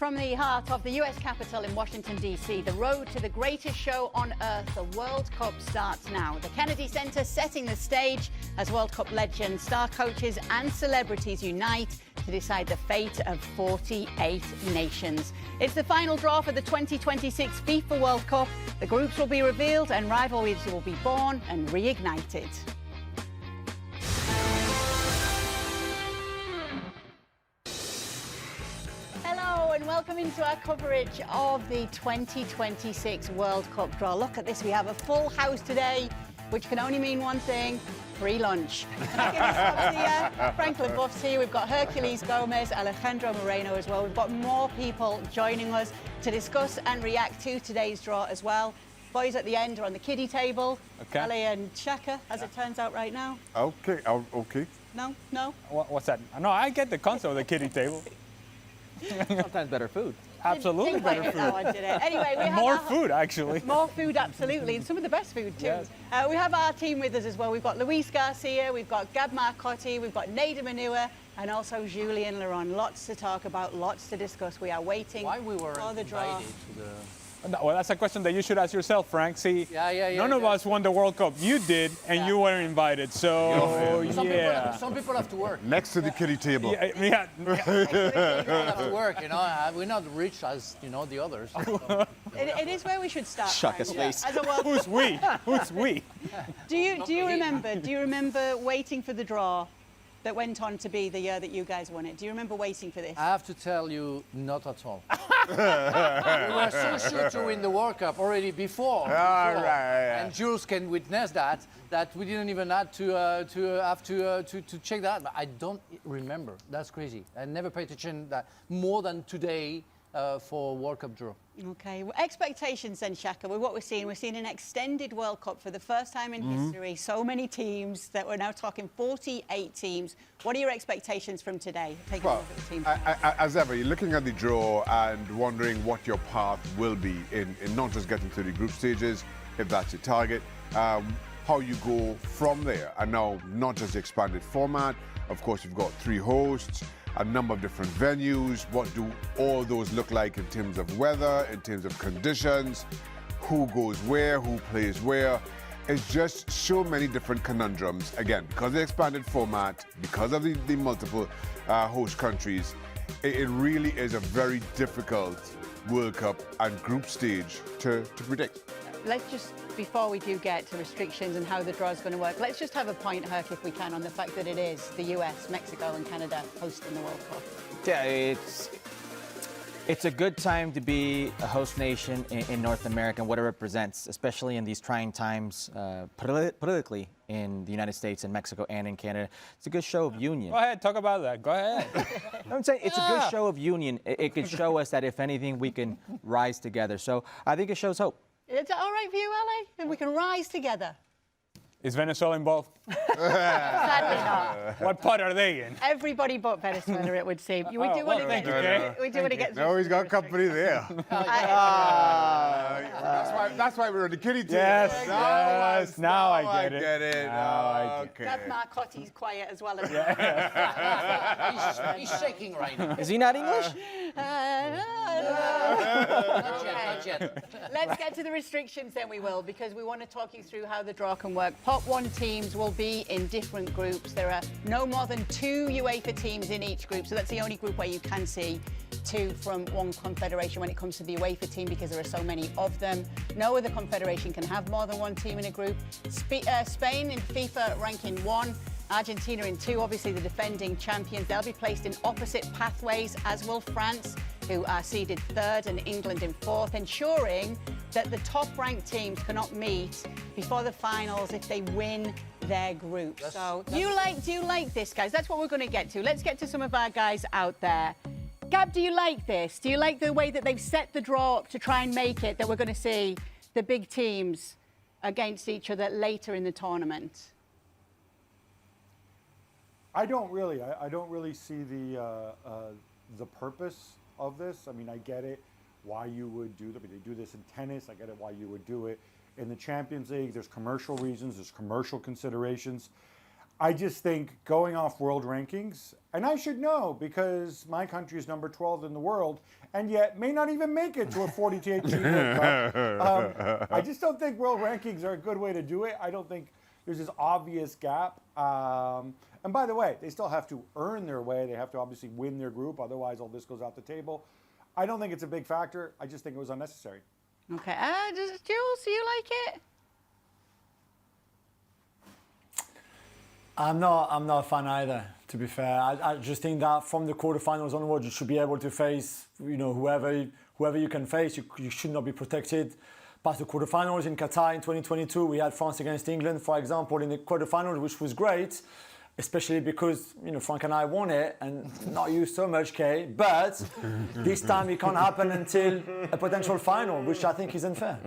From the heart of the U.S. Capitol in Washington, D.C., the road to the greatest show on earth, the World Cup, starts now. The Kennedy Center setting the stage as World Cup legends, star coaches and celebrities unite to decide the fate of 48 nations. It's the final draw for the 2026 FIFA World Cup. The groups will be revealed and rivalries will be born and reignited. And welcome into our coverage of the 2026 World Cup draw. Look at this, we have a full house today, which can only mean one thing: free lunch. Frank Leboeuf's here, we've got Herculez Gomez, Alejandro Moreno as well. We've got more people joining us to discuss and react to today's draw as well. Boys at the end are on the kiddie table. Okay. Ali and Shaka, as it turns out right now. Okay, okay. No? What's that? No, I get the concept of the kiddie table. Sometimes better food. Absolutely better food. That one, did it? Anyway, we have more food, actually. More food, absolutely, and some of the best food too. Yes. We have our team with us as well. We've got Luis Garcia, we've got Gab Marcotti, we've got Nedum Onuoha, and also Julien Laurens. Lots to talk about, lots to discuss. We are waiting for the draw. Well, that's a question that you should ask yourself, Frank. See, none of us won the World Cup. You did, and you were invited. So, Some people have to work. Next to the kiddie table. Yeah. People have to work, you know. We're not rich as, you know, the others. It is where we should start. Shaka's face. As a World Who's we? Who's we? Do you remember waiting for the draw that went on to be the year that you guys won it? Do you remember waiting for this? I have to tell you, not at all. We were so sure to win the World Cup already before. And Jules can witness that we didn't even have to check that. But I don't remember. That's crazy. I never paid attention that more than today for World Cup draw. Okay, well, expectations then, Shaka, with what we're seeing an extended World Cup for the first time in history. So many teams that we're now talking 48 teams. What are your expectations from today? Well, as ever, you're looking at the draw and wondering what your path will be in not just getting through the group stages, if that's your target, how you go from there. And now, not just the expanded format. Of course, you've got 3 hosts, a number of different venues. What do all those look like in terms of weather, in terms of conditions, who goes where, who plays where? It's just so many different conundrums. Again, because of the expanded format, because of the multiple host countries, it really is a very difficult World Cup and group stage to predict. Let's just, before we do get to restrictions and how the draw is going to work, let's just have a point, Herc, if we can, on the fact that it is the US, Mexico and Canada hosting the World Cup. Yeah, it's a good time to be a host nation in North America and what it represents, especially in these trying times politically in the United States and Mexico and in Canada. It's a good show of union. Go ahead, talk about that. Go ahead. I'm saying it's a good show of union. It could show us that, if anything, we can rise together. So I think it shows hope. Is that all right for you, Ali? And we can rise together. Is Venezuela involved? Sadly not. What part are they in? Everybody but Venezuela, it would seem. We do want to get. No, he's got company there. That's why we're on the kiddie table. Yes, now I get it. Gab Marcotti's quiet as well as He's shaking right now. Is he not English? Not yet. Let's get to the restrictions then, we will, because we want to talk you through how the draw can work. Pot 1 teams will be in different groups. There are no more than 2 UEFA teams in each group, so that's the only group where you can see 2 from one confederation when it comes to the UEFA team, because there are so many of them. No other confederation can have more than 1 team in a group. Spain in FIFA ranking 1. Argentina in 2, obviously the defending champions. They'll be placed in opposite pathways, as will France, who are seeded 3rd, and England in 4th, ensuring that the top-ranked teams cannot meet before the finals if they win their group. So, do you like this, guys? That's what we're going to get to. Let's get to some of our guys out there. Gab, do you like this? Do you like the way that they've set the draw up to try and make it that we're going to see the big teams against each other later in the tournament? I don't really see the purpose of this. I mean, I get it, why you would do that. They do this in tennis. I get it, why you would do it. In the Champions League, there's commercial reasons, there's commercial considerations. I just think going off world rankings, and I should know because my country is number 12 in the world, and yet may not even make it to a 48 team World Cup. I just don't think world rankings are a good way to do it. I don't think there's this obvious gap. And by the way, they still have to earn their way. They have to obviously win their group. Otherwise, all this goes out the table. I don't think it's a big factor. I just think it was unnecessary. Okay. Jules, do you like it? I'm not a fan either, to be fair. I just think that from the quarterfinals onwards, you should be able to face, whoever you can face. You should not be protected. Past the quarterfinals in Qatar in 2022, we had France against England, for example, in the quarterfinals, which was great, especially because Frank and I won it, and not you so much, Kay. But this time it can't happen until a potential final, which I think is unfair.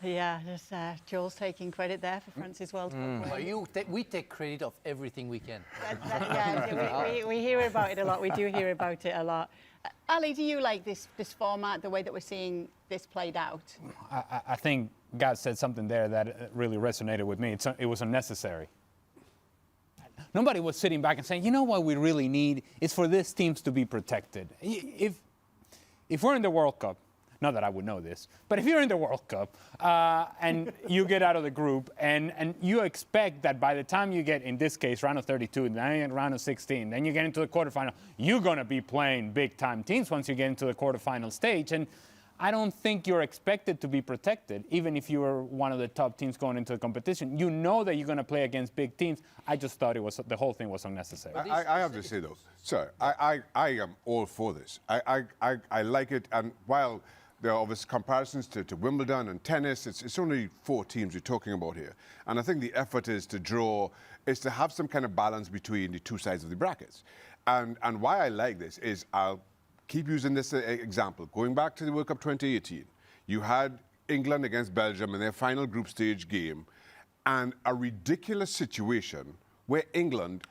Yeah, just Jules taking credit there for France's World Cup win. We take credit of everything we can. We hear about it a lot. We do hear about it a lot. Ali, do you like this format, the way that we're seeing this played out? I think Gab said something there that really resonated with me. It was unnecessary. Nobody was sitting back and saying, you know what we really need is for these teams to be protected. If we're in the World Cup, not that I would know this, but if you're in the World Cup and you get out of the group and you expect that by the time you get, in this case, round of 32, then round of 16, then you get into the quarterfinal, you're going to be playing big-time teams once you get into the quarterfinal stage. And I don't think you're expected to be protected, even if you were one of the top teams going into the competition. You know that you're going to play against big teams. I just thought the whole thing was unnecessary. I have to say, though, sir, I am all for this. I like it, and while there are obvious comparisons to Wimbledon and tennis, it's only 4 teams we're talking about here. And I think the effort is to have some kind of balance between the two sides of the brackets. And why I like this is, I'll keep using this example. Going back to the World Cup 2018, you had England against Belgium in their final group stage game, and a ridiculous situation where England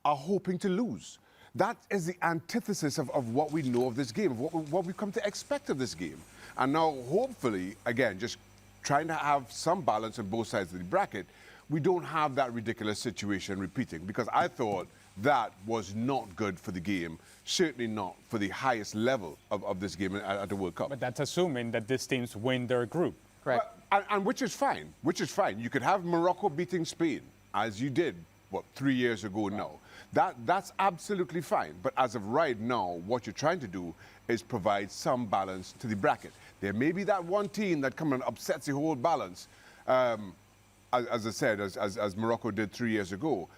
are hoping to lose. That is the antithesis of what we know of this game, of what we've come to expect of this game. And now, hopefully, again, just trying to have some balance on both sides of the bracket, we don't have that ridiculous situation repeating, because I thought that was not good for the game, certainly not for the highest level of this game at the World Cup. But that's assuming that these teams win their group. Correct. And which is fine, You could have Morocco beating Spain, as you did, 3 years ago now. That's absolutely fine. But as of right now, what you're trying to do is provide some balance to the bracket. There may be that one team that comes and upsets the whole balance, as I said, as Morocco did 3 years ago.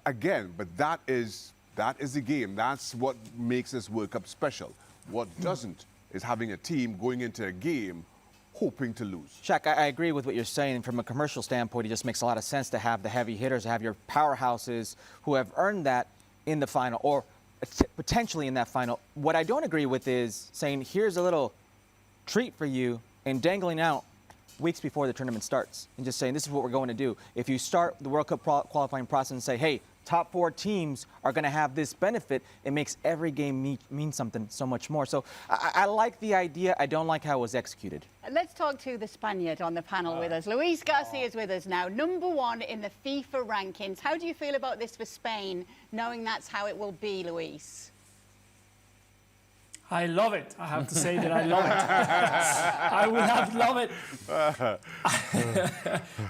Again, but that is the game. That's what makes this World Cup special. What doesn't is having a team going into a game hoping to lose. Shaq, I agree with what you're saying. From a commercial standpoint, it just makes a lot of sense to have the heavy hitters, to have your powerhouses who have earned that in the final or potentially in that final. What I don't agree with is saying, here's a little treat for you and dangling out weeks before the tournament starts and just saying, this is what we're going to do. If you start the World Cup qualifying process and say, hey, top 4 teams are going to have this benefit, it makes every game mean something so much more. So I like the idea. I don't like how it was executed. Let's talk to the Spaniard on the panel with us. Luis Garcia is with us now, #1 in the FIFA rankings. How do you feel about this for Spain, knowing that's how it will be, Luis? I love it. I have to say that I love it. I would have loved it.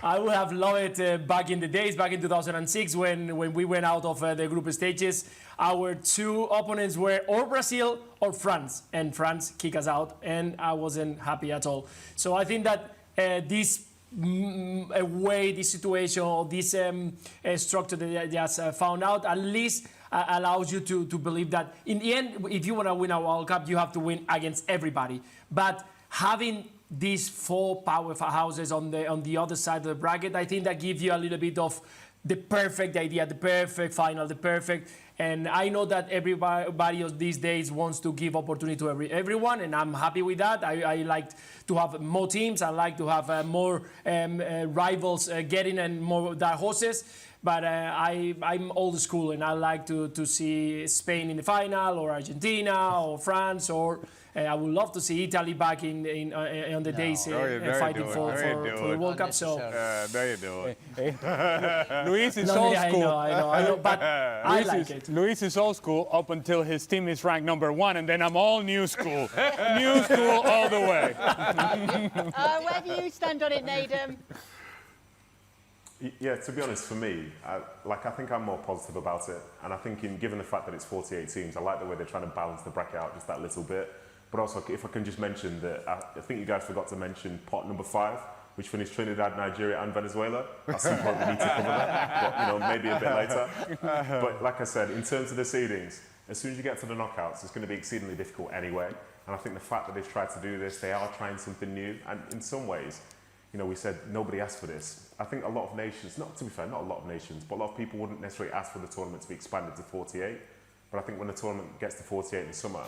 I would have loved it back in the days, back in 2006, when we went out of the group stages. Our 2 opponents were or Brazil or France, and France kicked us out, and I wasn't happy at all. So I think that this this situation, or this structure that I just found out, at least allows you to believe that in the end, if you want to win a World Cup, you have to win against everybody. But having these 4 powerhouses on the other side of the bracket, I think that gives you a little bit of the perfect idea, the perfect final, the perfect And I know that everybody of these days wants to give opportunity to everyone, and I'm happy with that. I like to have more teams. I like to have more rivals getting and more dark horses. But I'm old school, and I like to see Spain in the final, or Argentina, or France, or I would love to see Italy back on the days fighting for the World Cup. So there you do. Luis is no, old yeah, school. I know, but I like it. Luis is old school up until his team is ranked #1, and then I'm all new school. New school all the way. Where do you stand on it, Nedum? Yeah, to be honest, for me, I think I'm more positive about it. And I think given the fact that it's 48 teams, I like the way they're trying to balance the bracket out just that little bit. But also, if I can just mention that, I think you guys forgot to mention pot number 5, which finished Trinidad, Nigeria and Venezuela. At some point we need to cover that, but maybe a bit later. But like I said, in terms of the seedings, as soon as you get to the knockouts, it's going to be exceedingly difficult anyway. And I think the fact that they've tried to do this, they are trying something new. And in some ways, we said nobody asked for this. I think a lot of nations, to be fair, not a lot of nations, but a lot of people wouldn't necessarily ask for the tournament to be expanded to 48. But I think when the tournament gets to 48 in the summer,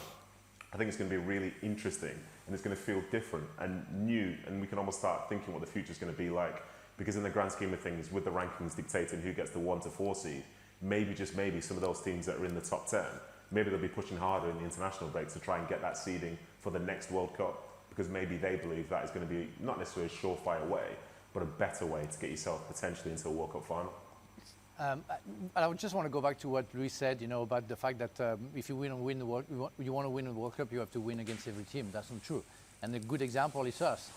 I think it's going to be really interesting, and it's going to feel different and new, and we can almost start thinking what the future is going to be like. Because in the grand scheme of things, with the rankings dictating who gets the 1 to 4 seed, maybe, just maybe, some of those teams that are in the top 10, maybe they'll be pushing harder in the international break to try and get that seeding for the next World Cup. Because maybe they believe that is going to be not necessarily a surefire way, but a better way to get yourself potentially into a World Cup final. I just want to go back to what Luis said, about the fact that if you want to win the World Cup, you have to win against every team. That's not true. And a good example is us.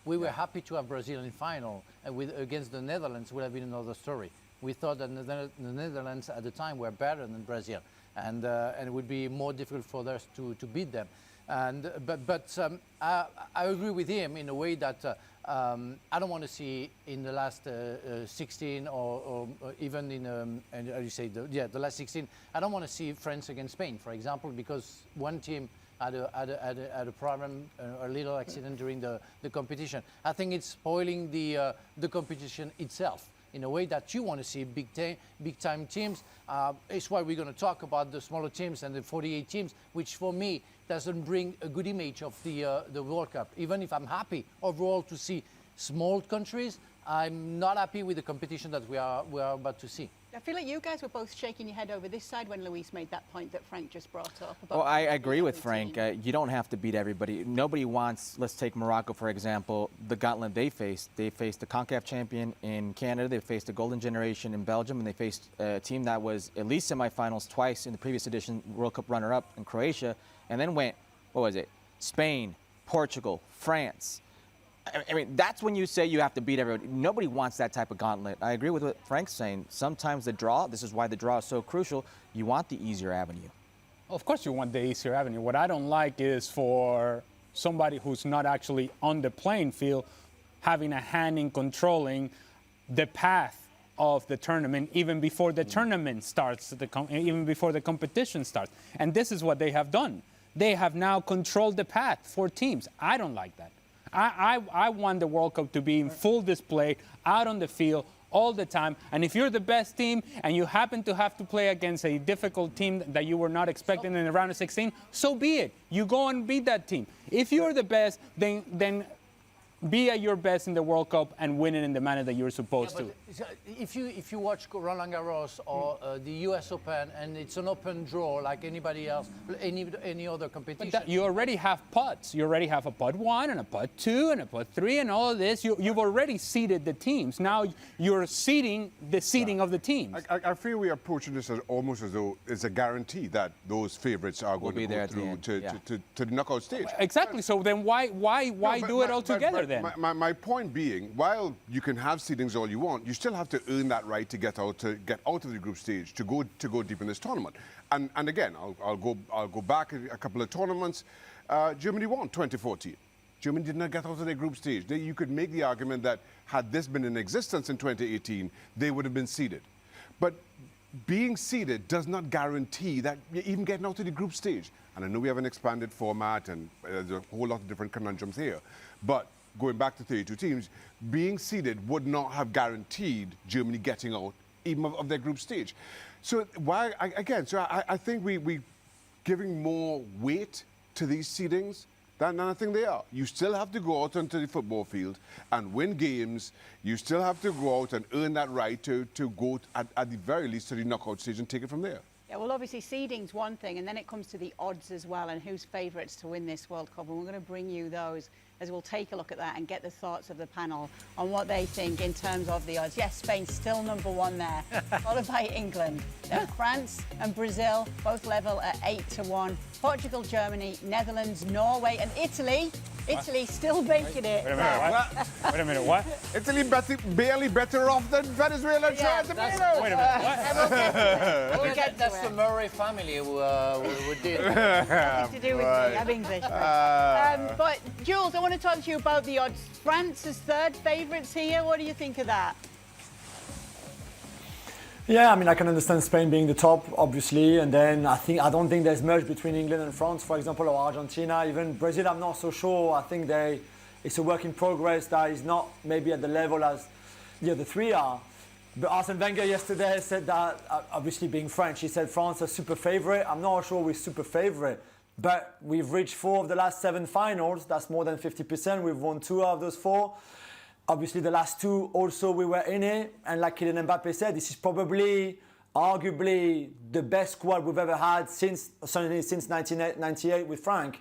We were happy to have Brazil in final, and against the Netherlands would have been another story. We thought that the Netherlands at the time were better than Brazil, and it would be more difficult for us to beat them. But I agree with him in a way that I don't want to see in the last 16 or even in how you say the last 16. I don't want to see France against Spain, for example, because one team had a problem, a little accident during the competition. I think it's spoiling the competition itself in a way that you want to see big time teams. It's why we're going to talk about the smaller teams and the 48 teams, which for me doesn't bring a good image of the World Cup. Even if I'm happy overall to see small countries, I'm not happy with the competition that we are about to see. I feel like you guys were both shaking your head over this side when Luis made that point that Frank just brought up. About well, I agree with Frank. You don't have to beat everybody. Nobody wants, let's take Morocco, for example, the gauntlet they faced. They faced the CONCACAF champion in Canada, they faced the Golden Generation in Belgium, and they faced a team that was at least semifinals twice in the previous edition, World Cup runner-up in Croatia, and then went, Spain, Portugal, France. I mean, that's when you say you have to beat everybody. Nobody wants that type of gauntlet. I agree with what Frank's saying. Sometimes the draw, this is why the draw is so crucial, you want the easier avenue. Of course you want the easier avenue. What I don't like is for somebody who's not actually on the playing field having a hand in controlling the path of the tournament even before the tournament starts, even before the competition starts. And this is what they have done. They have now controlled the path for teams. I don't like that. I want the World Cup to be in full display, out on the field all the time. And if you're the best team and you happen to have to play against a difficult team that you were not expecting in the round of 16, so be it. You go and beat that team. If you're the best, then be at your best in the World Cup and win it in the manner that you're supposed to. If you watch Roland Garros or the US Open and it's an open draw like anybody else, any other competition. But you already have putts. You already have a putt 1 and a putt 2 and a putt 3 and all of this. You've already seeded the teams. Now you're seeding the seeding of the teams. I feel we are approaching this almost as though it's a guarantee that those favorites are going to go through to the knockout stage. Exactly. So then why do it all together then? My point being, while you can have seedings all you want, you still have to earn that right to get out of the group stage, to go deep in this tournament. And again, I'll go back a couple of tournaments. Germany won 2014. Germany did not get out of their group stage. You could make the argument that had this been in existence in 2018, they would have been seeded. But being seeded does not guarantee that you're even getting out of the group stage. And I know we have an expanded format and there's a whole lot of different conundrums here. But going back to 32 teams, being seeded would not have guaranteed Germany getting out even of their group stage. So why again? So I think we giving more weight to these seedings than I think they are. You still have to go out onto the football field and win games. You still have to go out and earn that right to go at the very least to the knockout stage and take it from there. Yeah, well, obviously, seeding's one thing, and then it comes to the odds as well, and who's favourites to win this World Cup. And we're going to bring you those as we'll take a look at that and get the thoughts of the panel on what they think in terms of the odds. Yes, Spain's still number one there, followed by England. Then France and Brazil, both level at 8-1. Portugal, Germany, Netherlands, Norway, and Italy. Italy still making it. Wait a minute, what? Wait a minute, what? Italy barely better off than Venezuela and Yeah, Argentina. Wait a minute, what? We'll get to That's it. the Murray family who did. Nothing to do with me. I'm English. But Jules, I want to talk to you about the odds. France is third favourites here. What do you think of that? Yeah, I mean, I can understand Spain being the top, obviously, and then I don't think there's much between England and France, for example, or Argentina. Even Brazil, I'm not so sure. I think it's a work in progress that is not maybe at the level as the other three are. But Arsene Wenger yesterday said that, obviously being French, he said France is super favourite. I'm not sure we're super favourite, but we've reached 4 of the last 7 finals. That's more than 50%. We've won 2 out of those 4. Obviously, the last 2 also we were in it. And like Kylian Mbappe said, this is probably, arguably, the best squad we've ever had since 1998 with Frank.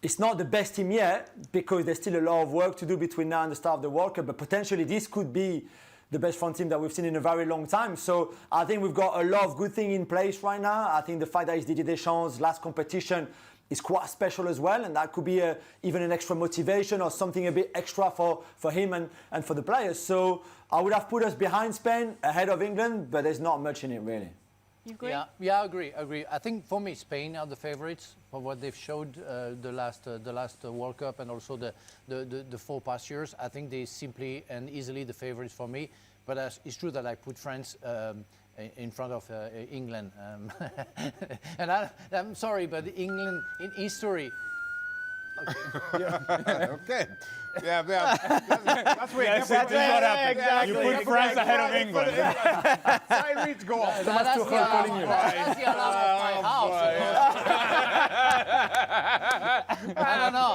It's not the best team yet because there's still a lot of work to do between now and the start of the World Cup. But potentially, this could be the best front team that we've seen in a very long time. So I think we've got a lot of good things in place right now. I think the fact that it's Didier Deschamps' last competition is quite special as well, and that could be even an extra motivation or something a bit extra for him and for the players. So I would have put us behind Spain, ahead of England, but there's not much in it really. You agree? Yeah, I agree. I think for me, Spain are the favourites for what they've showed the last World Cup and also the 4 past years. I think they simply and easily the favourites for me. But it's true that I put France in front of England. And I'm sorry, but England in history. Okay. Yeah. That's where Yes, that's what happened. exactly. You put France ahead of England. Siren go off. That's the alarm of my house. I don't know.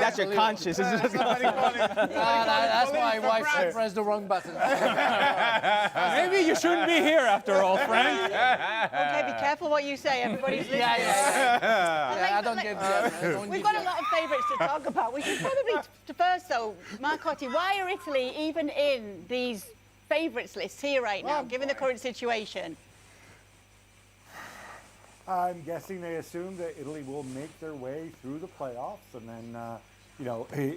That's your conscience. It's just That's my wife pressed the wrong button. Maybe you shouldn't be here after all, Frank. Okay, be careful what you say. Everybody's listening. I don't get that. We've got a lot of favourites to talk about. We should probably, first though, Marcotti, why are Italy even in these favourites lists here right now, given the current situation? I'm guessing they assume that Italy will make their way through the playoffs, and then,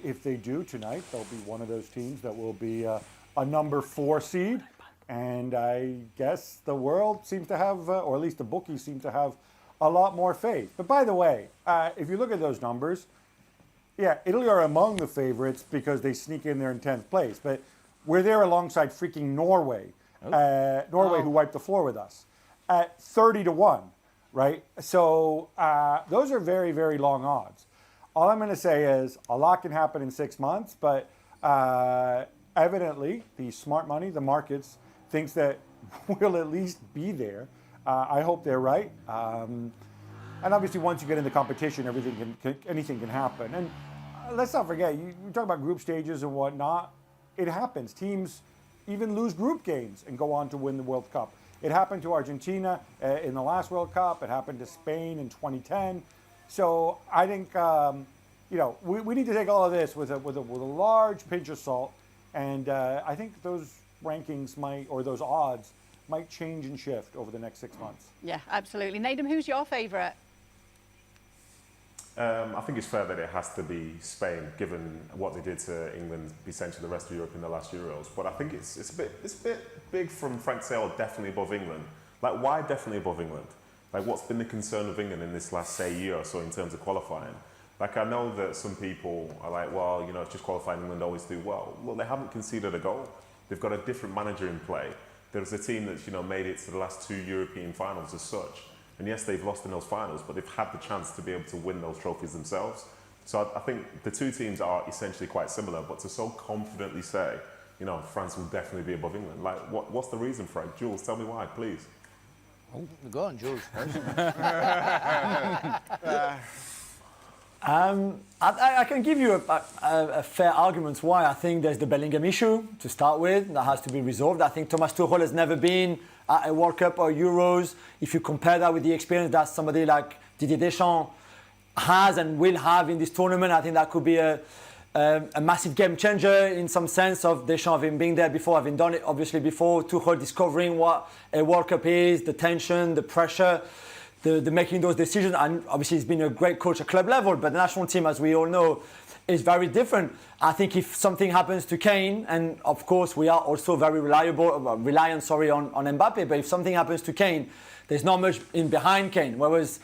if they do tonight, they'll be one of those teams that will be a number 4 seed. And I guess the world seems to have, or at least the bookies seem to have, a lot more faith. But by the way, if you look at those numbers, yeah, Italy are among the favorites because they sneak in there in 10th place. But we're there alongside freaking Norway. Who wiped the floor with us at 30-1, right? So those are very, very long odds. All I'm going to say is a lot can happen in 6 months, but evidently the smart money, the markets, thinks that we'll at least be there. I hope they're right. And obviously, once you get in the competition, anything can happen. And let's not forget, you talk about group stages and whatnot. It happens. Teams even lose group games and go on to win the World Cup. It happened to Argentina in the last World Cup. It happened to Spain in 2010. So I think we need to take all of this with a large pinch of salt. And I think those rankings those odds might change and shift over the next 6 months. Yeah, absolutely. Nedum, who's your favourite? I think it's fair that it has to be Spain, given what they did to England, essentially the rest of Europe in the last Euros. But I think it's a bit big from Frank to say, definitely above England. Like, why definitely above England? Like, what's been the concern of England in this last, say, year or so in terms of qualifying? Like, I know that some people are like, well, it's just qualifying, England always do well. Well, they haven't conceded a goal. They've got a different manager in play. There's a team that's, made it to the last 2 European finals as such. And yes, they've lost in those finals, but they've had the chance to be able to win those trophies themselves. So I think the two teams are essentially quite similar, but to so confidently say you know, France will definitely be above England. Like, what's the reason, Frank? Jules, tell me why, please. Go on, Jules. I can give you a fair argument why. I think there's the Bellingham issue to start with that has to be resolved. I think Thomas Tuchel has never been at a World Cup or Euros. If you compare that with the experience that somebody like Didier Deschamps has and will have in this tournament, I think that could be a massive game changer in some sense of Deschamps having been there before, having done it obviously before, Tuchel discovering what a World Cup is, the tension, the pressure, the making those decisions. And obviously he's been a great coach at club level, but the national team, as we all know, is very different. I think if something happens to Kane, and of course we are also very reliant on Mbappe, but if something happens to Kane, there's not much in behind Kane. Whereas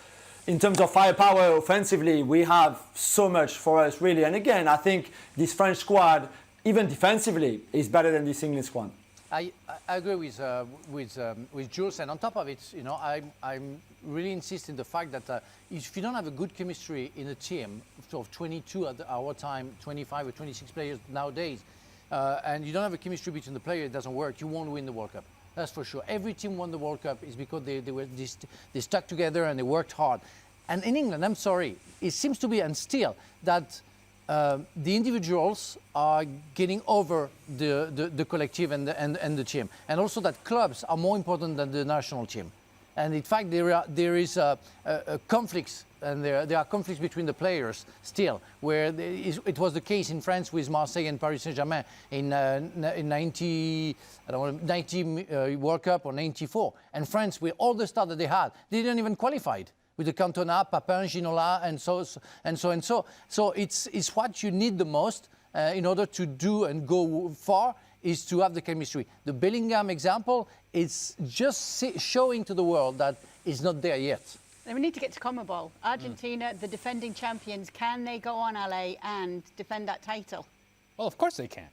in terms of firepower offensively, we have so much for us, really. And again, I think this French squad, even defensively, is better than this England squad. I agree with Jules, and on top of it, you know, I'm really insisting the fact that if you don't have a good chemistry in a team of 22 at our time, 25 or 26 players nowadays, and you don't have a chemistry between the players, it doesn't work. You won't win the World Cup. That's for sure. Every team won the World Cup is because they stuck together and they worked hard. And in England, I'm sorry, it seems to be, and still, that the individuals are getting over the collective and the team. And also that clubs are more important than the national team. And in fact, there is a conflicts, and there are conflicts between the players still, where it was the case in France with Marseille and Paris Saint-Germain in 90 World Cup or 94. And France, with all the stars that they had, they didn't even qualify with the Cantona, Papin, Ginola, and so. So it's what you need the most in order to do and go far, is to have the chemistry. The Bellingham example is just showing to the world that it's not there yet. Then we need to get to CONMEBOL. Argentina, the defending champions, can they go on, LA, and defend that title? Well, of course they can.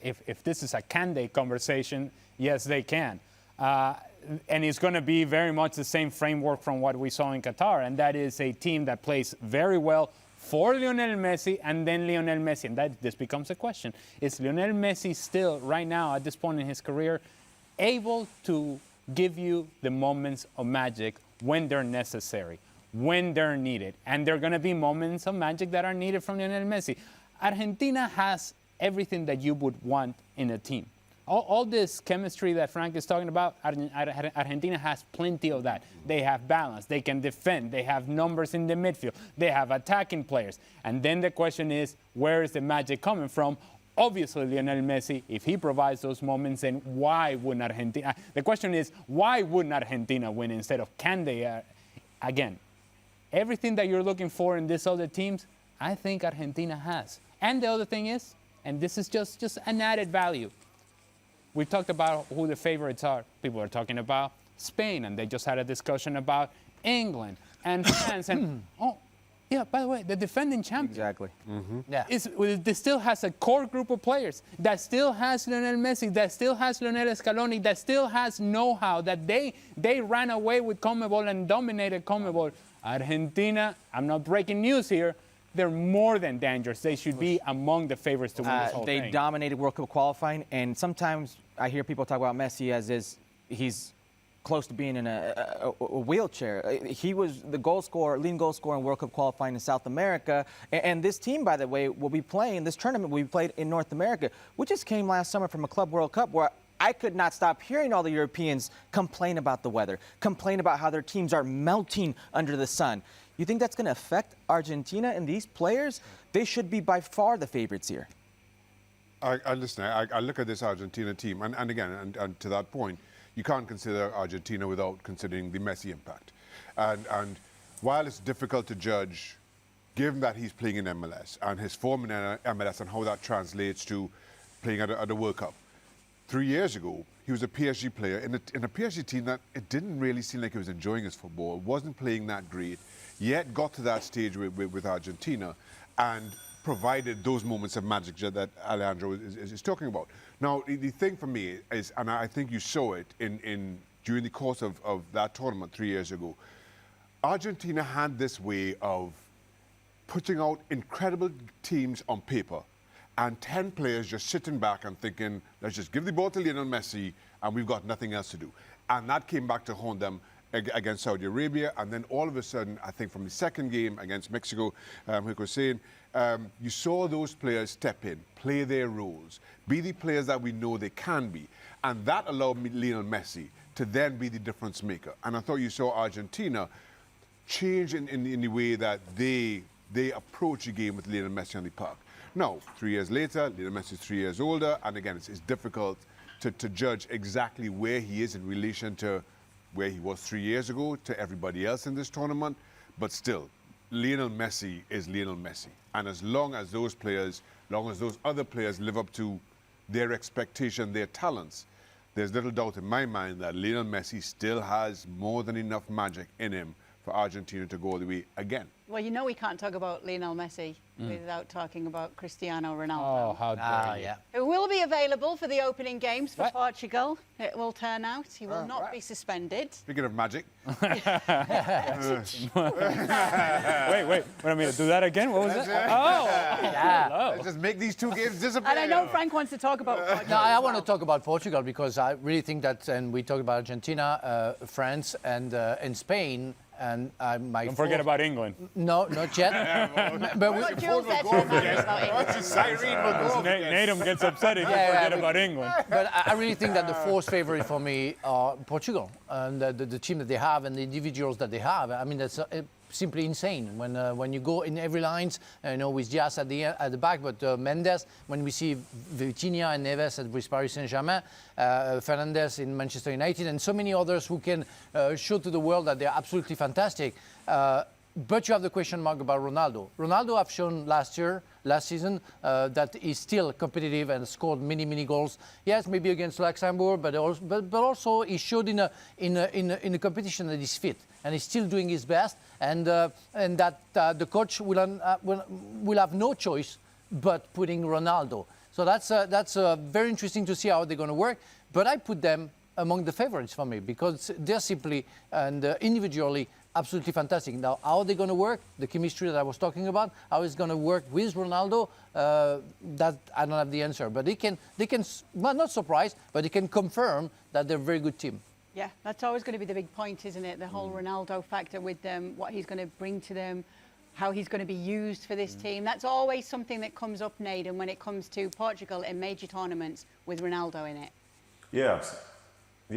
If this is a can they conversation, yes, they can. And it's going to be very much the same framework from what we saw in Qatar, and that is a team that plays very well for Lionel Messi and then Lionel Messi. And this becomes a question. Is Lionel Messi still, right now, at this point in his career, able to give you the moments of magic when they're necessary, when they're needed? And there are going to be moments of magic that are needed from Lionel Messi. Argentina has everything that you would want in a team. All this chemistry that Frank is talking about, Argentina has plenty of that. They have balance. They can defend. They have numbers in the midfield. They have attacking players. And then the question is, where is the magic coming from? Obviously, Lionel Messi, if he provides those moments, then why wouldn't Argentina? The question is, why wouldn't Argentina win instead of can they? Again, everything that you're looking for in these other teams, I think Argentina has. And the other thing is, and this is just an added value, we talked about who the favorites are. People are talking about Spain, and they just had a discussion about England and France. And oh, yeah, by the way, the defending champion. Exactly. Yeah. This still has a core group of players that still has Lionel Messi, that still has Lionel Scaloni, that still has know-how, that they ran away with CONMEBOL and dominated CONMEBOL. Argentina, I'm not breaking news here, they're more than dangerous. They should be among the favorites to win this whole thing. They dominated World Cup qualifying, and sometimes I hear people talk about Messi as he's close to being in a wheelchair. He was the leading goal scorer in World Cup qualifying in South America. And this team, by the way, will be playing, this tournament will be played in North America. We just came last summer from a Club World Cup where I could not stop hearing all the Europeans complain about the weather, complain about how their teams are melting under the sun. You think that's going to affect Argentina and these players? They should be by far the favorites here. I look at this Argentina team, and again, and to that point, you can't consider Argentina without considering the Messi impact. And while it's difficult to judge, given that he's playing in MLS and his form in MLS and how that translates to playing at a World Cup, 3 years ago, he was a PSG player in a PSG team that it didn't really seem like he was enjoying his football, wasn't playing that great, yet got to that stage with Argentina and provided those moments of magic that Alejandro is talking about. Now, the thing for me is, and I think you saw it during the course of that tournament 3 years ago, Argentina had this way of putting out incredible teams on paper and 10 players just sitting back and thinking, let's just give the ball to Lionel Messi and we've got nothing else to do. And that came back to haunt them against Saudi Arabia. And then all of a sudden, I think from the second game against Mexico, like I was saying, you saw those players step in, play their roles, be the players that we know they can be. And that allowed Lionel Messi to then be the difference maker. And I thought you saw Argentina change in the way that they approach the game with Lionel Messi on the park. Now, 3 years later, Lionel Messi is 3 years older, and again, it's difficult to judge exactly where he is in relation to where he was 3 years ago to everybody else in this tournament. But still, Lionel Messi is Lionel Messi. And as long as those other players live up to their expectation, their talents, there's little doubt in my mind that Lionel Messi still has more than enough magic in him for Argentina to go all the way again. Well, you know we can't talk about Lionel Messi without talking about Cristiano Ronaldo. Oh, how dare you. Yeah. Who will be available for the opening games for Portugal, it will turn out. He will not be suspended. Speaking of magic, Wait a minute, do that again? What was that? Oh, let's just make these 2 games disappear. And I know Frank wants to talk about Portugal. No, I as want well. to talk about Portugal because I really think that, and we talked about Argentina, France, and Spain. And don't forget about England. No, not yet. But we, What Jules said to him about England. Nedum gets upset if you forget about England. but I really think that the fourth favorite for me are Portugal and the team that they have and the individuals that they have. I mean, that's simply insane. When you go in every lines, with Diaz at the back, but Mendes, when we see Vitinha and Neves with Paris Saint-Germain, Fernandes in Manchester United, and so many others who can show to the world that they're absolutely fantastic. But you have the question mark about Ronaldo. Ronaldo have shown last season, that he's still competitive and scored many goals. Yes, maybe against Luxembourg, but also he showed in a competition that he's fit and he's still doing his best, and that the coach will have no choice but putting Ronaldo. So that's very interesting to see how they're going to work. But I put them among the favorites for me because they're simply and individually absolutely fantastic. Now, how are they going to work? The chemistry that I was talking about, how is going to work with Ronaldo? That I don't have the answer. But they can, well, not surprise, but they can confirm that they're a very good team. Yeah, that's always going to be the big point, isn't it? The whole Ronaldo factor with them, what he's going to bring to them, how he's going to be used for this team. That's always something that comes up, Nedum, when it comes to Portugal in major tournaments with Ronaldo in it. Yeah,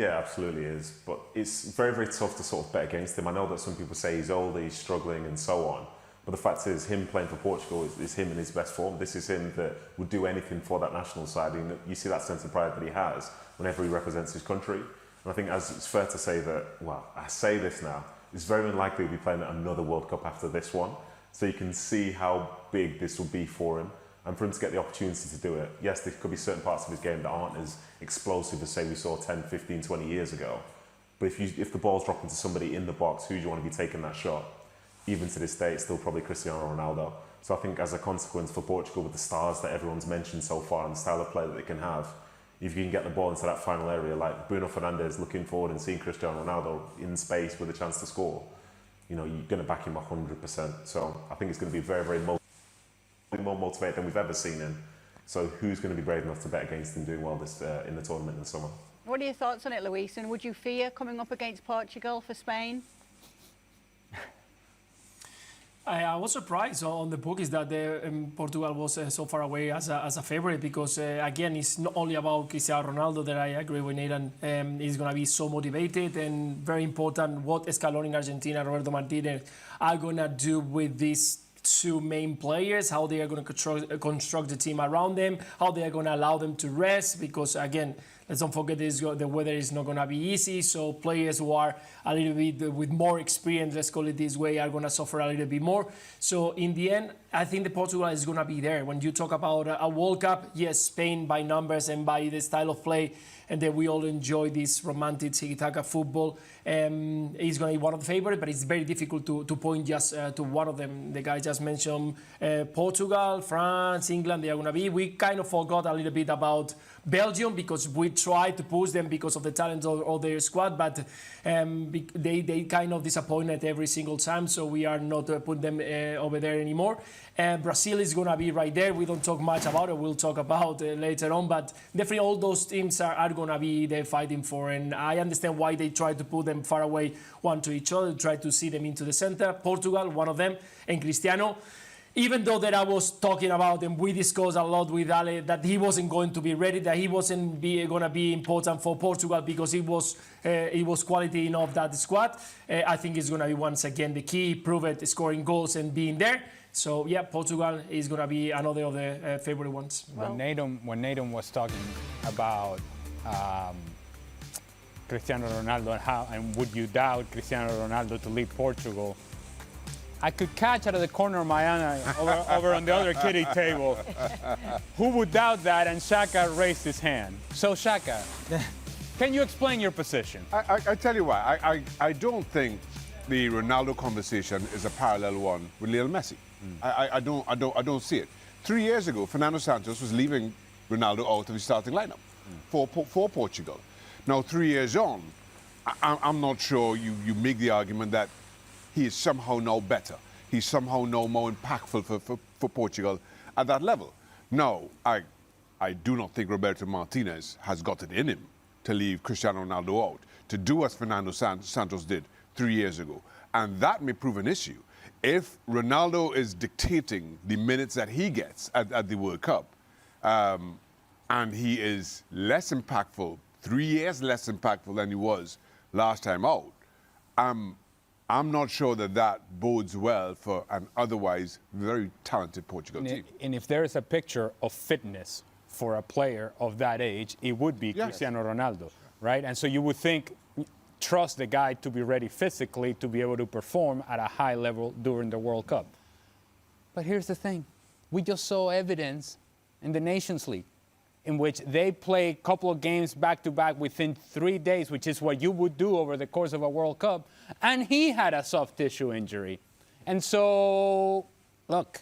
absolutely is. But it's very tough to sort of bet against him. I know that some people say he's old, he's struggling and so on. But the fact is, him playing for Portugal is him in his best form. This is him that would do anything for that national side. And you see that sense of pride that he has whenever he represents his country. And I think as it's fair to say that, well, I say this now, it's very unlikely he'll be playing another World Cup after this one. So you can see how big this will be for him. And for him to get the opportunity to do it, yes, there could be certain parts of his game that aren't as explosive as, say, we saw 10, 15, 20 years ago. But if the ball's dropping to somebody in the box, who do you want to be taking that shot? Even to this day, it's still probably Cristiano Ronaldo. So I think as a consequence for Portugal, with the stars that everyone's mentioned so far and the style of play that they can have, if you can get the ball into that final area, like Bruno Fernandes looking forward and seeing Cristiano Ronaldo in space with a chance to score, you're going to back him 100%. So I think it's going to be very more motivated than we've ever seen him. So who's going to be brave enough to bet against him doing well this in the tournament in the summer? What are your thoughts on it, Luis? And would you fear coming up against Portugal for Spain? I was surprised on the book is that Portugal was so far away as a favorite because, again, it's not only about Cristiano Ronaldo that I agree with Nathan. He's going to be so motivated and very important what Scaloni in Argentina, Roberto Martinez, are going to do with these two main players, how they are going to construct the team around them, how they are going to allow them to rest because, again, let's don't forget the weather is not going to be easy, so players who are a little bit with more experience, let's call it this way, are going to suffer a little bit more. So in the end, I think the Portugal is going to be there. When you talk about a World Cup, yes, Spain by numbers and by the style of play, and then we all enjoy this romantic tiki-taka football. He's going to be one of the favorites, but it's very difficult to point just to one of them. The guy just mentioned Portugal, France, England, they are going to be. We kind of forgot a little bit about Belgium, because we try to push them because of the talent of their squad, but they kind of disappointed every single time, so we are not putting them over there anymore. Brazil is going to be right there. We don't talk much about it. We'll talk about it later on, but definitely all those teams are going to be there fighting for, and I understand why they try to put them far away one to each other, try to see them into the center. Portugal, one of them, and Cristiano. Even though that I was talking about, and we discussed a lot with Ale, that he wasn't going to be ready, that he wasn't going to be important for Portugal because he was quality enough that squad. I think it's going to be once again the key, prove it, scoring goals and being there. So yeah, Portugal is going to be another of the favorite ones. When Nedum was talking about Cristiano Ronaldo and would you doubt Cristiano Ronaldo to lead Portugal, I could catch out of the corner of my eye over on the other kiddie table who would doubt that, and Shaka raised his hand. So Shaka, can you explain your position? I tell you why. I don't think the Ronaldo conversation is a parallel one with Lionel Messi. I don't see it. 3 years ago, Fernando Santos was leaving Ronaldo out of the starting lineup for Portugal. Now 3 years on, I'm not sure you make the argument that he is somehow now better. He's somehow now more impactful for Portugal at that level. No, I do not think Roberto Martinez has got it in him to leave Cristiano Ronaldo out, to do as Fernando Santos did 3 years ago. And that may prove an issue. If Ronaldo is dictating the minutes that he gets at the World Cup, and he is less impactful, 3 years less impactful than he was last time out, I'm not sure that bodes well for an otherwise very talented Portugal team. And if there is a picture of fitness for a player of that age, it would be Cristiano Ronaldo, right? And so you would think, trust the guy to be ready physically to be able to perform at a high level during the World Cup. But here's the thing. We just saw evidence in the Nations League in which they play a couple of games back-to-back within 3 days, which is what you would do over the course of a World Cup, and he had a soft tissue injury. And so, look,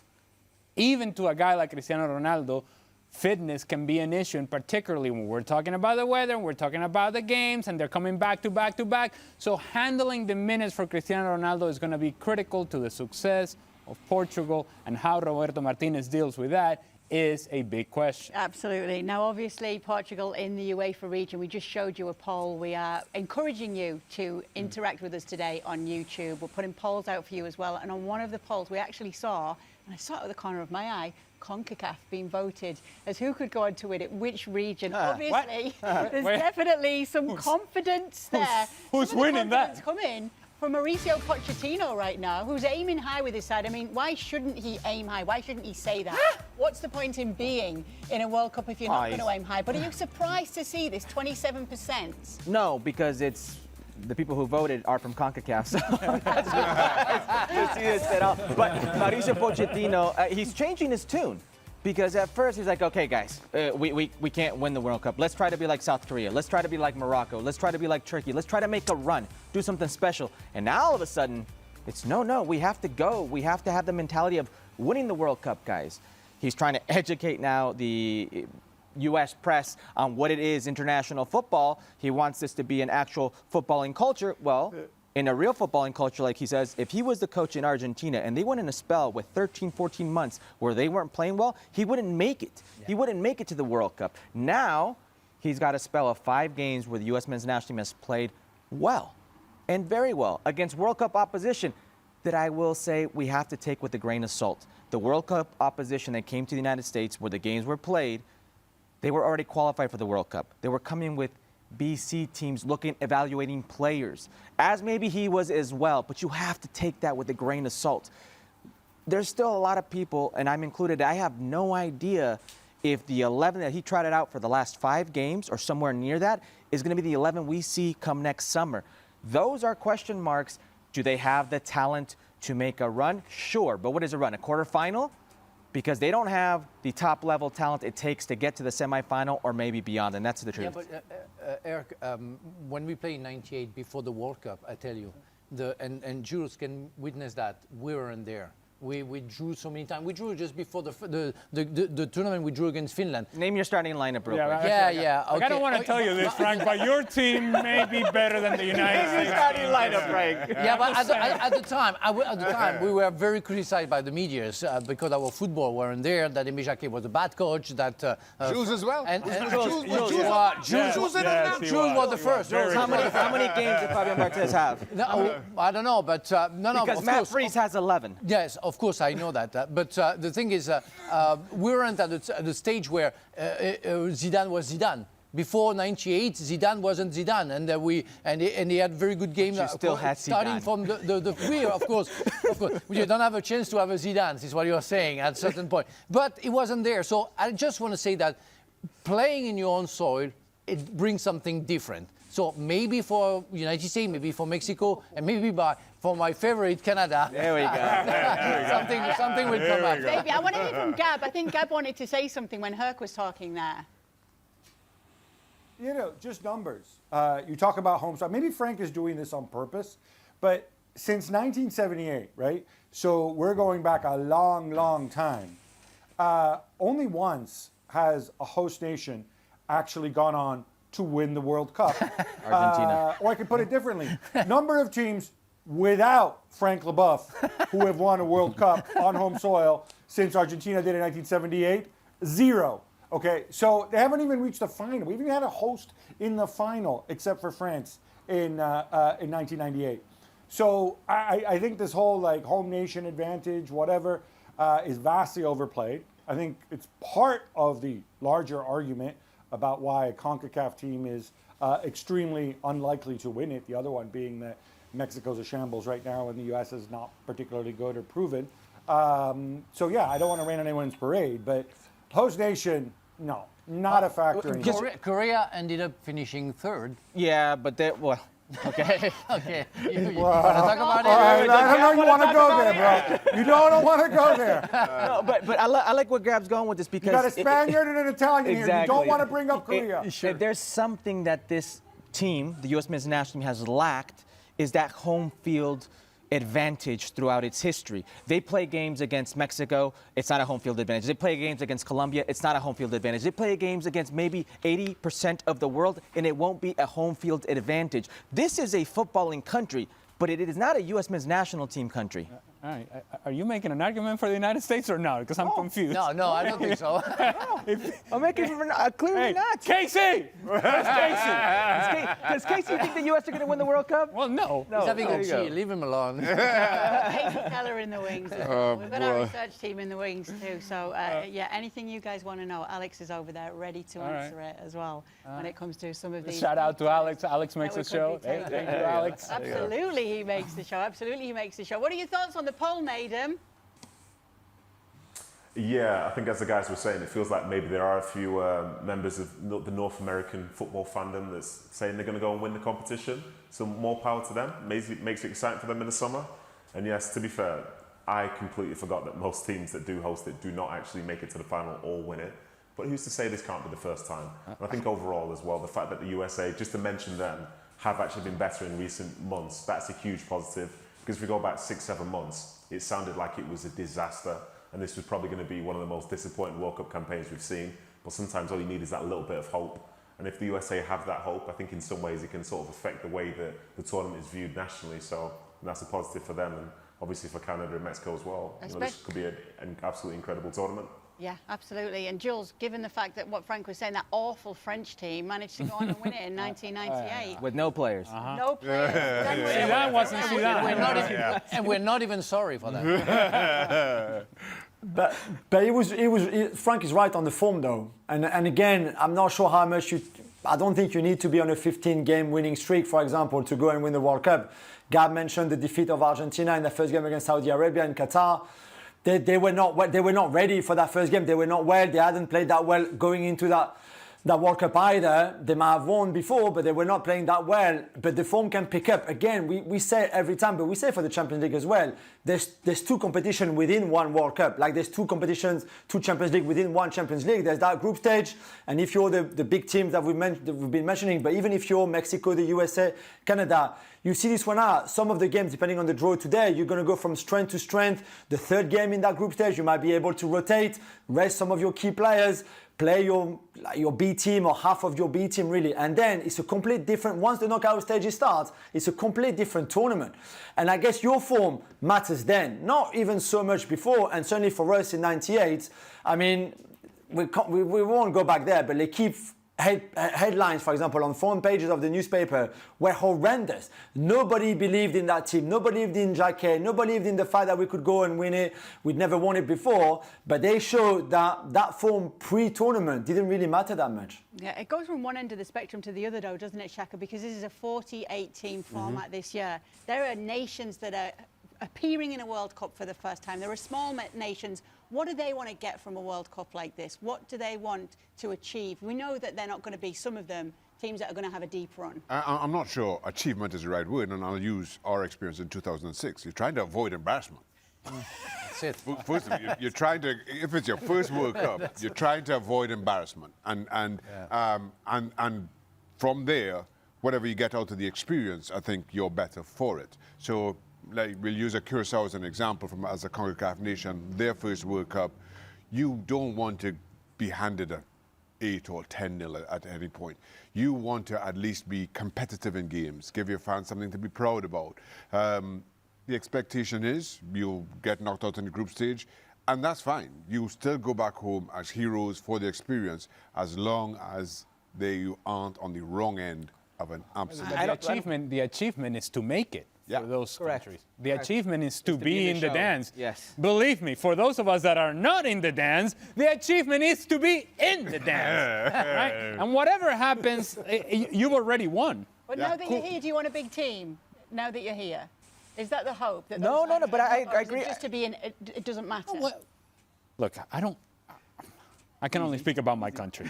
even to a guy like Cristiano Ronaldo, fitness can be an issue, and particularly when we're talking about the weather, and we're talking about the games, and they're coming back-to-back. So handling the minutes for Cristiano Ronaldo is going to be critical to the success of Portugal, and how Roberto Martinez deals with that is a big question. Absolutely. Now, obviously, Portugal in the UEFA region, we just showed you a poll. We are encouraging you to interact with us today on YouTube. We're putting polls out for you as well. And on one of the polls, we actually saw, and I saw it at the corner of my eye, CONCACAF being voted as who could go on to win it, which region. Obviously, there's definitely some confidence there. Who's winning that? Coming from Mauricio Pochettino right now, who's aiming high with his side. I mean, why shouldn't he aim high? Why shouldn't he say that? What's the point in being in a World Cup if you're not going to aim high? But are you surprised to see this 27%? No, because it's the people who voted are from CONCACAF, so that's to see this set up. But Mauricio Pochettino, he's changing his tune. Because at first he's like, okay, guys, we can't win the World Cup. Let's try to be like South Korea. Let's try to be like Morocco. Let's try to be like Turkey. Let's try to make a run, do something special. And now all of a sudden, it's no, we have to go. We have to have the mentality of winning the World Cup, guys. He's trying to educate now the U.S. press on what it is international football. He wants this to be an actual footballing culture. Well, in a real footballing culture, like he says, if he was the coach in Argentina and they went in a spell with 13, 14 months where they weren't playing well, he wouldn't make it. Yeah. He wouldn't make it to the World Cup. Now, he's got a spell of 5 games where the U.S. men's national team has played well and very well against World Cup opposition that I will say we have to take with a grain of salt. The World Cup opposition that came to the United States where the games were played, they were already qualified for the World Cup. They were coming with BC teams evaluating players, as maybe he was as well, but you have to take that with a grain of salt. There's still a lot of people, and I'm included, I have no idea if the 11 that he tried it out for the last 5 games or somewhere near that is going to be the 11 we see come next summer. Those are question marks. Do they have the talent to make a run? Sure, but what is a run? A quarterfinal? Because they don't have the top-level talent it takes to get to the semifinal or maybe beyond, and that's the truth. Yeah, but Eric, when we played in '98 before the World Cup, I tell you, and Jules can witness that, we weren't there. We drew so many times. We drew just before the tournament. We drew against Finland. Name your starting lineup real quick. Yeah. Like, I don't want to tell you this, Frank, but your team may be better than the United States. Starting lineup, Frank. Yeah, but at the time, we were very criticized by the media because our football weren't there. That Aimé Jacquet was a bad coach. That Jules as well. And Jules Jules was the first. How many games did Fabio Martinez have? No, I don't know, but no. Because of Matt course, Freese has 11. Yes, of course, I know that. But the thing is, we weren't at the stage where Zidane was Zidane. Before '98, Zidane wasn't Zidane, and he had very good games. You still had starting Zidane. from the we, of course. You don't have a chance to have a Zidane. This is what you're saying at a certain point. But it wasn't there. So I just want to say that playing in your own soil, it brings something different. So maybe for United States, maybe for Mexico, and maybe for my favorite Canada. There we go. something will come up. Maybe. I want to hear from Gab. I think Gab wanted to say something when Herc was talking there. You know, just numbers. You talk about home side. Maybe Frank is doing this on purpose, but since 1978, right? So we're going back a long, long time. Only once has a host nation actually gone on to win the World Cup. Argentina. Or I could put it differently. Number of teams without Frank Leboeuf who have won a World Cup on home soil since Argentina did in 1978, 0. Okay, so they haven't even reached the final. We even had a host in the final, except for France in 1998. So I think this whole like home nation advantage, whatever, is vastly overplayed. I think it's part of the larger argument about why a CONCACAF team is extremely unlikely to win it. The other one being that Mexico's a shambles right now and the U.S. is not particularly good or proven. So yeah, I don't want to rain on anyone's parade, but host nation, no, not a factor. Korea ended up finishing third. Yeah, but okay. Okay. You want to talk about it? All right, I don't know you want to go there, bro. You don't want to go there. No, but I like where Gab's going with this because You got a Spaniard and an Italian here. You Exactly. don't want to bring up Korea. If there's something that this team, the U.S. men's national team, has lacked, is that home field advantage throughout its history. They play games against Mexico, it's not a home field advantage. They play games against Colombia, it's not a home field advantage. They play games against maybe 80% of the world, and it won't be a home field advantage. This is a footballing country, but it is not a U.S. men's national team country. All right. Are you making an argument for the United States or not? Because I'm confused. No, I don't think so. I'm making clearly not. Casey! Where's Casey? Does Casey think the U.S. are going to win the World Cup? Well, no. He's having there a you go. tea. Leave him alone. Casey Keller in the wings. We've got our research team in the wings too. So yeah, anything you guys want to know, Alex is over there ready to answer it as well when it comes to some of these. Shout out to Alex. Alex makes the that we show. quickly take. Thank you, Alex. Absolutely, he makes the show. Absolutely, he makes the show. What are your thoughts on the poll, Nedum? Yeah, I think as the guys were saying, it feels like maybe there are a few members of the North American football fandom that's saying they're going to go and win the competition. So more power to them. Makes it exciting for them in the summer. And yes, to be fair, I completely forgot that most teams that do host it do not actually make it to the final or win it. But who's to say this can't be the first time? And I think overall as well, the fact that the USA, just to mention them, have actually been better in recent months, that's a huge positive. Because if we go back 6-7 months, it sounded like it was a disaster. And this was probably going to be one of the most disappointing World Cup campaigns we've seen. But sometimes all you need is that little bit of hope. And if the USA have that hope, I think in some ways it can sort of affect the way that the tournament is viewed nationally. So that's a positive for them, and obviously for Canada and Mexico as well. You know, this could be an absolutely incredible tournament. Yeah, absolutely. And Jules, given the fact that what Frank was saying, that awful French team managed to go on and win it in 1998. With no players. No players. Zidane wasn't Zidane. And we're not even sorry for that. But Frank is right on the form though, and again, I'm not sure how much I don't think you need to be on a 15-game winning streak, for example, to go and win the World Cup. Gab mentioned the defeat of Argentina in the first game against Saudi Arabia in Qatar. They were not ready for that first game. They were not well. They hadn't played that well going into that that World Cup either. They might have won before, but they were not playing that well. But the form can pick up. Again, we say it every time, but we say for the Champions League as well. There's two competitions within one World Cup. Like there's two competitions, two Champions League within one Champions League. There's that group stage, and if you're the big teams that we've been mentioning, but even if you're Mexico, the USA, Canada, you see this one out. Some of the games, depending on the draw today, you're going to go from strength to strength. The third game in that group stage, you might be able to rotate, rest some of your key players, play your B team or half of your B team really, and then it's a complete different, once the knockout stages start, it's a complete different tournament. And I guess your form matters then, not even so much before, and certainly for us in 98, I mean, we won't go back there, but they keep headlines, for example, on front pages of the newspaper were horrendous. Nobody believed in that team. Nobody believed in Jacquet. Nobody believed in the fact that we could go and win it. We'd never won it before. But they showed that form pre-tournament didn't really matter that much. Yeah, it goes from one end of the spectrum to the other, though, doesn't it, Shaka? Because this is a 48-team format this year. There are nations that are appearing in a World Cup for the first time. There are small nations. What do they want to get from a World Cup like this? What do they want to achieve? We know that they're not going to be, some of them, teams that are going to have a deep run. I'm not sure achievement is the right word, and I'll use our experience in 2006. You're trying to avoid embarrassment. That's it. First of all, you're trying to, if it's your first World Cup, you're trying to avoid embarrassment. And from there, whatever you get out of the experience, I think you're better for it. So, like, we'll use a Curacao as an example as a CONCACAF nation, their first World Cup. You don't want to be handed a 8 or 10-0 at any point. You want to at least be competitive in games, give your fans something to be proud about. The expectation is you'll get knocked out in the group stage, and that's fine. You still go back home as heroes for the experience, as long as you aren't on the wrong end of an absolute. The achievement is to make it. For those countries. The achievement is to be in the dance. Yes. Believe me, for those of us that are not in the dance, the achievement is to be in the dance. Right? And whatever happens, you've already won. But now that you're here, do you want a big team? Now that you're here, is that the hope? That No, but I agree. Just to be in, it doesn't matter. Look, I can only speak about my country.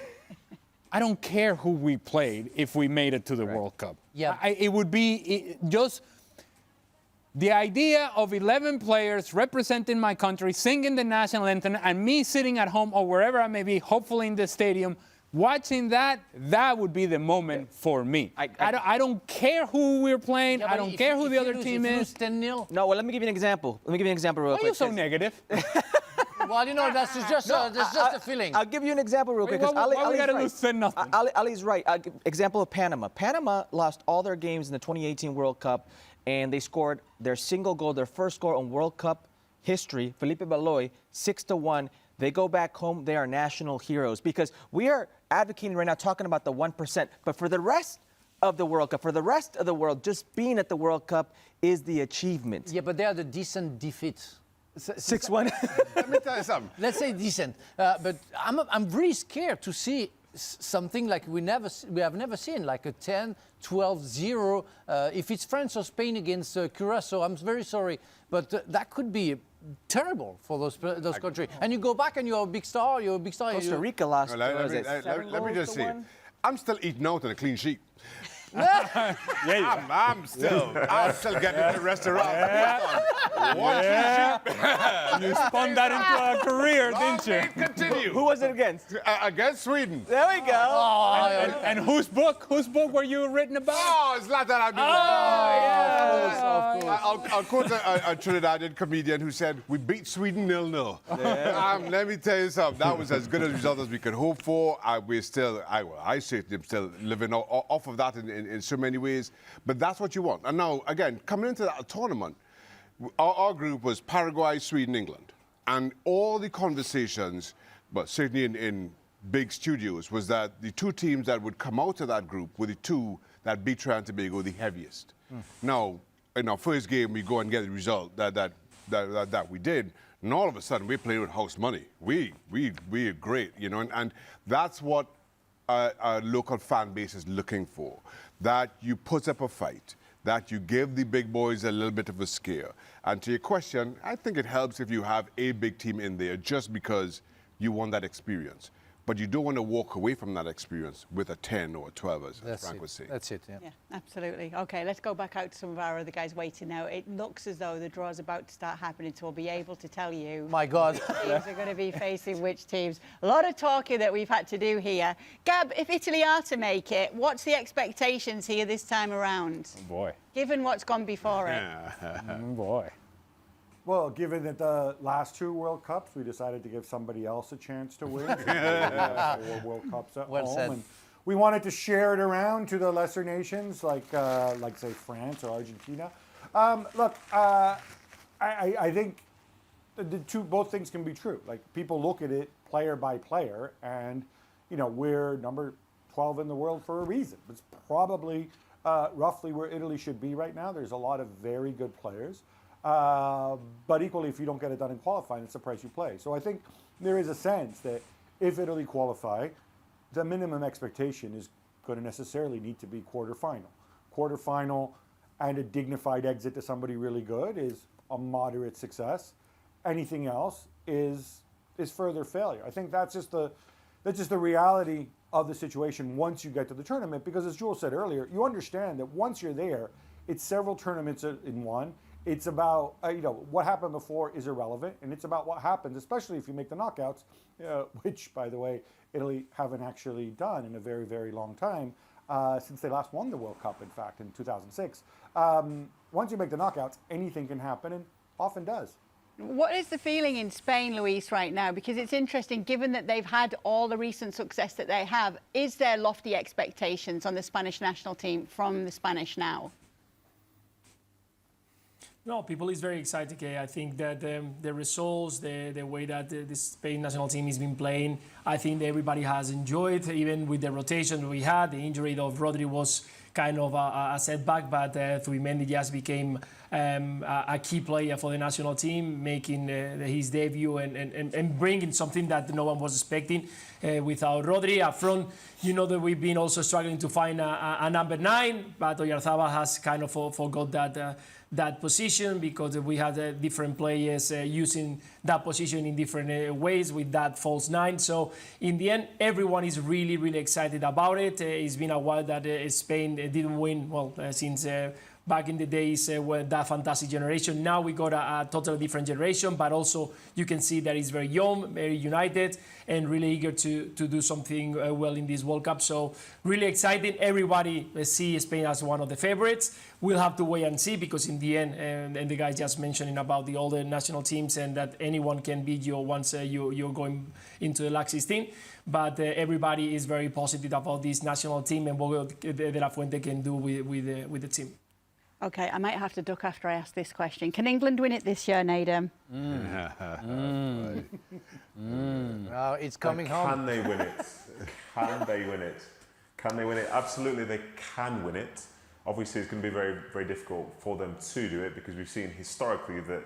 I don't care who we played if we made it to the World Cup. Yeah. It would be just the idea of 11 players representing my country, singing the national anthem, and me sitting at home or wherever I may be, hopefully in the stadium, watching that would be the moment for me. I don't care who we're playing. Yeah, I don't care who the other team is. 10-0. No, well, let me give you an example. Real Why are quick. you so negative? Well, you know, that's just a feeling. I'll give you an example real quick. 'Cause Why we Ali's gotta right. lose 10-0? Ali's right. Example of Panama. Panama lost all their games in the 2018 World Cup, and they scored their single goal, their first score on World Cup history, Felipe Baloy, 6-1. They go back home. They are national heroes because we are advocating right now, talking about the 1%. But for the rest of the World Cup, for the rest of the world, just being at the World Cup is the achievement. Yeah, but they are the decent defeats. 6-1. Let me tell you something. Let's say decent, but I'm really scared to see something like we have never seen, like a 10, 12-0. If it's France or Spain against Curacao, I'm very sorry, but that could be terrible for those countries. And you go back and you're a big star. Costa Rica lost. Let me just say, I'm still eating out on a clean sheet. Yeah. I'm still getting in the restaurant. You spun that into a career, didn't you? Continue. Who was it against? Against Sweden. There we go. And whose book were you written about? Oh, it's not that I'll quote a Trinidadian comedian who said, "We beat Sweden 0-0." Let me tell you something. That was as good a result as we could hope for. I certainly am still living off of that in so many ways. But that's what you want. And now, again, coming into that tournament, our group was Paraguay, Sweden, England. And all the conversations, but certainly in big studios, was that the two teams that would come out of that group were the two that beat Trinidad and Tobago the heaviest. Now, in our first game, we go and get the result that we did. And all of a sudden, we're playing with house money. We're great, you know, and that's what a local fan base is looking for. That you put up a fight, that you give the big boys a little bit of a scare. And to your question, I think it helps if you have a big team in there just because you want that experience. but you don't want to walk away from that experience with a 10 or a 12, as Frank was saying. That's it, yeah. Yeah, absolutely. Okay, let's go back out to some of our other guys waiting now. It looks as though the draw's about to start happening, so we'll be able to tell you My God. which teams are going to be facing which teams. A lot of talking that we've had to do here. Gab, if Italy are to make it, what's the expectations here this time around? Oh boy. Given what's gone before it. Oh boy. Well, given that the last 2 World Cups, we decided to give somebody else a chance to win. 4 World Cups at Well home. said. And we wanted to share it around to the lesser nations, like say France or Argentina. Look, I think both things can be true. Like, people look at it player by player, and we're number 12 in the world for a reason. It's probably roughly where Italy should be right now. There's a lot of very good players. But equally, if you don't get it done in qualifying, it's the price you play. So I think there is a sense that if Italy qualify, the minimum expectation is going to necessarily need to be quarterfinal. Quarterfinal and a dignified exit to somebody really good is a moderate success. Anything else is further failure. I think that's just the reality of the situation once you get to the tournament, because as Jules said earlier, you understand that once you're there, it's several tournaments in one. It's about, what happened before is irrelevant, and it's about what happens, especially if you make the knockouts, which, by the way, Italy haven't actually done in a very, very long time, since they last won the World Cup, in fact, in 2006. Once you make the knockouts, anything can happen, and often does. What is the feeling in Spain, Luis, right now? Because it's interesting, given that they've had all the recent success that they have, is there lofty expectations on the Spanish national team from the Spanish now? No, people is very excited. Okay? I think that the results, the way that the Spain national team has been playing, I think that everybody has enjoyed, even with the rotation we had. The injury of Rodri was kind of a setback, but Zubimendi just became a key player for the national team, making his debut and bringing something that no one was expecting without Rodri up front. You know that we've been also struggling to find a number 9, but Oyarzabal has kind of forgot that position, because we had different players using that position in different ways with that false 9. So in the end, everyone is really, really excited about it. It's been a while that Spain didn't win, since back in the days when that fantastic generation. Now we got a totally different generation, but also you can see that it's very young, very united, and really eager to do something well in this World Cup. So really exciting. Everybody sees Spain as one of the favorites. We'll have to wait and see, because in the end, and the guys just mentioning about the older national teams and that anyone can beat you once you're going into the last 16. But everybody is very positive about this national team and what De La Fuente can do with the team. Okay, I might have to duck after I ask this question. Can England win it this year, Nedum? It's coming home. Can they win it? Can they win it? Can they win it? Absolutely, they can win it. Obviously, it's going to be very, very difficult for them to do it, because we've seen historically that,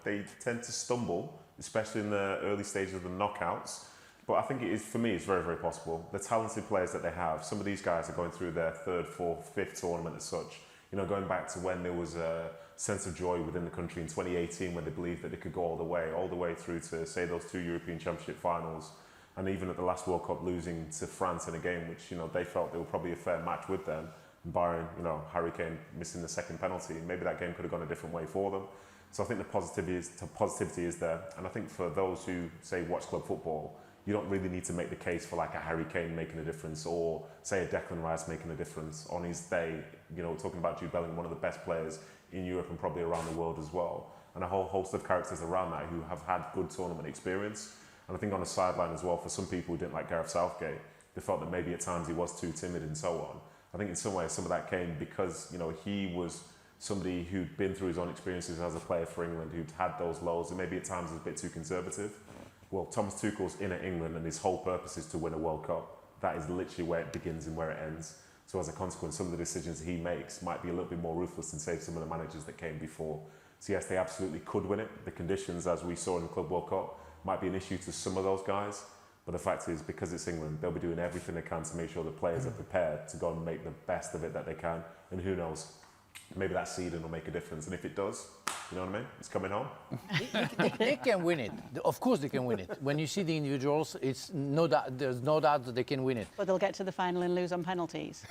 they tend to stumble, especially in the early stages of the knockouts. But I think it is, for me, it's very, very possible. The talented players that they have, some of these guys are going through their 3rd, 4th, 5th tournament as such. Going back to when there was a sense of joy within the country in 2018, when they believed that they could go all the way through to, say, those 2 European Championship finals, and even at the last World Cup losing to France in a game which, they felt they were probably a fair match with them, barring, Harry Kane missing the 2nd penalty. Maybe that game could have gone a different way for them. So I think the positivity is there. And I think for those who, say, watch club football, you don't really need to make the case for like a Harry Kane making a difference, or say a Declan Rice making a difference on his day. Talking about Jude Bellingham, one of the best players in Europe and probably around the world as well, and a whole host of characters around that who have had good tournament experience. And I think on the sideline as well, for some people who didn't like Gareth Southgate, they felt that maybe at times he was too timid and so on. I think in some ways some of that came because he was somebody who'd been through his own experiences as a player for England, who'd had those lows, and maybe at times was a bit too conservative. Well, Thomas Tuchel's in at England, and his whole purpose is to win a World Cup. That is literally where it begins and where it ends. So as a consequence, some of the decisions he makes might be a little bit more ruthless than, say, some of the managers that came before. So yes, they absolutely could win it. The conditions, as we saw in the Club World Cup, might be an issue to some of those guys. But the fact is, because it's England, they'll be doing everything they can to make sure the players are prepared to go and make the best of it that they can. And who knows, maybe that seeding will make a difference. And if it does, You know what I mean? It's coming home. They can win it. Of course they can win it. When you see the individuals, there's no doubt that they can win it. But they'll get to the final and lose on penalties.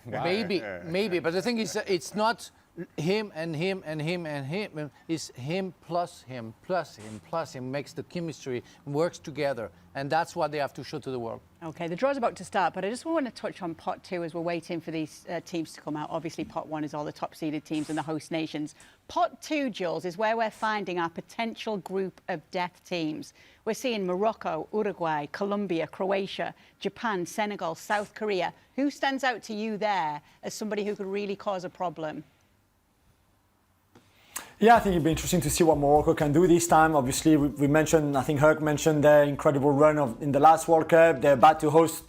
Maybe. But the thing is, it's not him and him and him and him. It's him plus him plus him plus him makes the chemistry, works together. And that's what they have to show to the world. Okay, the draw's about to start, but I just want to touch on pot 2 as we're waiting for these teams to come out. Obviously, pot 1 is all the top-seeded teams and the host nations. Pot 2, Jules, is where we're finding our potential group of death teams. We're seeing Morocco, Uruguay, Colombia, Croatia, Japan, Senegal, South Korea. Who stands out to you there as somebody who could really cause a problem? Yeah, I think it'd be interesting to see what Morocco can do this time. Obviously, we mentioned, I think Herc mentioned their incredible run in the last World Cup. They're about to host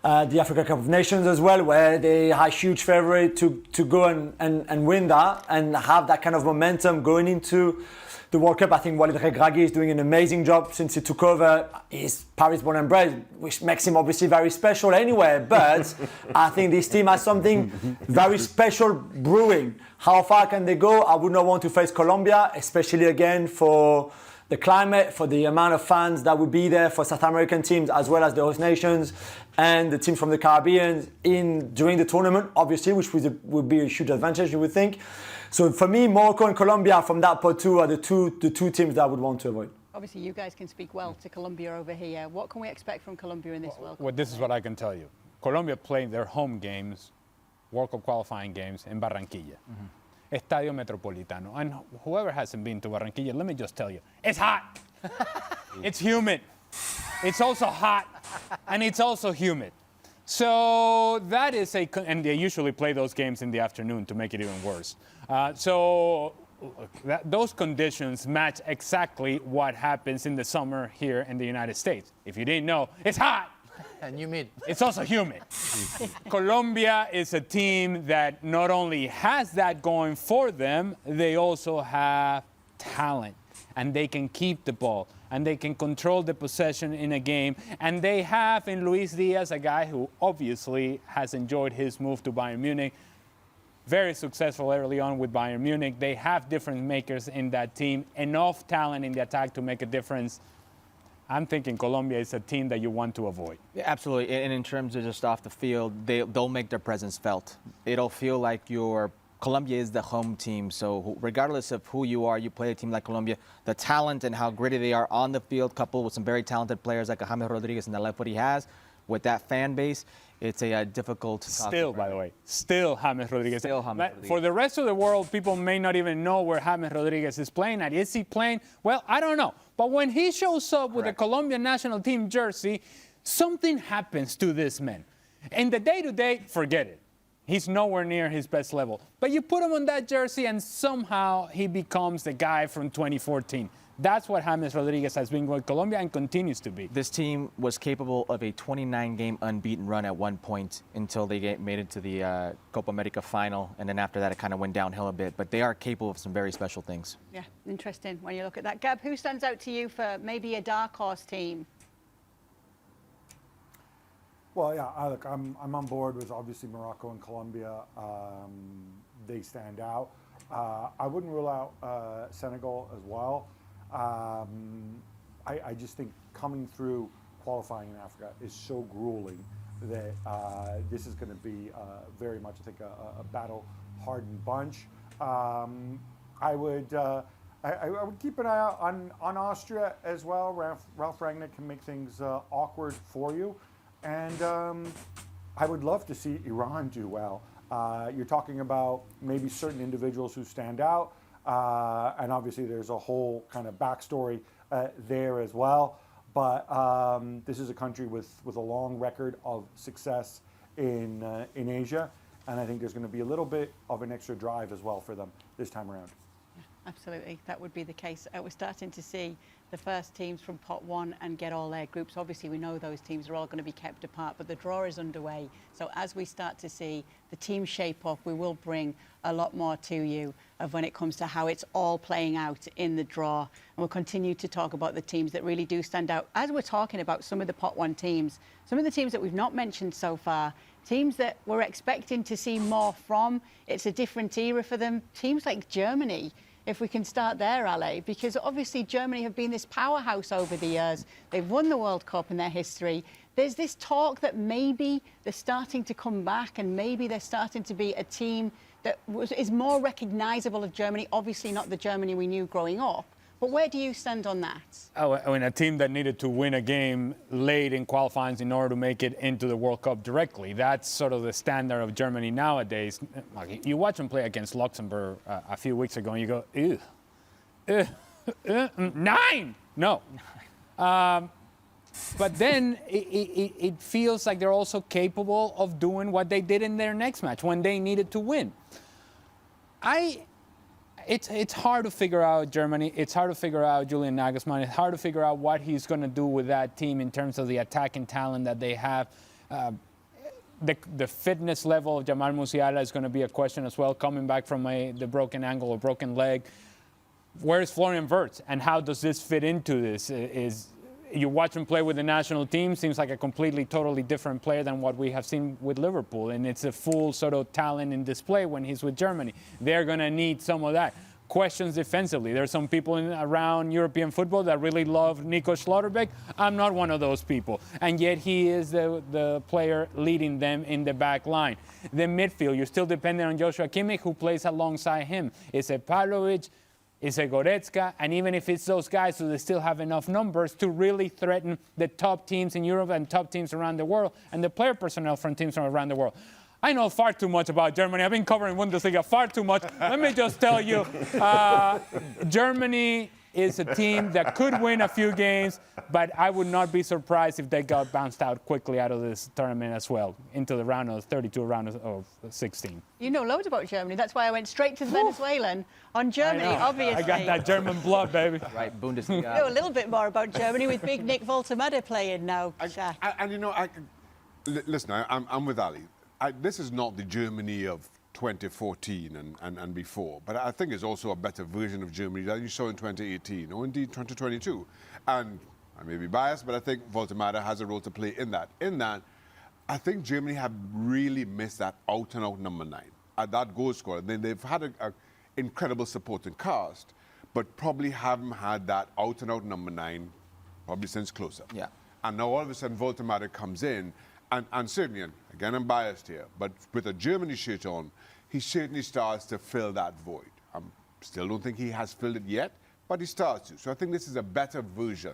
the Africa Cup of Nations as well, where they are a huge favourite to go and win that and have that kind of momentum going into the World Cup. I think Walid Regragui is doing an amazing job since he took over. He's Paris-born and bred, which makes him obviously very special anyway. But I think this team has something very special brewing. How far can they go? I would not want to face Colombia, especially again for the climate, for the amount of fans that would be there for South American teams as well as the host nations and the teams from the Caribbean during the tournament, obviously, which would be a huge advantage, you would think. So for me, Morocco and Colombia from that pot 2 are the two teams that I would want to avoid. Obviously, you guys can speak well to Colombia over here. What can we expect from Colombia in this World Cup? Well, this is what I can tell you. Colombia played their home games, World Cup qualifying games, in Barranquilla. Estadio Metropolitano. And whoever hasn't been to Barranquilla, let me just tell you, it's hot. It's humid. It's also hot, and it's also humid. So that is and they usually play those games in the afternoon to make it even worse. Those conditions match exactly what happens in the summer here in the United States. If you didn't know, it's hot. And humid. It's also humid. Colombia is a team that not only has that going for them, they also have talent. And they can keep the ball. And they can control the possession in a game. And they have in Luis Diaz, a guy who obviously has enjoyed his move to Bayern Munich. Very successful early on with Bayern Munich. They have different makers in that team. Enough talent in the attack to make a difference. I'm thinking Colombia is a team that you want to avoid. Yeah, absolutely. And in terms of just off the field, they'll make their presence felt. It'll feel like Colombia is the home team. So regardless of who you are, you play a team like Colombia, the talent and how gritty they are on the field, coupled with some very talented players like James Rodriguez and the left what he has, with that fan base, it's a difficult... Still, by the way, still James Rodriguez. Still James Rodriguez. For the rest of the world, people may not even know where James Rodriguez is playing at. Is he playing? Well, I don't know. But when he shows up with a Colombian national team jersey, something happens to this man. In the day-to-day, forget it. He's nowhere near his best level. But you put him on that jersey and somehow he becomes the guy from 2014. That's what James Rodriguez has been with Colombia and continues to be. This team was capable of a 29-game unbeaten run at one point until they made it to the Copa America final, and then after that it kind of went downhill a bit. But they are capable of some very special things. Yeah, interesting when you look at that. Gab, who stands out to you for maybe a dark horse team? Well, yeah, look, I'm on board with obviously Morocco and Colombia. They stand out. I wouldn't rule out Senegal as well. I just think coming through qualifying in Africa is so grueling that this is going to be very much, I think, a battle-hardened bunch. I would keep an eye out on Austria as well. Ralf Rangnick can make things awkward for you. And I would love to see Iran do well. You're talking about maybe certain individuals who stand out. And obviously there's a whole kind of backstory there as well. But this is a country with a long record of success in Asia. And I think there's going to be a little bit of an extra drive as well for them this time around. Yeah, absolutely, that would be the case. We're starting to see the first teams from pot 1 and get all their groups. Obviously, we know those teams are all going to be kept apart, but the draw is underway. So as we start to see the team shape up, we will bring a lot more to you of when it comes to how it's all playing out in the draw. And we'll continue to talk about the teams that really do stand out. As we're talking about some of the pot 1 teams, some of the teams that we've not mentioned so far, teams that we're expecting to see more from, it's a different era for them. Teams like Germany, if we can start there, Ale, because obviously Germany have been this powerhouse over the years. They've won the World Cup in their history. There's this talk that maybe they're starting to come back and maybe they're starting to be a team that is more recognisable of Germany, obviously not the Germany we knew growing up. But where do you stand on that? Oh, I mean, a team that needed to win a game late in qualifying in order to make it into the World Cup directly. That's sort of the standard of Germany nowadays. Like, you watch them play against Luxembourg a few weeks ago, and you go, ew, 9! No. But then it feels like they're also capable of doing what they did in their next match when they needed to win. It's hard to figure out Germany. It's hard to figure out Julian Nagelsmann. It's hard to figure out what he's going to do with that team in terms of the attacking talent that they have. The fitness level of Jamal Musiala is going to be a question as well, coming back from the broken ankle or broken leg. Where is Florian Wirtz, and how does this fit into this? You watch him play with the national team, seems like a completely, totally different player than what we have seen with Liverpool. And it's a full sort of talent in display when he's with Germany. They're going to need some of that. Questions defensively. There are some people around European football that really love Nico Schlotterbeck. I'm not one of those people. And yet he is the player leading them in the back line. The midfield, you're still dependent on Joshua Kimmich, who plays alongside him. It's a Pavlovic, it's a Goretzka, and even if it's those guys, so they still have enough numbers to really threaten the top teams in Europe and top teams around the world, and the player personnel from teams from around the world. I know far too much about Germany. I've been covering Bundesliga far too much. Let me just tell you, Germany is a team that could win a few games, but I would not be surprised if they got bounced out quickly out of this tournament as well, into the round of 32, round of 16. You know loads about Germany. That's why I went straight to the Venezuelan on Germany, obviously. I got that German blood, baby. Right, Bundesliga. You know a little bit more about Germany with big Nick Woltemade playing now, Shaq. And you know, listen, I'm with Ali. This is not the Germany of 2014 and before, but I think it's also a better version of Germany that you saw in 2018 or indeed 2022. And I may be biased, but I think Woltemade has a role to play in that. I think Germany have really missed that out-and-out number 9, that goal scorer. They've had an incredible supporting cast, but probably haven't had that out-and-out number 9 probably since close-up. Yeah. And now all of a sudden Woltemade comes in, and certainly, and again I'm biased here, but with a Germany shirt on, he certainly starts to fill that void. I still don't think he has filled it yet, but he starts to. So I think this is a better version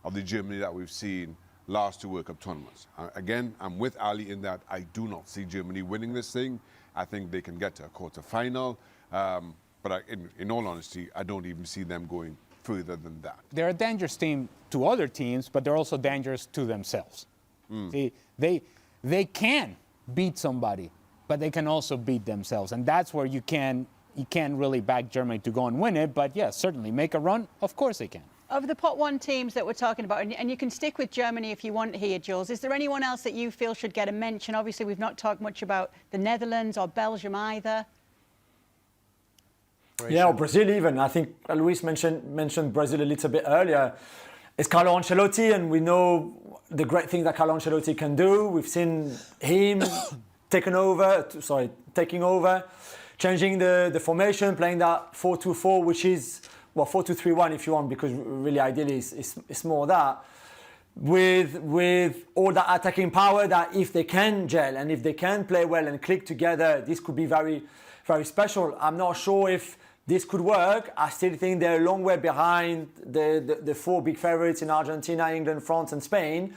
of the Germany that we've seen last 2 World Cup tournaments. Again, I'm with Ali in that I do not see Germany winning this thing. I think they can get to a quarter-final, but in all honesty, I don't even see them going further than that. They're a dangerous team to other teams, but they're also dangerous to themselves. See, they can beat somebody, but they can also beat themselves, and that's where you can't really back Germany to go and win it. But yeah, certainly make a run. Of course they can. Of the pot 1 teams that we're talking about, and you can stick with Germany if you want here, Jules, is there anyone else that you feel should get a mention? Obviously, we've not talked much about the Netherlands or Belgium either. Yeah, or Brazil even. I think Luis mentioned Brazil a little bit earlier. It's Carlo Ancelotti, and we know the great thing that Carlo Ancelotti can do. We've seen him taking over, changing the formation, playing that 4-2-4, which is, well, 4-2-3-1 if you want, because really ideally it's more that. With all that attacking power, that if they can gel and if they can play well and click together, this could be very, very special. I'm not sure if this could work. I still think they're a long way behind the 4 big favorites in Argentina, England, France and Spain.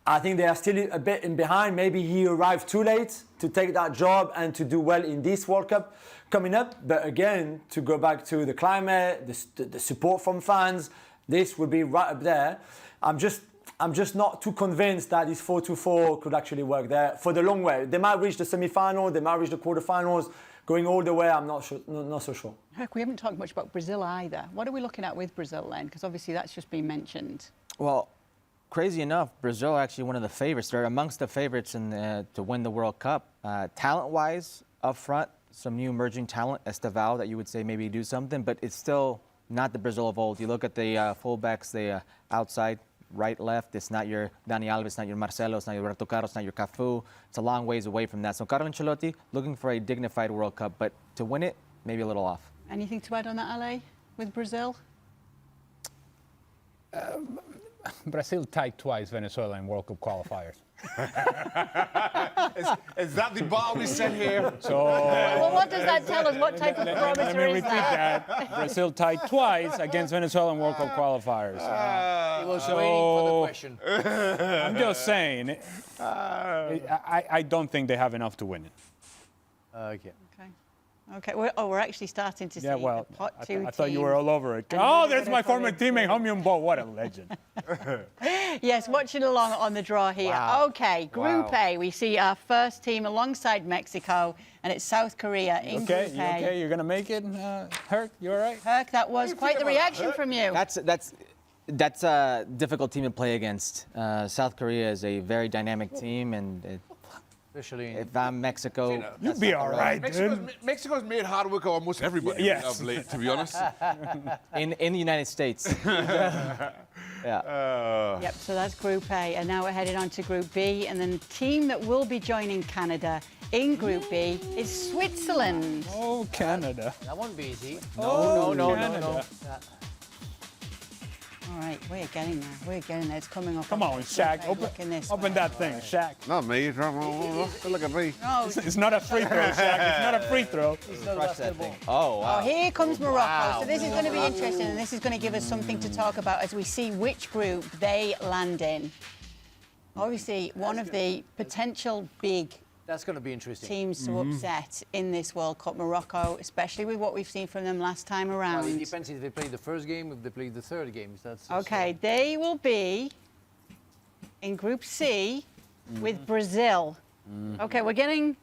I think they are still a bit in behind. Maybe he arrived too late to take that job and to do well in this World Cup coming up. But again, to go back to the climate, the support from fans, this would be right up there. I'm just not too convinced that this 4-2-4 could actually work there for the long way. They might reach the semi-final, they might reach the quarterfinals. Going all the way, I'm not so sure. Heck, we haven't talked much about Brazil either. What are we looking at with Brazil then? Because obviously that's just been mentioned. Well, crazy enough, Brazil are actually one of the favorites. They're amongst the favorites to win the World Cup. Talent-wise, up front, some new emerging talent, Estevao, that you would say maybe do something, but it's still not the Brazil of old. You look at the fullbacks, the outside, right, left, it's not your Dani Alves, it's not your Marcelo, it's not your Roberto Carlos, it's not your Cafu. It's a long ways away from that. So Carlo Ancelotti looking for a dignified World Cup, but to win it, maybe a little off. Anything to add on that, Ale, with Brazil? Brazil tied twice Venezuela in World Cup qualifiers. Is that the bar we set here? So Well, what does that tell us? What type of let barometer me is repeat that? that. Brazil tied twice against Venezuela in World Cup qualifiers. He was waiting for the question. I'm just saying, I don't think they have enough to win it. Okay. Okay. We're actually starting to see Yeah, well, the pot I two thought you were teams. all over it. And Oh, really there's gonna my come former in teammate, Hom Bo. What a legend. Yes, watching along on the draw here. Wow. Okay, Group A, we see our first team alongside Mexico, and it's South Korea in Okay, Group you A. okay? You're gonna make it, Herc? You all right? Herc, that was quite the reaction from you. That's a difficult team to play against. South Korea is a very dynamic team, and Especially if I'm Mexico, You'll that's be not all the right, Mexico's, dude. Mexico's made hard work of almost everybody Yes. of late, to be honest. in the United States. Yeah. Yep, so that's Group A, and now we're headed on to Group B, and then the team that will be joining Canada in Group B is Switzerland. Oh, Canada. That won't be easy. No. Canada. All right, we're getting there. We're getting there. It's coming up. Come on, Shaq. Open that thing, Shaq. Not me. Look at me. No, It's not a free throw, Shaq. It's not a free throw. Crush that thing. Oh, wow. Oh, here comes Morocco. So this is going to be interesting, and this is going to give us something to talk about as we see which group they land in. Obviously, one of the potential big That's going to be interesting. teams to upset in this World Cup, Morocco, especially with what we've seen from them last time Well, around. it depends if they play the first game, if they play the third game. That's Okay, they will be in Group C with Brazil. Okay, we're getting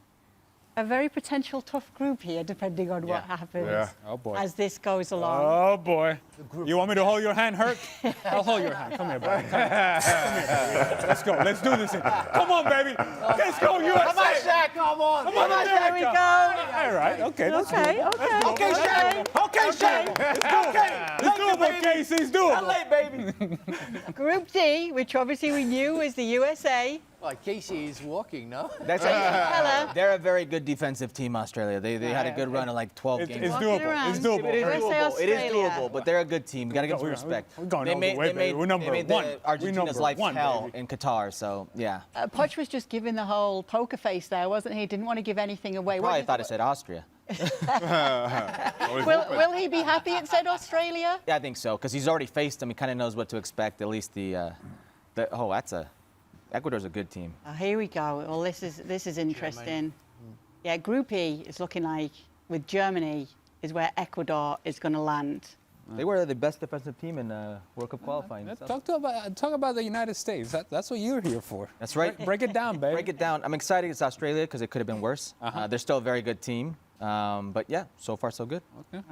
a very potential tough group here, depending on what happens Yeah. Oh, boy. as this goes along. Oh, boy. You want me to hold your hand, Herc? I'll hold your hand. Come here, buddy. Come here. Let's go. Let's do this. Come on, baby. Let's go, USA. Come on, Shaq, come on. Come on, There we America. go. All right. Okay. That's Okay, doable. okay. That's doable. Okay, Shaq. Okay, Shaq. It's doable. It's doable, Casey. It's doable. baby. Group D, which obviously we knew was the USA. Well, Casey is walking, no? Fella. They're a very good defensive team, Australia. They had a good run of like 12 games. It's Walking doable. around. It's doable. It is USA, doable. It is Australia. doable, but they're a good team. You gotta give them respect. We're going they all the made, way, they baby. made, We're number they made one. the We're Argentina's number life one, hell baby. in Qatar, so yeah. Poch was just giving the whole poker face there, wasn't he? Didn't want to give anything away. What Probably do you thought it said Austria. Will he be happy it said Australia? Yeah, I think so, because he's already faced them. He kind of knows what to expect. At least Ecuador's a good team. Oh, here we go. Well, this is interesting. Yeah, Group E is looking like with Germany is where Ecuador is going to land. They were the best defensive team in World Cup qualifying. so. Talk about the United States. That's what you're here for. That's right. Break it down, baby. Break it down. I'm excited it's Australia because it could have been worse. They're still a very good team. But yeah, so far so good.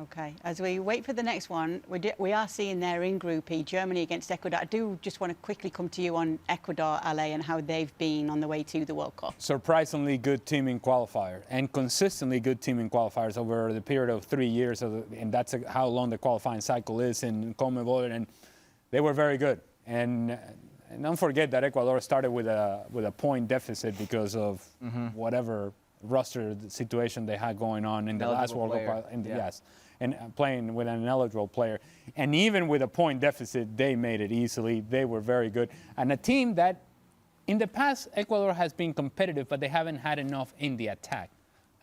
Okay, as we wait for the next one, we are seeing there in Group E, Germany against Ecuador. I do just want to quickly come to you on Ecuador, Ale, and how they've been on the way to the World Cup. Surprisingly good team in qualifier and consistently good team in qualifiers over the period of 3 years, and that's how long the qualifying cycle is in CONMEBOL, and they were very good. And don't forget that Ecuador started with a point deficit because of whatever roster situation they had going on in the last World Cup. Yes, and playing with an ineligible player. And even with a point deficit, they made it easily. They were very good. And a team that, in the past, Ecuador has been competitive, but they haven't had enough in the attack.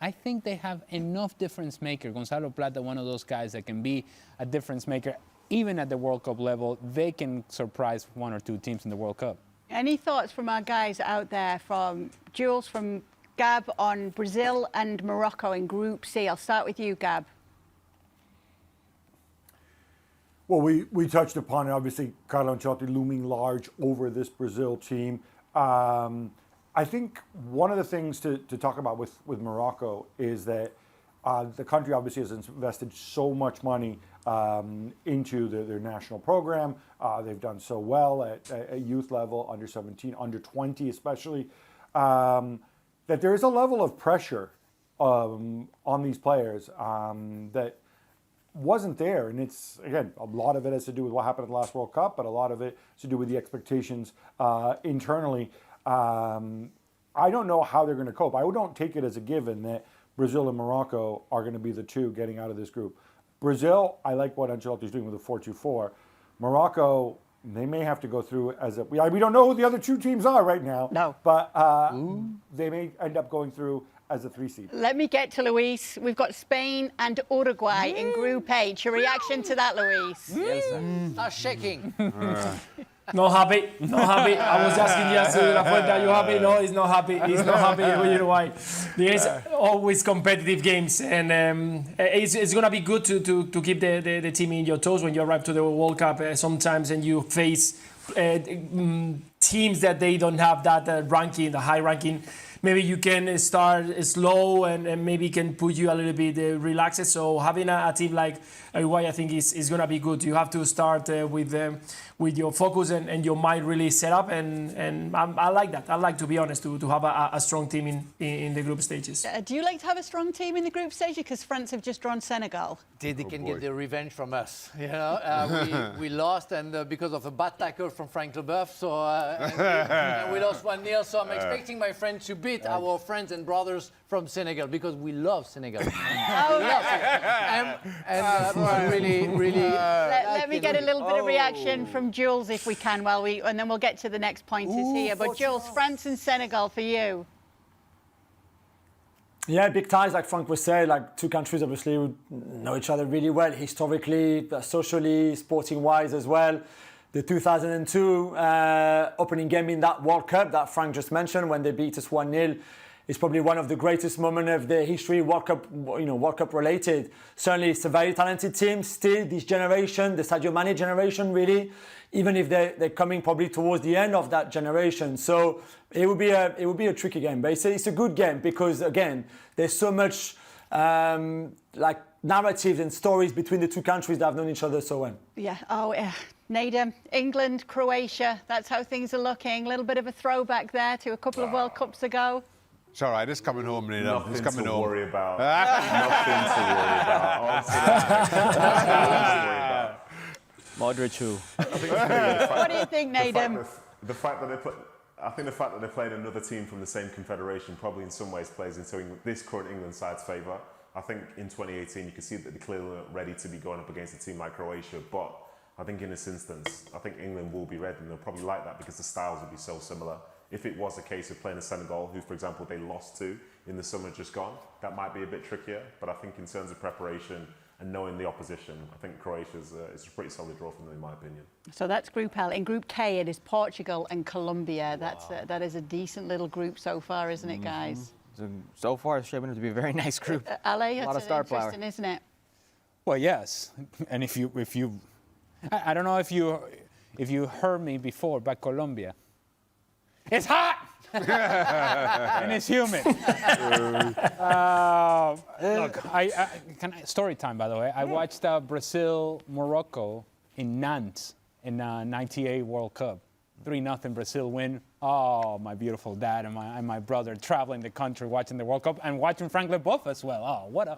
I think they have enough difference maker. Gonzalo Plata, one of those guys that can be a difference maker. Even at the World Cup level, they can surprise one or two teams in the World Cup. Any thoughts from our guys out there, from Jules, from Gab, on Brazil and Morocco in Group C? I'll start with you, Gab. Well, we touched upon it. Obviously, Carlo Ancelotti looming large over this Brazil team. I think one of the things to talk about with Morocco is that the country obviously has invested so much money into their national program. They've done so well at youth level, under 17, under 20 especially. That there is a level of pressure on these players that wasn't there. And it's, again, a lot of it has to do with what happened at the last World Cup, but a lot of it has to do with the expectations internally. I don't know how they're going to cope. I don't take it as a given that Brazil and Morocco are going to be the two getting out of this group. Brazil, I like what Ancelotti's doing with the 4-2-4. Morocco, they may have to go through as a... We don't know who the other two teams are right now. No. But they may end up going through as a 3-seed. Let me get to Luis. We've got Spain and Uruguay in Group H. Your reaction to that, Luis? Start shaking. Not happy, not happy. I was asking yesterday, De La Fuente, are you happy? No, he's not happy. He's not happy. You know why? There's always competitive games, and it's going to be good to keep the team in your toes when you arrive to the World Cup sometimes, and you face teams that they don't have that ranking, the high ranking. Maybe you can start slow and maybe can put you a little bit relaxed. So having a team like Uruguay, I think is going to be good. You have to start with your focus and your mind really set up. And I like that. I like, to be honest, to have a strong team in the group stages. Do you like to have a strong team in the group stage? Because France have just drawn Senegal. They can get their revenge from us. You know, we lost and because of a bad tackle from Frank Leboeuf. So and we lost 1-0. So I'm expecting my friends to beat our friends and brothers from Senegal because we love Senegal. Let me get a little bit of reaction from Jules, if we can, and then we'll get to the next pointers here. But Jules, France and Senegal for you. Yeah, big ties, like Frank was saying, like two countries obviously would know each other really well, historically, socially, sporting-wise as well. The 2002 opening game in that World Cup that Frank just mentioned, when they beat us 1-0, is probably one of the greatest moments of the history, World Cup, World Cup related. Certainly, it's a very talented team still. This generation, the Sadio Mane generation, really, even if they're coming probably towards the end of that generation. So it would be a tricky game, but it's a good game because again, there's so much like narratives and stories between the two countries that have known each other so well. Yeah. Oh, yeah. Nedum, England, Croatia. That's how things are looking. A little bit of a throwback there to a couple of World Cups ago. It's all right. It's coming home, Nedum. It's coming home. Nothing to worry about. Nothing to worry about. Nothing to worry about. Modric who? What do you think, Nedum? The fact that they're playing another team from the same confederation probably in some ways plays into this current England side's favour. I think in 2018 you could see that they clearly weren't ready to be going up against a team like Croatia, but I think in this instance, I think England will be ready, and they'll probably like that because the styles will be so similar. If it was a case of playing a Senegal, who, for example, they lost to in the summer just gone, that might be a bit trickier. But I think in terms of preparation and knowing the opposition, I think Croatia's is a pretty solid draw from them, in my opinion. So that's Group L. In Group K, it is Portugal and Colombia. That is a decent little group so far, isn't it, guys? So far, it's shaping up to be a very nice group. Ale, a lot of star power, isn't it? Well, yes. And if you, I don't know if you heard me before, but Colombia, it's hot. And it's humid. Look, story time, by the way. I watched Brazil-Morocco in Nantes in '98 World Cup. 3-0 Brazil win. Oh, my beautiful dad and my brother traveling the country watching the World Cup and watching Frank Leboeuf as well. Oh, what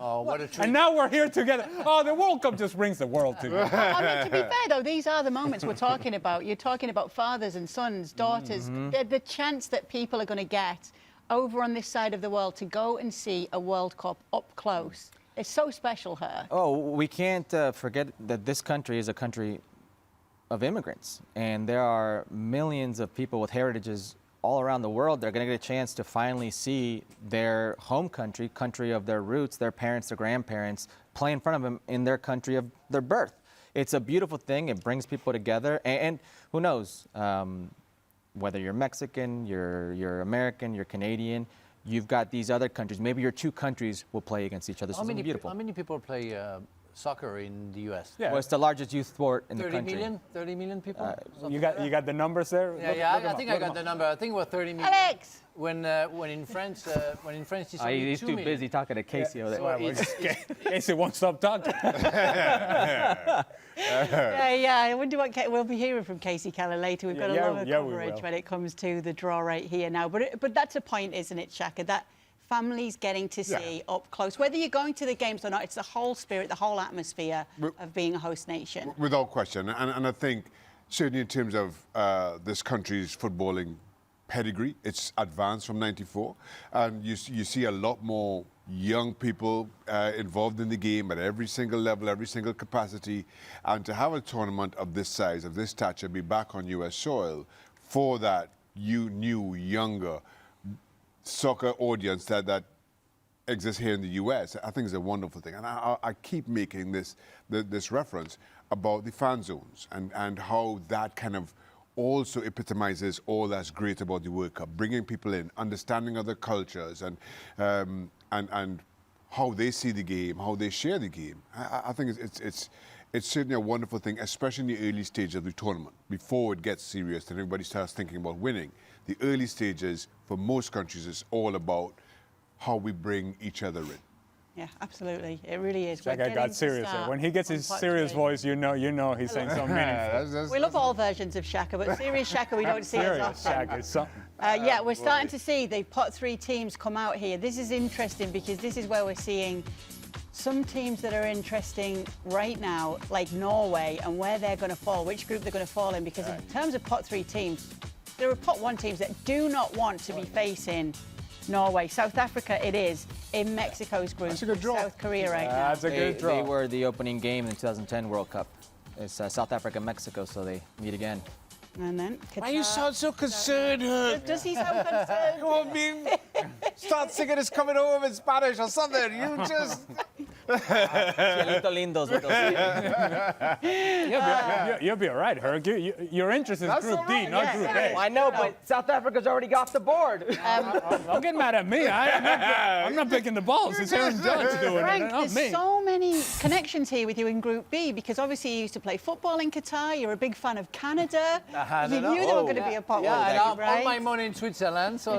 a treat. And now we're here together. Oh, the World Cup just brings the world together. I mean, to be fair, though, these are the moments we're talking about. You're talking about fathers and sons, daughters. The chance that people are going to get over on this side of the world to go and see a World Cup up close. It's so special here. Oh, we can't forget that this country is a country of immigrants, and there are millions of people with heritages all around the world that are going to get a chance to finally see their home country, country of their roots, their parents, their grandparents, play in front of them in their country of their birth. It's a beautiful thing. It brings people together, and who knows, whether you're Mexican, you're American, you're Canadian, you've got these other countries. Maybe your two countries will play against each other. So it's beautiful. How many people play soccer in the U.S.? Yeah. Well, it's the largest youth sport in the 30 country. million? 30 million people? You got the numbers there? I think I got the number. I think we're 30 million. Alex! When in France, it's only He's 2 too million. busy talking to Casey over there. Casey won't stop talking. Yeah. I wonder what we'll be hearing from Casey Keller later. We've got a lot of we coverage will. when it comes to the draw right here now. But that's a point, isn't it, Shaka? That families getting to see up close, whether you're going to the games or not, it's the whole spirit, the whole atmosphere of being a host nation. Without question. And I think certainly in terms of this country's footballing pedigree, it's advanced from '94. And you see a lot more young people involved in the game at every single level, every single capacity, and to have a tournament of this size, of this stature, be back on U.S. soil for that new, younger soccer audience that exists here in the U.S., I think is a wonderful thing. And I keep making this reference about the fan zones and how that kind of also epitomizes all that's great about the World Cup, bringing people in, understanding other cultures and how they see the game, how they share the game. I think it's certainly a wonderful thing, especially in the early stage of the tournament, before it gets serious and everybody starts thinking about winning. The early stages for most countries is all about how we bring each other in. Yeah, absolutely. It really is. That guy got serious there. When he gets his serious voice, you know he's saying something meaningful. We love all versions of Shaka, but serious Shaka we don't see as often. Serious Shaka is something. Yeah, we're starting to see the pot 3 teams come out here. This is interesting because this is where we're seeing some teams that are interesting right now, like Norway, and where they're going to fall, which group they're going to fall in, because in terms of pot 3 teams, there are pot 1 teams that do not want to be facing Norway. South Africa, it is in Mexico's group. That's a good draw. South Korea right now. That's a good draw. They were the opening game in the 2010 World Cup. It's South Africa, Mexico, so they meet again. And then Qatar. Why you sound so concerned, Herc? Does he sound concerned? Come on, man. Start singing It's Coming Home in Spanish or something. You just... Cielito lindo is what they'll say. You'll be all right, Herc. Your interest is Group D, not Group A. I know, but South Africa's already got off the board. Don't get mad at me. I'm not picking the balls. It's Aaron Judge doing Frank, it, not there's me. so many connections here with you in Group B because obviously you used to play football in Qatar. You're a big fan of Canada. You knew they were going to be a pot 1 and group, right? all my money in Switzerland. So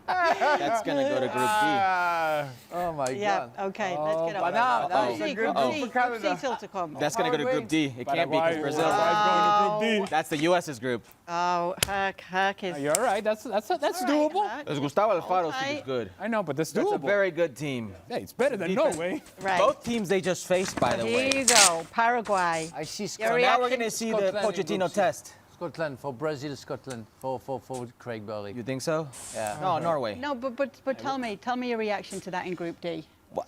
That's going to go to Group D. oh my Yeah, God. okay, let's get on. now Group C, Group C still to come. That's going to go to Group D. It can't be because Brazil. Paraguay's going to Group D. That's the U.S.'s group. Oh, Herc is... You're all right. That's doable. There's Gustavo Alfaro Okay. is good. I know, but that's That's a doable. very good team. Yeah, it's better than Norway. Right. Both teams they just faced, by the Here way. you go, Paraguay. I see Your So now we're reaction going to see the Scotland in Pochettino Group C. test. Scotland for Brazil, Scotland for Craig Burley. You think so? Yeah. No, Norway. No, but tell me your reaction to that in Group D. Well,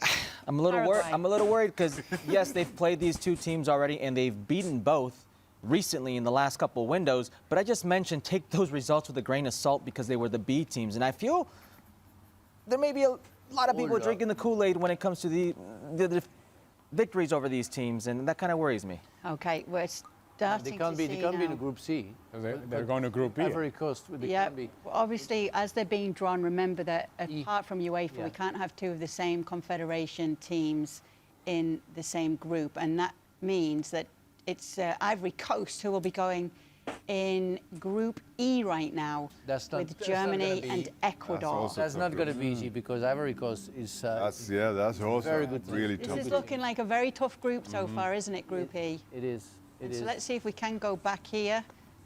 I'm a little worried. Paraguay. I'm a little worried because yes, they've played these two teams already and they've beaten both recently in the last couple of windows. But I just mentioned take those results with a grain of salt because they were the B teams, and I feel there may be a lot of people drinking the Kool-Aid when it comes to the victories over these teams, and that kind of worries me. Okay, we're starting They can't to be. see They can't be in now. the Group C. They're going to Group B. Ivory Coast. They Yeah, can be. obviously, as they're being drawn, remember that apart from UEFA, Yeah. we can't have 2 of the same confederation teams in the same group, and that means that it's Ivory Coast who will be going in Group E right now That's not- with that's not Germany gonna be- and Ecuador. also- That's not going to be easy because Ivory Coast is. That's also Very good team. really This tough. is looking like a very tough group so far, isn't it, Group E? It is. It is. So let's see if we can go back here.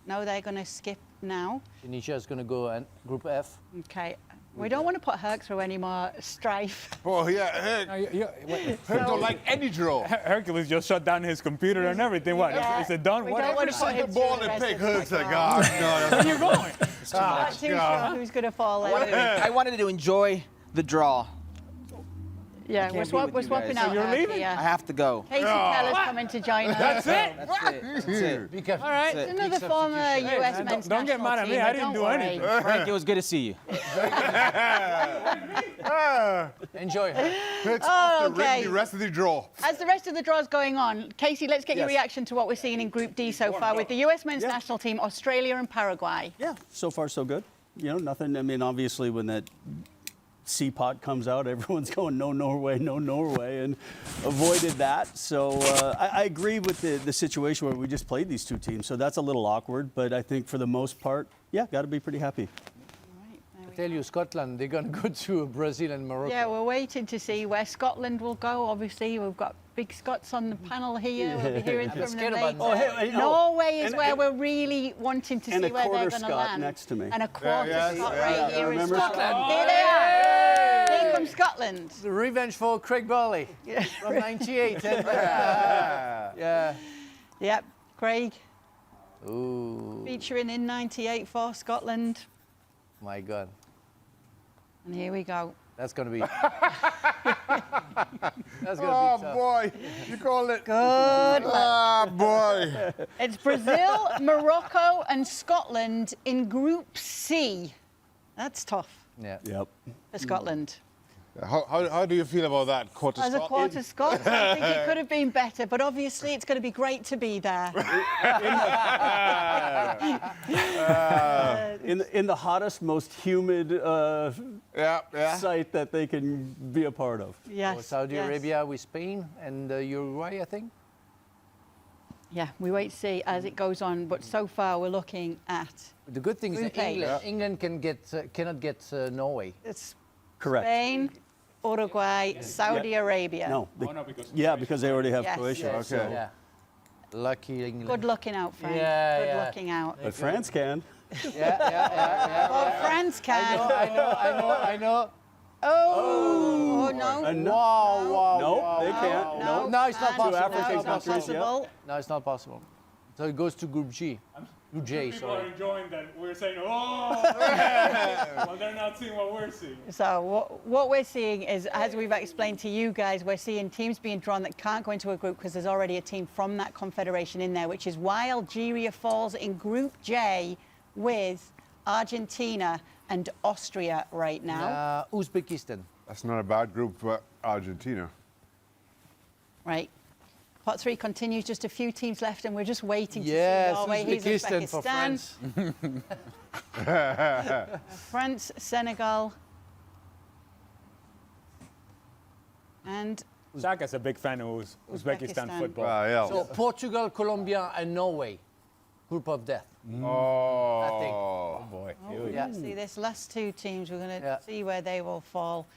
No, they're going to skip now. Tunisia is going to go and Group F. Okay. We don't want to put Herc through any more strife. Oh, yeah, Herc don't like any draw. Hercules just shut down his computer and everything. What? Yeah. Is it done? We What? don't want to put him The through ball the and rest pick, of the Herc's like, draw. oh, no. Where are you going? Not too sure who's going to fall there. I wanted to enjoy the draw. Yeah, can't we're, be with you swapping guys. out. you're Herc leaving? here. I have to go. Casey Keller's coming to join us. That's it? That's it. Because All right. That's it. Another former US man, men's don't get national mad at me. team, I but didn't don't do worry. anything. Frank, it was good to see you. enjoy her. Herc's Oh, off the okay. ring the rest of the draw. As the rest of the draw's going on, Casey, let's get your reaction to what we're seeing in Group D so far with the US men's national team, Australia and Paraguay. Yeah, so far so good. You know, nothing. I mean, obviously, when that C-pot comes out, everyone's going no Norway, and avoided that. So I agree with the situation where we just played these two teams. So that's a little awkward, but I think for the most part, yeah, got to be pretty happy. I tell you, Scotland, they're going to go to Brazil and Morocco. Yeah, we're waiting to see where Scotland will go. Obviously, we've got big Scots on the panel here. We'll be hearing from them scared later. about that. Oh, hey, no. Norway is And- where and- we're really wanting to and see a where they're quarter going to Scot land. next to me. And a quarter yes, Scot yeah, right yeah, here in remember Scotland. Scotland. Here they are. Here comes Scotland. The revenge for Craig Burley from '98. Yeah. Yep, Craig Ooh. featuring in '98 for Scotland. My God. And here we go. That's going to be... That's going to Oh, be tough. boy. You call it. Good luck. Ah, boy. It's Brazil, Morocco, and Scotland in Group C. That's tough Yeah. Yep. for Scotland. How do you feel about that? Quarter As a Scotland? quarter Scots, I think it could have been better, but obviously it's going to be great to be there. In the hottest, most humid Yeah. site that they can be a part of. Yes. Or Saudi yes. Arabia with Spain and Uruguay, I think. Yeah, we wait to see as it goes on, but so far we're looking at The good thing is Group that A. England cannot get Norway. it's Correct. Spain, Uruguay, Saudi Arabia. No. because Because they already have Yes. Croatia. Yes. so- Yeah. Lucky England. Good looking out, Frank. Yeah, Good yeah. looking out. But France can. Yeah. Well, France can. I know. Oh, no. No, they can't. No, No, it's not and possible. no, African it's not countries, yeah. possible. No, it's not possible. So it goes to Group G. Group J, sorry. enjoying that. We're saying, oh, well, they're not seeing what we're seeing. So what we're seeing is, as we've explained to you guys, we're seeing teams being drawn that can't go into a group because there's already a team from that confederation in there, which is why Algeria falls in Group J with Argentina and Austria right now. Uzbekistan. That's not a bad group for Argentina. Right. Pot 3 continues, just a few teams left, and we're just waiting Yes, to see Norway. Here's Uzbekistan for Uzbekistan. France. France, Senegal, and Shaka's a big fan of Uzbekistan Uzbekistan. football. Yeah. So Portugal, Colombia, and Norway. Group of death. Oh, boy. we're going to see this last two teams. We're going to Yeah. see where they will fall.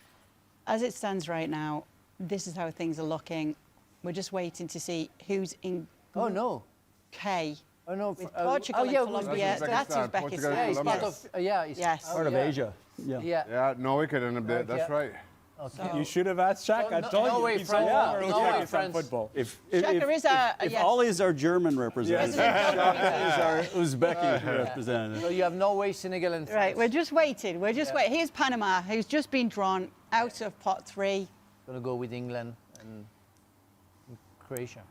As it stands right now, this is how things are looking. We're just waiting to see who's in Oh, no. K. Oh, no. With Portugal and Colombia, that's Uzbekistan. Portugal Uzbekistan. and It's part Colombia. of... yeah, it's Yes. Part of yeah. Asia. Yeah. Yeah. Yeah, Norway could end up there. That's Yeah. right. Okay. You should have asked Shaka. I No- told Norway, you. He's France. all over Norway, Uzbekistan France. football. If Shaka is a yes. Ollie is our German representative, President Shaka is our Jokovic. Uzbeki representative. So you have Norway, Senegal, and France. Right, we're just waiting. We're just waiting. Here's Panama, who's just been drawn out of pot 3. Going to go with England and Croatia.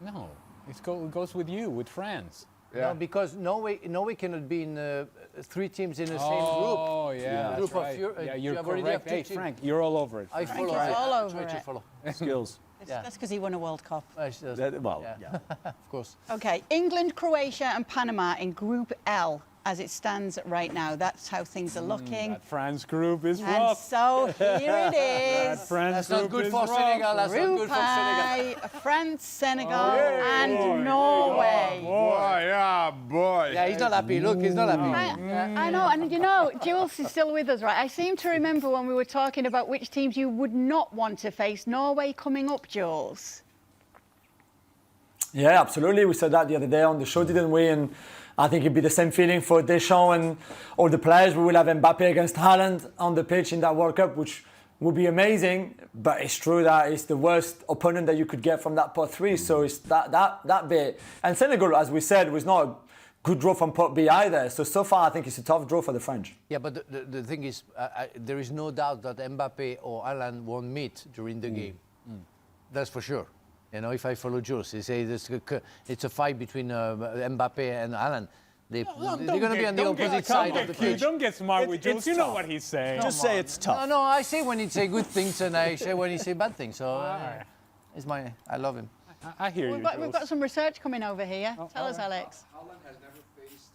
No, it goes with you, with France. Yeah. No, because Norway cannot be in 3 teams in the same Oh, group. yeah, that's Group of right. Europe, Yeah, you you're have already correct. have two Hey, teams. Frank, you're all over it. I Frank follow is it. all I over try to it. follow. Skills. Yeah. That's because he won a World Cup. Yeah. Of course. Okay, England, Croatia, and Panama in Group L as it stands right now. That's how things are looking. That France group is And rough. so here it That is. France That's not group good is for rough. Senegal. That's not Group good for Senegal. I, France, Senegal, boy. and Norway. Boy, yeah, boy. Yeah, he's not happy. Look, he's not happy. I know, and you know, Jules is still with us, right? I seem to remember when we were talking about which teams you would not want to face. Norway coming up, Jules. Yeah, absolutely. We said that the other day on the show, didn't we? And I think it'd be the same feeling for Deschamps and all the players. We will have Mbappe against Haaland on the pitch in that World Cup, which would be amazing. But it's true that it's the worst opponent that you could get from that pot 3. So it's that bit. And Senegal, as we said, was not a good draw from pot B either. So far, I think it's a tough draw for the French. Yeah, but the thing is, there is no doubt that Mbappe or Haaland won't meet during the game. That's for sure. You know, if I follow Jules, he says it's a fight between Mbappe and Haaland. They're going to be on the opposite side of the pitch. Don't get smart with Jules. it's You know tough. what he's saying. Just say it's tough. No, I say when he say good things and I say when he say bad things. So I love him. I hear you, We've got Jules. some research coming over here. Tell us, Alex. Haaland has never faced,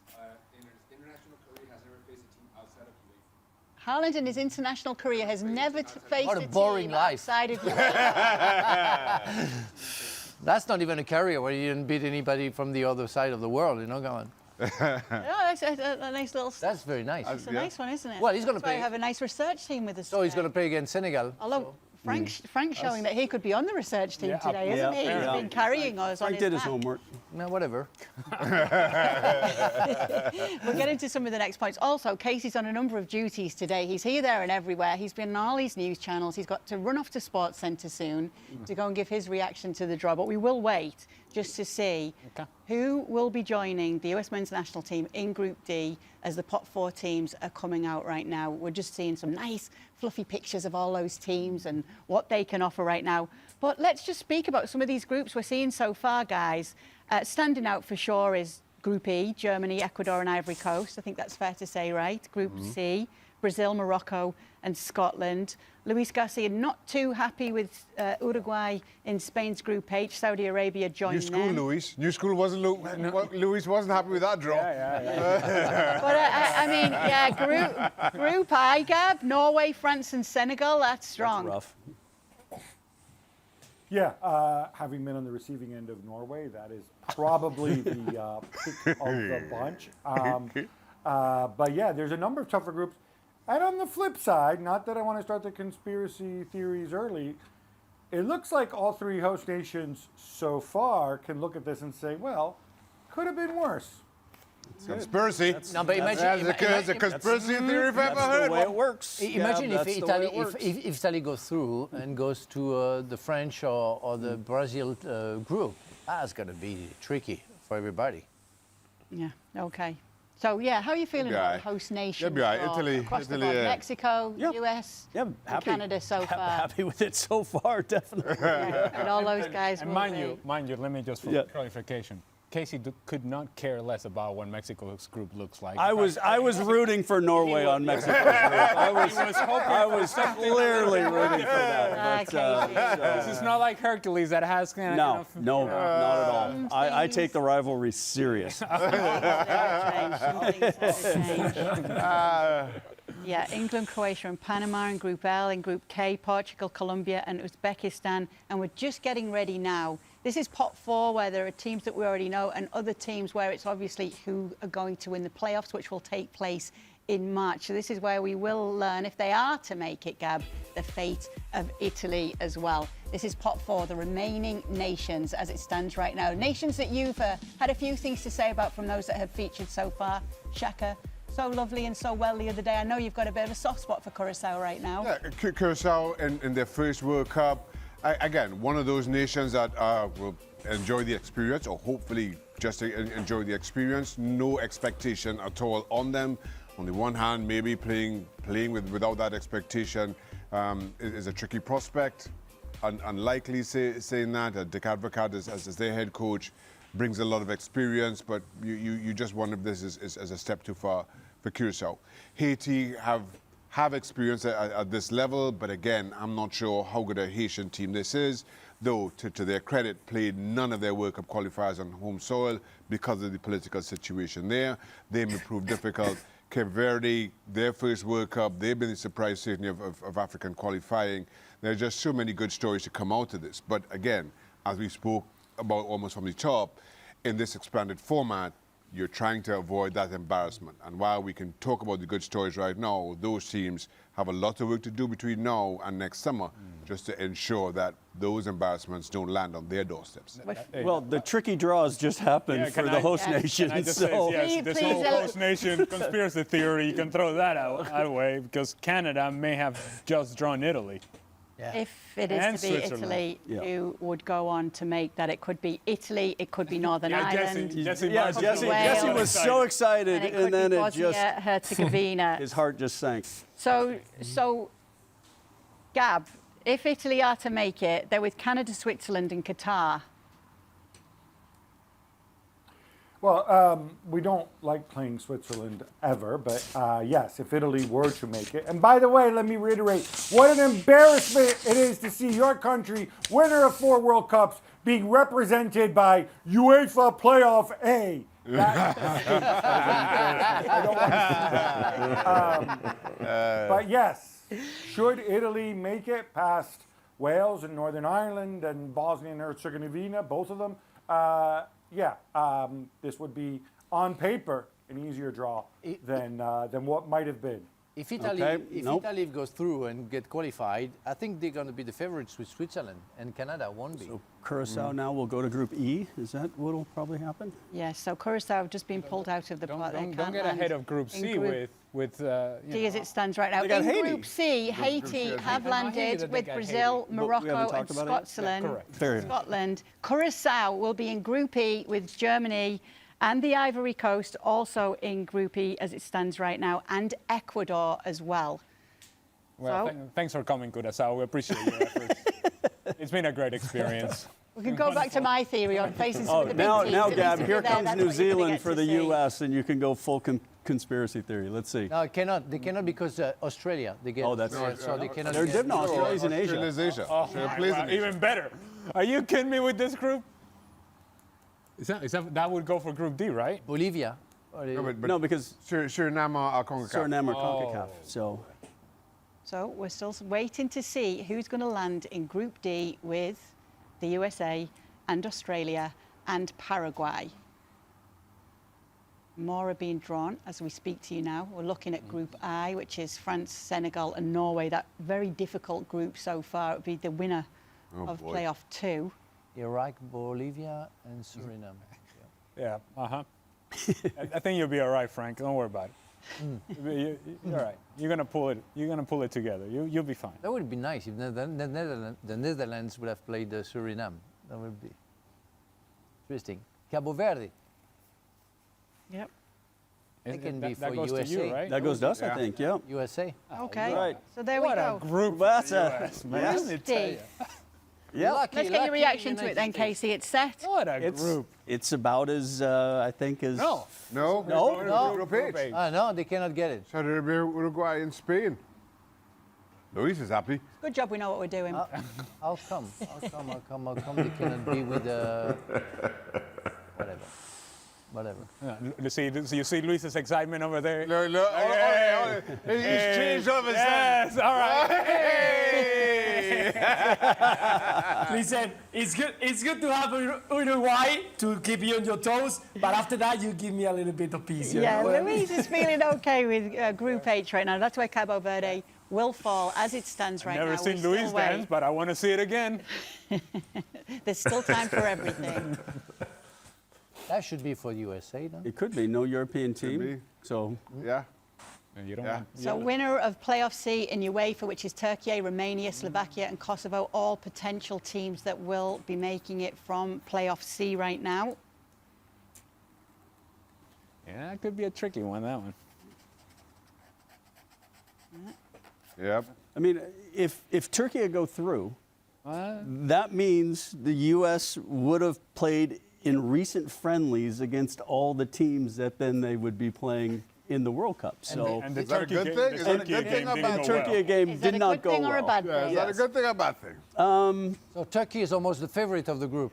in his international career, has never faced a team outside of UEFA. Haaland in his international career has never faced What a a boring team life. outside of UEFA. That's not even a career where you didn't beat anybody from the other side of the world. You know, go on. That's a nice little. That's very nice. It's a nice one, isn't it? Well, he's gonna That's why play- I have a nice research team with us. So he's today. going to play against Senegal. Although Frank's showing that he could be on the research team today, isn't he? He's yeah. been carrying us on Frank his did his back. homework. No, whatever. We'll get into some of the next points. Also, Casey's on a number of duties today. He's here, there, and everywhere. He's been on all these news channels. He's got to run off to Sports Centre soon to go and give his reaction to the draw. But we will wait just to see who will be joining the US men's national team in Group D as the pot 4 teams are coming out right now. We're just seeing some nice fluffy pictures of all those teams and what they can offer right now. But let's just speak about some of these groups we're seeing so far, guys. Standing out for sure is Group E, Germany, Ecuador and Ivory Coast. I think that's fair to say, right? Group C, Brazil, Morocco and Scotland. Luis Garcia not too happy with Uruguay in Spain's Group H. Saudi Arabia joining New school, them. Luis. New school wasn't Luis wasn't happy with that draw. But I mean, yeah, Group I, Gab, Norway, France and Senegal, that's strong. That's rough. Yeah, having been on the receiving end of Norway, that is probably the pick of the bunch. But yeah, there's a number of tougher groups. And on the flip side, not that I want to start the conspiracy theories early, it looks like all 3 host nations so far can look at this and say, well, could have been worse. Conspiracy. No, but imagine, That's a conspiracy theory if I've ever That's heard the way one. it works. Imagine Yeah, if that's the way Italy, it works. if Italy goes through and goes to the French or the Brazil group. That's going to be tricky for everybody. Yeah, okay. So, yeah, how are you feeling about the host nations? be all right. for- Italy- across the Italy, board? yeah. Mexico, Yeah. US, Yeah, and happy. Canada so far. Happy with it so far, definitely. And all those guys And will mind be. you, let me just for Yeah. clarification. Casey could not care less about what Mexico's group looks like. I was rooting for Norway on Mexico's group. I was clearly rooting for that. But, This is not like Herculez that has kind of no, not at all. I take the rivalry serious. Some things have to change. Yeah, England, Croatia and Panama in Group L. In Group K, Portugal, Colombia and Uzbekistan. And we're just getting ready now. This is pot 4 where there are teams that we already know and other teams where it's obviously who are going to win the playoffs, which will take place in March. So this is where we will learn, if they are to make it, Gab, the fate of Italy as well. This is pot 4, the remaining nations as it stands right now. Nations that you've had a few things to say about from those that have featured so far. Shaka, so lovely and so well the other day. I know you've got a bit of a soft spot for Curacao right now. Yeah, Curacao in their first World Cup. Again, one of those nations that will enjoy the experience, or hopefully just enjoy the experience. No expectation at all on them. On the one hand, maybe playing without that expectation is a tricky prospect. Unlikely saying that. Dick Advocat as their head coach brings a lot of experience, but you just wonder if this is a step too far for Curacao. Haiti have experience at this level, but again, I'm not sure how good a Haitian team this is, though to their credit, played none of their World Cup qualifiers on home soil because of the political situation there. They may prove difficult. Cape Verde, their first World Cup, they've been the surprise certainly of African qualifying. There are just so many good stories to come out of this. But again, as we spoke about almost from the top, in this expanded format, you're trying to avoid that embarrassment. And while we can talk about the good stories right now, those teams have a lot of work to do between now and next summer just to ensure that those embarrassments don't land on their doorsteps. Well, the tricky draws just happened for the host nation. Can I just So say, yes, this whole host nation conspiracy theory, you can throw that out away because Canada may have just drawn Italy. If it is And to be Switzerland. Italy, Yeah. who would go on to make that? It could be Italy, it could be Northern Ireland. Jesse yeah, Martin Jesse Wales. was so excited, And it and could then be it Bosnia, just Herzegovina. his heart just sank. So, Gab, if Italy are to make it, they're with Canada, Switzerland and Qatar. Well, we don't like playing Switzerland ever, but yes, if Italy were to make it. And by the way, let me reiterate, what an embarrassment it is to see your country, winner of 4 World Cups, being represented by UEFA Playoff A. I don't want to see that. But yes, should Italy make it past Wales and Northern Ireland and Bosnia and Herzegovina, both of them, this would be on paper an easier draw than what might have been. If Italy, Italy goes through and get qualified, I think they're going to be the favorites with Switzerland, and Canada won't be. So Curacao now will go to Group E. Is that what will probably happen? Yes, so Curacao have just been pulled out of the pot. Don't get ahead of Group C with D as it stands right now. They got In Haiti. Group C, Haiti C, have I know Haiti landed that they with got Brazil, Haiti. Morocco, We haven't and talked about it? Scotland. correct. Fair enough. Scotland. Curacao will be in Group E with Germany and the Ivory Coast also in Group E as it stands right now, and Ecuador as well. Well, So- thanks for coming, Curaçao. We appreciate your efforts. It's been a great experience. We can go back to my theory on facing some of the big Now, teams. now, At least Gab, if here you're there, comes that's New what you're gonna Zealand get for to the see. U.S., and you can go full conspiracy theory. Let's see. No, they cannot because Australia. They get. Oh, that's yeah, so they cannot. They're get- different. Australia's in Asia. Australia's Asia. Australia plays in Asia. Even better. Are you kidding me with this group? That would go for Group D, right? Bolivia. No, but No, because Suriname are CONCACAF. Suriname or CONCACAF. So So we're still waiting to see who's going to land in Group D with the USA and Australia and Paraguay. More are being drawn as we speak to you now. We're looking at Group I, which is France, Senegal and Norway. That very difficult group so far. It would be the winner of boy. playoff 2. Iraq, Bolivia, and Suriname. Yeah. I think you'll be all right, Frank. Don't worry about it. You're all right. You're gonna pull it. You're gonna pull it together. You'll be fine. That would be nice if the Netherlands would have played Suriname. That would be interesting. Cabo Verde. Yep. It can be that for goes USA. to you, right? that goes to us, I think. Yeah. USA. Okay. Right. So there we What go. a group. That's US, man. Let me tell D. you. Yeah. Lucky, Let's get your lucky reaction to it United then, States. Casey. It's set. What a group. It's about as I think as No. No? No? No. Group H. Ah, no, they cannot get it. Saudi Arabia, Uruguay, and Spain. Luis is happy. Good job we know what we're doing. How come? How come they cannot be with whatever. You see Luis's excitement over there? Look, look. He's changed over Yes. All right. Listen, it's good to have Uruguay to keep you on your toes, but after that you give me a little bit of peace. you Yeah, know what I mean? Louise is feeling okay with Group H right now. That's where Cabo Verde will fall as it stands right now. Never seen We're still Luis away. dance, but I want to see it again. There's still time for everything. That should be for USA, no? it could be no European team. be. So Yeah. You don't Yeah. want- So winner of playoff C in UEFA, which is Turkey, Romania, Slovakia and Kosovo, all potential teams that will be making it from playoff C right now. Yeah, it could be a tricky one, that one. Yep. I mean, if Turkey go through, that means the U.S. would have played in recent friendlies against all the teams that then they would be playing in the World Cup. So And the Is that a Turkey good game- thing? the Is that a Turkey good game thing or didn't bad go the Turkey well. game Is did that a not good go thing or a well. bad Yeah, thing? is that a good thing or a bad thing? So Turkey is almost the favorite of the group.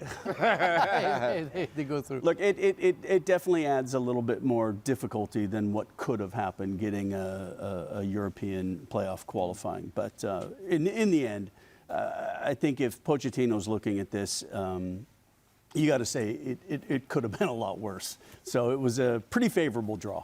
they go through. Look, it definitely adds a little bit more difficulty than what could have happened getting a European playoff qualifying. But in the end, I think if Pochettino's looking at this, you got to say it could have been a lot worse. So it was a pretty favorable draw.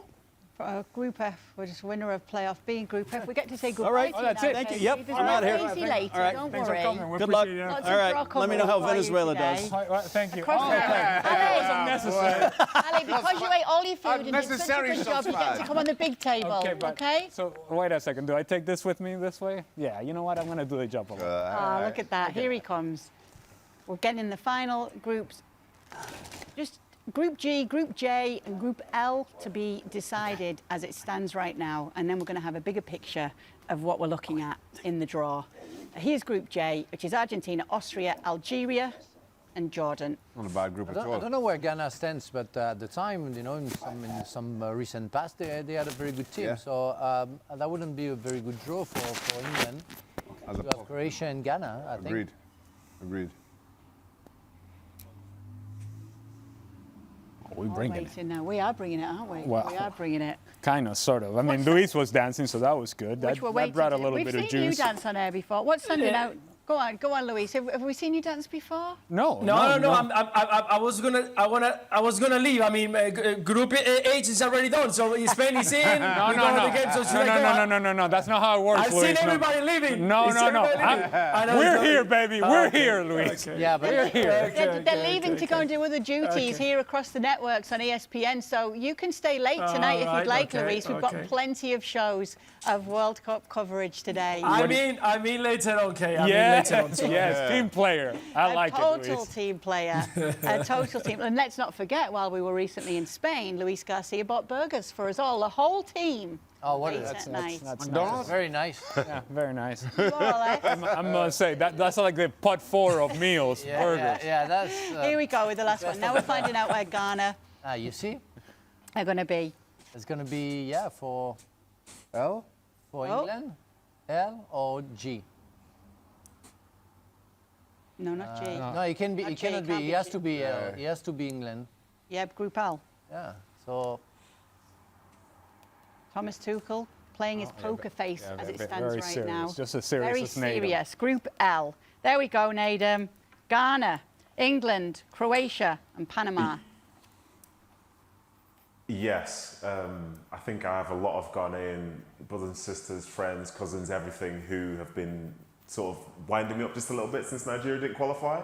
For Group F, we're just winner of playoff B in Group F. We get to say goodbye All right. to you that's now, it. Thank you. Casey. Yep, There's I'm more out here. Casey later, All right. don't Thanks for worry. coming. We Good luck. appreciate it. Lots All of right. draw Let me know how coverage for you Venezuela today. does. Well, thank you. Across the That was unnecessary. Ali, because you ate all your food and did such a Unnecessary good job, you get to shots come on the big table, okay? So wait a second. Do I take this with me this way? Yeah. You know what? I'm gonna do the jump along. Ah, look at that. Here he comes. We're getting in the final groups. Just Group G, Group J, and Group L to be decided as it stands right now. And then we're going to have a bigger picture of what we're looking at in the draw. Here's Group J, which is Argentina, Austria, Algeria, and Jordan. Not a bad group at I all. don't know where Ghana stands, but at the time, you know, in some recent past, they had a very good team. Yeah. So that wouldn't be a very good draw for England As to a have Croatia and Ghana, I think. Agreed. We bring it. Waiting now. We are bringing it, aren't we? Well, we are bringing it. Kind of, sort of. I mean, Luis was dancing, so that was good. Which we're That waiting brought a to- little We've bit of seen you juice. dance on air before. What's standing out? Go on, Luis. Have we seen you dance before? No. I was gonna leave. I mean, Group H is already done, so Spain is in. No. That's not how it works, I've Luis. seen everybody leaving. No. We're here, baby. We're here, Luis. Yeah, but We're here. They're leaving to go and do other duties here across the networks on ESPN, so you can stay late tonight if you'd like, Luis. We've got plenty of shows of World Cup coverage today. I mean later on, Kay. Yes, team player. I like it, Total Luis. team player. A total team. And let's not forget, while we were recently in Spain, Luis Garcia bought burgers for us all, the whole team. Oh, what Late is at night. That's McDonald's? very nice. Yeah, very nice. More or less. I'm gonna say that's like the pot 4 of meals, burgers. Yeah, that's. Here we go with the last one. Now we're finding out where Ghana You see, are going to be. it's going to be for L, for Oh. England, L or G. No, not G. No, it can be. Not It J, cannot be. can't It be has G. to be. It has to be England. Yep, Group L. Yeah. So Thomas Tuchel playing his poker face as it stands very right serious. now. Just as serious Very as Nedum. serious. Group L. There we go, Nedum. Ghana, England, Croatia, and Panama. Yes, I think I have a lot of Ghanaian brothers and sisters, friends, cousins, everything who have been sort of winding me up just a little bit since Nigeria didn't qualify.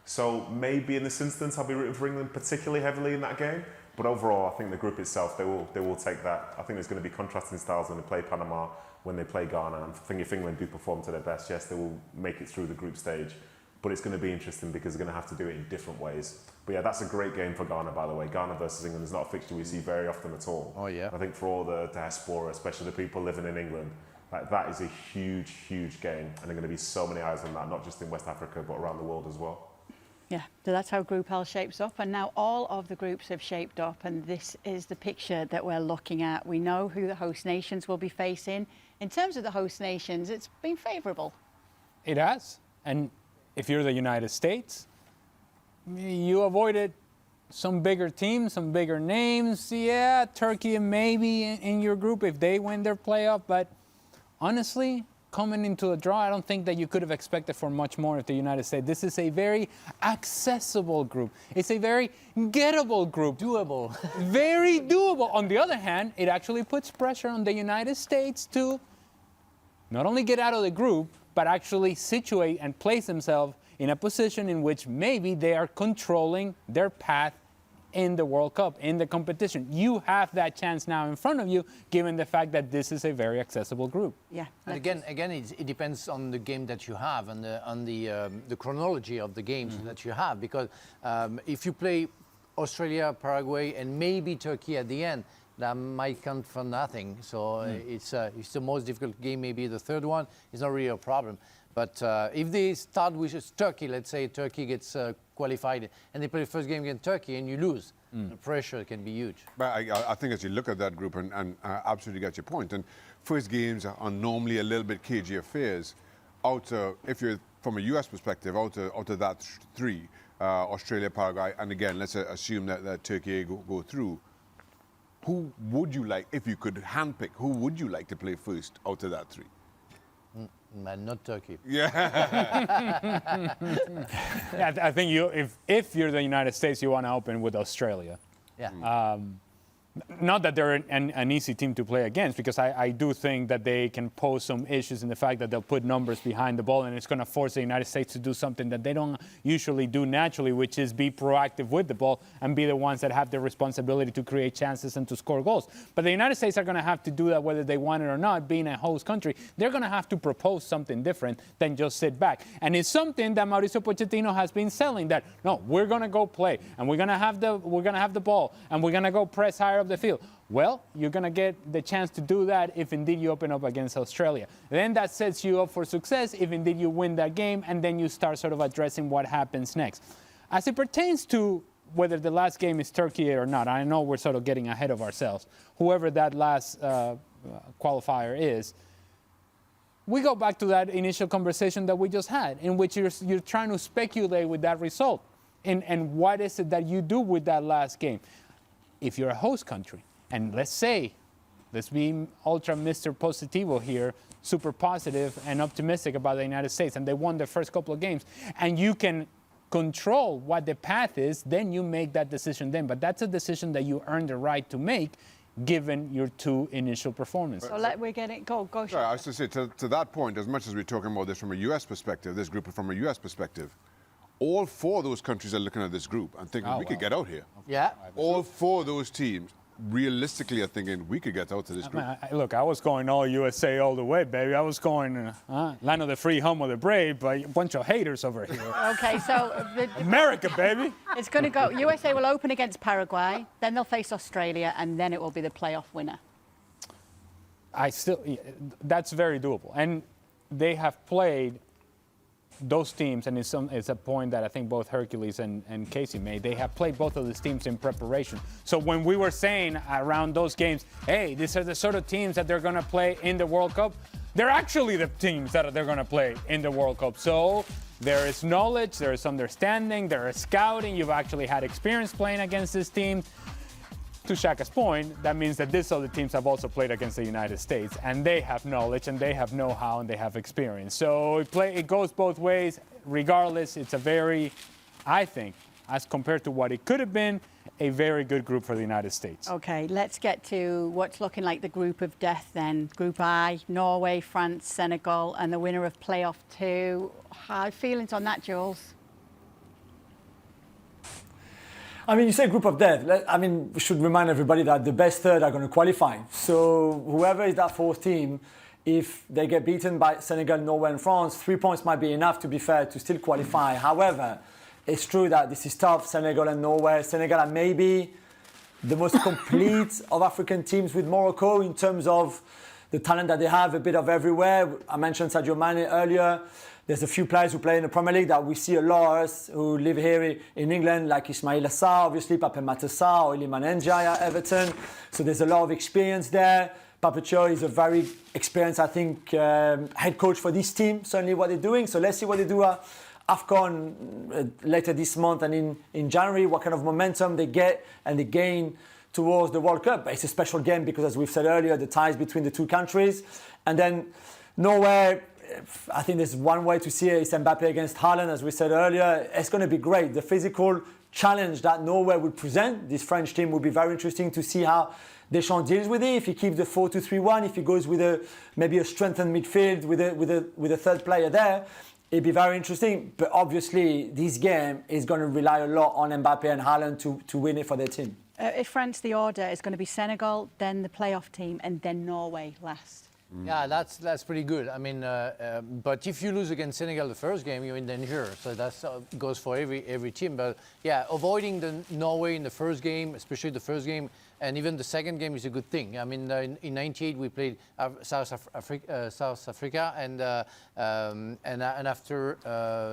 So maybe in this instance I'll be rooting for England particularly heavily in that game. But overall, I think the group itself, they will take that. I think there's going to be contrasting styles when they play Panama, when they play Ghana. And I think if England do perform to their best, yes, they will make it through the group stage. But it's going to be interesting because they're going to have to do it in different ways. But yeah, that's a great game for Ghana, by the way. Ghana versus England is not a fixture we see very often at all. Oh, yeah. I think for all the diaspora, especially the people living in England, that is a huge, huge game. And there are going to be so many eyes on that, not just in West Africa, but around the world as well. Yeah, so that's how Group L shapes up. And now all of the groups have shaped up. And this is the picture that we're looking at. We know who the host nations will be facing. In terms of the host nations, it's been favourable. It has. And if you're the United States, you avoided some bigger teams, some bigger names. Yeah, Turkey maybe in your group if they win their playoff. But honestly, coming into a draw, I don't think that you could have expected for much more of the United States. This is a very accessible group. It's a very gettable group. doable. Very doable. On the other hand, it actually puts pressure on the United States to not only get out of the group, but actually situate and place themselves in a position in which maybe they are controlling their path in the World Cup, in the competition. You have that chance now in front of you, given the fact that this is a very accessible group. Yeah. And again, it depends on the game that you have and the chronology of the games that you have. Because if you play Australia, Paraguay, and maybe Turkey at the end, that might count for nothing. So it's the most difficult game. Maybe the third one is not really a problem. But if they start with Turkey, let's say Turkey gets qualified, and they play the first game against Turkey, and you lose, the pressure can be huge. But I think as you look at that group, and I absolutely get your point, and first games are normally a little bit cagey affairs. If you're from a US perspective, out of that three, Australia, Paraguay, and again, let's assume that Turkey go through. Who would you like, if you could handpick, who would you like to play first out of that three? Man, not Turkey. Yeah, I think if you're the United States, you want to open with Australia. Yeah. Not that they're an easy team to play against, because I do think that they can pose some issues in the fact that they'll put numbers behind the ball, and it's going to force the United States to do something that they don't usually do naturally, which is be proactive with the ball and be the ones that have the responsibility to create chances and to score goals. But the United States are going to have to do that whether they want it or not. Being a host country, they're going to have to propose something different than just sit back. And it's something that Mauricio Pochettino has been selling, that no, we're going to go play, and we're going to have the ball, and we're going to go press higher up the field. Well, you're going to get the chance to do that if indeed you open up against Australia. Then that sets you up for success if indeed you win that game, and then you start sort of addressing what happens next. As it pertains to whether the last game is Turkey or not, I know we're sort of getting ahead of ourselves. Whoever that last qualifier is, we go back to that initial conversation that we just had, in which you're trying to speculate with that result. And what is it that you do with that last game? If you're a host country, and let's be ultra Mr. Positivo here, super positive and optimistic about the United States, and they won their first couple of games, and you can control what the path is, then you make that decision then. But that's a decision that you earn the right to make given your two initial performances. So we're getting go. Sorry, I was to say, to that point, as much as we're talking about this from a U.S. perspective, this group from a U.S. perspective, all four of those countries are looking at this group and thinking, we could get out here. Yeah. All four of those teams realistically are thinking, we could get out to this group. Look, I was going all USA all the way, baby. I was going land of the free, home of the brave, but a bunch of haters over here. Okay, so America, baby. it's going to go. USA will open against Paraguay, then they'll face Australia, and then it will be the playoff winner. That's very doable, and they have played those teams, and it's a point that I think both Herculez and Casey made. They have played both of these teams in preparation. So when we were saying around those games, hey, these are the sort of teams that they're going to play in the World Cup, they're actually the teams that they're going to play in the World Cup. So there is knowledge, there is understanding, there is scouting. You've actually had experience playing against this team. To Shaka's point, that means that these other teams have also played against the United States, and they have knowledge, and they have know-how, and they have experience. So it goes both ways. Regardless, it's a very, I think, as compared to what it could have been, a very good group for the United States. Okay, let's get to what's looking like the group of death then. Group I, Norway, France, Senegal, and the winner of playoff 2. How feelings on that, Jules? I mean, you say group of death. I mean, we should remind everybody that the best third are going to qualify. So whoever is that fourth team, if they get beaten by Senegal, Norway, and France, 3 points might be enough, to be fair, to still qualify. However, it's true that this is tough. Senegal and Norway. Senegal are maybe the most complete of African teams with Morocco in terms of the talent that they have, a bit of everywhere. I mentioned Sadio Mane earlier. There's a few players who play in the Premier League that we see a lot, us who live here in England, like Ismail Assar, obviously, Pape Matar or Iliman Ndiaye at Everton. So there's a lot of experience there. Papicho is a very experienced, I think, head coach for this team, certainly what they're doing. So let's see what they do at AFCON later this month and in January, what kind of momentum they get and they gain towards the World Cup. But it's a special game because, as we've said earlier, the ties between the two countries. And then Norway, I think there's one way to see it. It's Mbappe against Haaland, as we said earlier. It's going to be great. The physical challenge that Norway would present, this French team, would be very interesting to see how Deschamps deals with it. If he keeps the 4-2-3-1, if he goes with maybe a strengthened midfield with a third player there, it'd be very interesting. But obviously, this game is going to rely a lot on Mbappe and Haaland to win it for their team. If France, the order is going to be Senegal, then the playoff team, and then Norway last. Yeah, that's pretty good. I mean, but if you lose against Senegal the first game, you're in danger. So that goes for every team. But yeah, avoiding the Norway in the first game, especially the first game, and even the second game is a good thing. I mean, in '98 we played South Africa, and after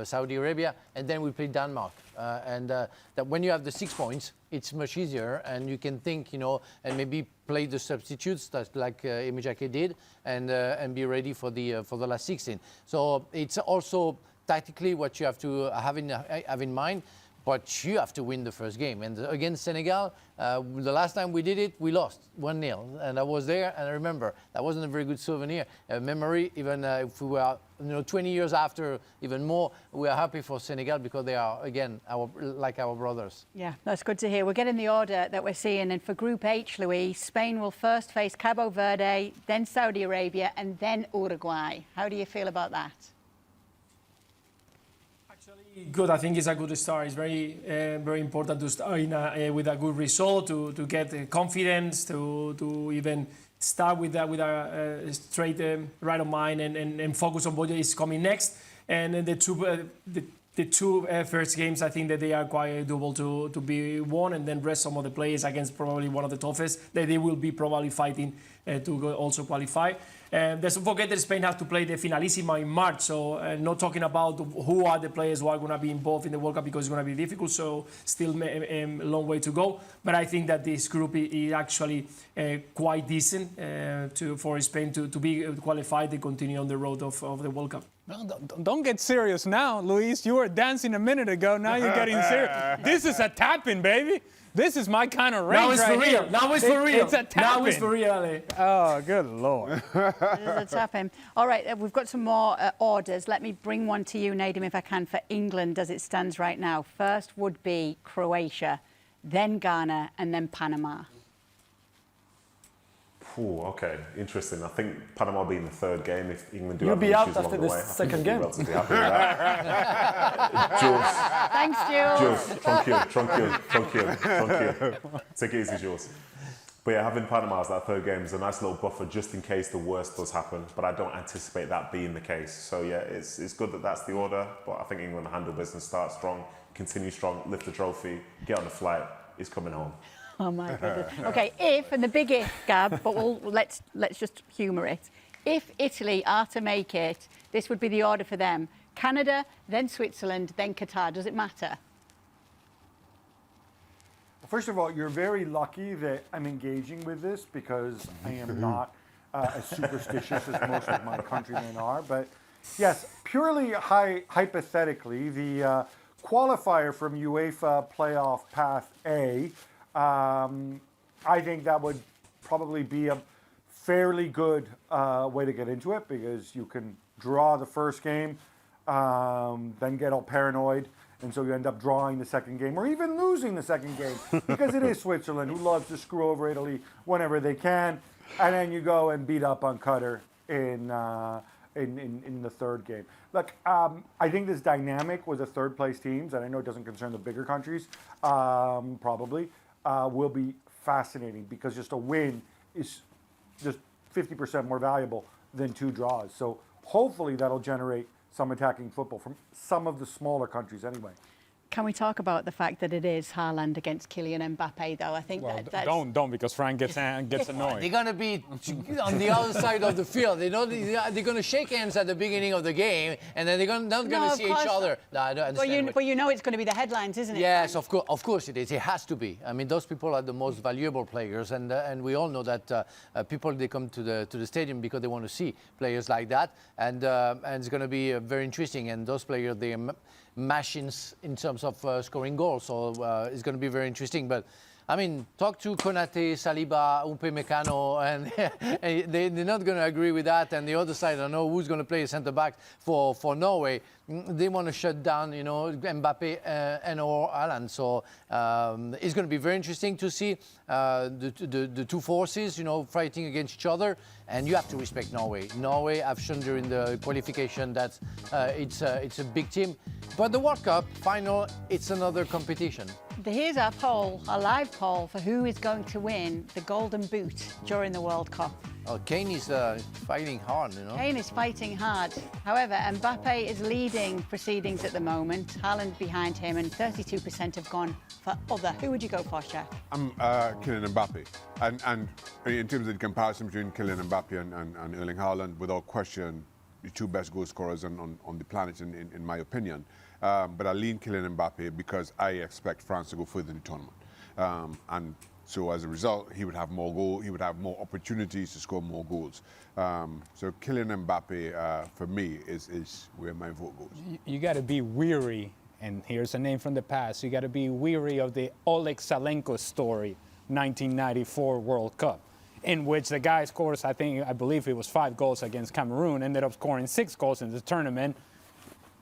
Saudi Arabia, and then we played Denmark. That when you have the 6 points, it's much easier, and you can think, and maybe play the substitutes like Emi Jake did, and be ready for the last 16. So it's also tactically what you have to have in mind. But you have to win the first game. And against Senegal, the last time we did it, we lost 1-0. And I was there, and I remember that wasn't a very good souvenir. Memory, even if we were 20 years after, even more, we are happy for Senegal because they are, again, like our brothers. Yeah, that's good to hear. We're getting the order that we're seeing. And for Group H, Louis, Spain will first face Cabo Verde, then Saudi Arabia, and then Uruguay. How do you feel about that? Good. I think it's a good start. It's very important to start with a good result, to get confidence, to even start with a straight right of mind and focus on what is coming next. And the two first games, I think that they are quite doable to be won, and then rest some of the players against probably one of the toughest that they will be probably fighting to also qualify. Let's not forget that Spain has to play the finalissima in March, so not talking about who are the players who are going to be involved in the World Cup because it's going to be difficult, so still a long way to go. But I think that this group is actually quite decent for Spain to be qualified and continue on the road of the World Cup. No, don't get serious now, Luis. You were dancing a minute ago. Now you're getting serious. This is a tap-in, baby. This is my kind of range. Now it's right for real. here. Now it's for real. It's a tapping. Now it's for real, Ale. Oh, good Lord. That's happening. All right, we've got some more orders. Let me bring one to you, Nedum, if I can, for England as it stands right now. First would be Croatia, then Ghana, and then Panama. Ooh, okay, interesting. I think Panama being the third game, if England do You'll have be issues out after along the the way, second I game. think we'll be relatively happy with that. Jules, Thanks, Jules. tranquil. Take it easy, Jules. But yeah, having Panama as that third game is a nice little buffer just in case the worst does happen. But I don't anticipate that being the case. So yeah, it's good that that's the order. But I think England handle business, start strong, continue strong, lift the trophy, get on the flight. It's coming home. Oh my goodness. Okay, if, and the big if, Gab, but let's just humour it. If Italy are to make it, this would be the order for them. Canada, then Switzerland, then Qatar. Does it matter? First of all, you're very lucky that I'm engaging with this because I am not as superstitious as most of my countrymen are. But yes, purely hypothetically, the qualifier from UEFA Playoff Path A, I think that would probably be a fairly good way to get into it because you can draw the first game, then get all paranoid, and so you end up drawing the second game or even losing the second game because it is Switzerland who loves to screw over Italy whenever they can, and then you go and beat up on Qatar in the third game. Look, I think this dynamic with the third place teams, and I know it doesn't concern the bigger countries, probably, will be fascinating because just a win is just 50% more valuable than 2 draws. So hopefully that'll generate some attacking football from some of the smaller countries anyway. Can we talk about the fact that it is Haaland against Kylian Mbappe, though? I think that's... Don't, because Frank gets annoyed. They're going to be on the other side of the field. They're going to shake hands at the beginning of the game, and then they're not going to see each other. No, I don't understand. But you know it's going to be the headlines, isn't it? Yes, of course it is. It has to be. I mean, those people are the most valuable players, and we all know that people, they come to the stadium because they want to see players like that, and it's going to be very interesting. And those players, they are machines in terms of scoring goals, so it's going to be very interesting. But I mean, talk to Konate, Saliba, Upamecano, and they're not going to agree with that. And the other side, I don't know who's going to play centre back for Norway. They want to shut down, Mbappe and or Haaland. So it's going to be very interesting to see the two forces, fighting against each other. And you have to respect Norway. Norway have shown during the qualification that it's a big team. But the World Cup final, it's another competition. Here's our poll, a live poll for who is going to win the Golden Boot during the World Cup. Oh, Kane is fighting hard, Kane is fighting hard. However, Mbappe is leading proceedings at the moment. Haaland behind him, and 32% have gone for other. Who would you go for, Shaq? I'm Kylian Mbappe. And in terms of the comparison between Kylian Mbappe and Erling Haaland, without question, the 2 best goal scorers on the planet, in my opinion. But I lean Kylian Mbappe because I expect France to go further in the tournament. And so as a result, he would have more goals, he would have more opportunities to score more goals. So Kylian Mbappe, for me, is where my vote goes. You got to be weary, and here's a name from the past, you got to be weary of the Oleg Salenko story, 1994 World Cup, in which the guy scores, I believe it was 5 goals against Cameroon, ended up scoring 6 goals in the tournament,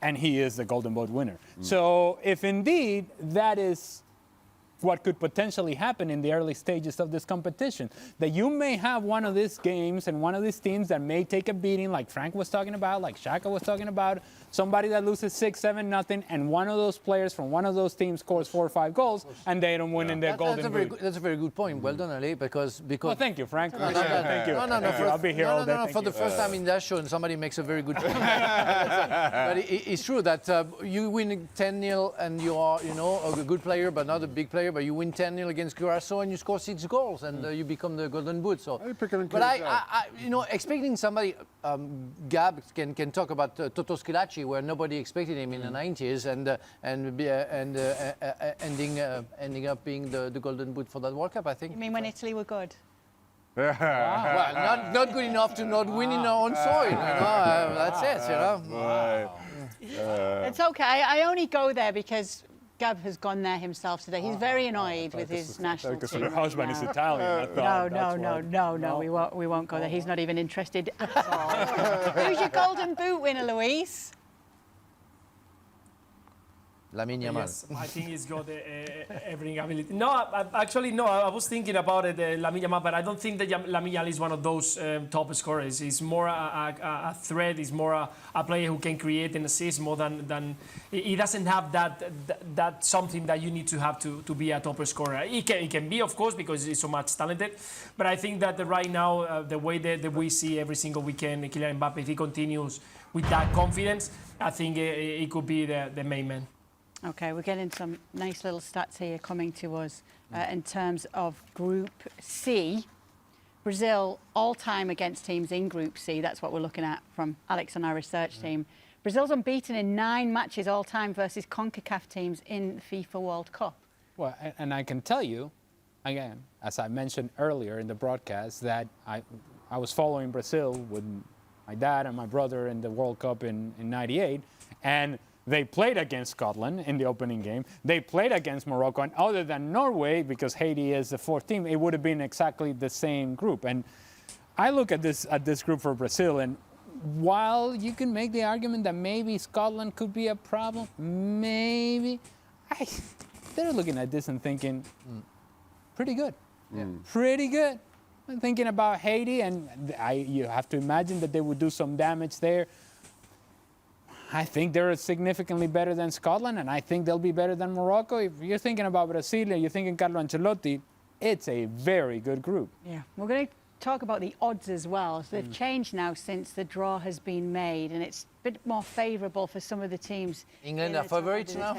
and he is the Golden Boot winner. So if indeed that is what could potentially happen in the early stages of this competition, that you may have one of these games and one of these teams that may take a beating, like Frank was talking about, like Shaka was talking about, somebody that loses 6-7-0, and one of those players from one of those teams scores 4 or 5 goals, and they don't win in their Golden Boot. That's a very good point. Well done, Ali, because... Well, thank you, Frank. No, thank you. No, I'll be here all day. For the first time in that show, and somebody makes a very good point. But it's true that you win 10-0 and you are, a good player, but not a big player, but you win 10-0 against Garcia and you score 6 goals and you become the Golden Boot. So, but I expecting somebody, Gab can talk about Toto Schillaci, where nobody expected him in the 90s, and ending up being the Golden Boot for that World Cup, I think. You mean when Italy were good? Well, not good enough to not win in our own soil. That's it. It's okay. I only go there because Gab has gone there himself today. He's very annoyed with his national Because team. her husband is now. Italian. I thought No, we won't go there. He's not even interested at all. Who's your Golden Boot winner, Luis? Lamine Yamal. Yes, I think he's got everything ability. No, I was thinking about it, Lamine Yamal, but I don't think that Lamine Yamal is one of those top scorers. He's more a threat. He's more a player who can create and assist more than he doesn't have that something that you need to have to be a top scorer. He can be, of course, because he's so much talented. But I think that right now, the way that we see every single weekend, Kylian Mbappe, if he continues with that confidence, I think he could be the main man. Okay, we're getting some nice little stats here coming to us in terms of Group C. Brazil all-time against teams in Group C. That's what we're looking at from Alex and our research team. Brazil's unbeaten in 9 matches all-time versus CONCACAF teams in the FIFA World Cup. Well, and I can tell you, again, as I mentioned earlier in the broadcast, that I was following Brazil with my dad and my brother in the World Cup in '98, and they played against Scotland in the opening game. They played against Morocco, and other than Norway, because Haiti is the 4th team, it would have been exactly the same group. And I look at this group for Brazil, and while you can make the argument that maybe Scotland could be a problem, maybe, they're looking at this and thinking, pretty good, pretty good. I'm thinking about Haiti, and you have to imagine that they would do some damage there. I think they're significantly better than Scotland, and I think they'll be better than Morocco. If you're thinking about Brazil and you're thinking Carlo Ancelotti, it's a very good group. Yeah, we're going to talk about the odds as well. So they've changed now since the draw has been made, and it's a bit more favourable for some of the teams. England are favourites now?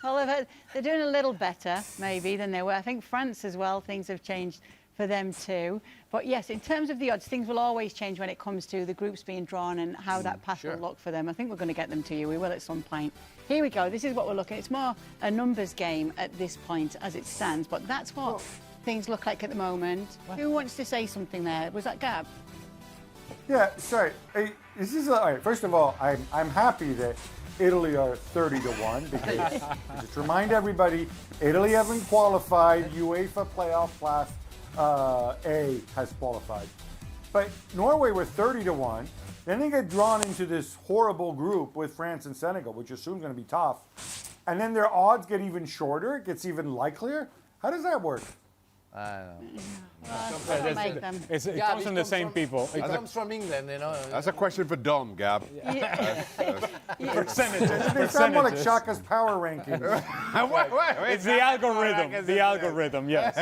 Well, they're doing a little better, maybe, than they were. I think France as well, things have changed for them too. But yes, in terms of the odds, things will always change when it comes to the groups being drawn and how that path will look for them. I think we're going to get them to you. We will at some point. Here we go. This is what we're looking at. It's more a numbers game at this point as it stands, but that's what things look like at the moment. Who wants to say something there? Was that Gab? Yeah, sorry. Hey, this is all right. First of all, I'm happy that Italy are 30-1 because just remind everybody, Italy haven't qualified. UEFA playoff class A has qualified, but Norway were 30-1. Then they get drawn into this horrible group with France and Senegal, which I assume is going to be tough. And then their odds get even shorter. It gets even likelier. How does that work? I don't know. Well, don't make them. It comes from the same people. It comes from England, you know. That's a question for Dom, Gab. Percentages. They sound more like Shaka's power rankings. It's the algorithm. The algorithm, yes.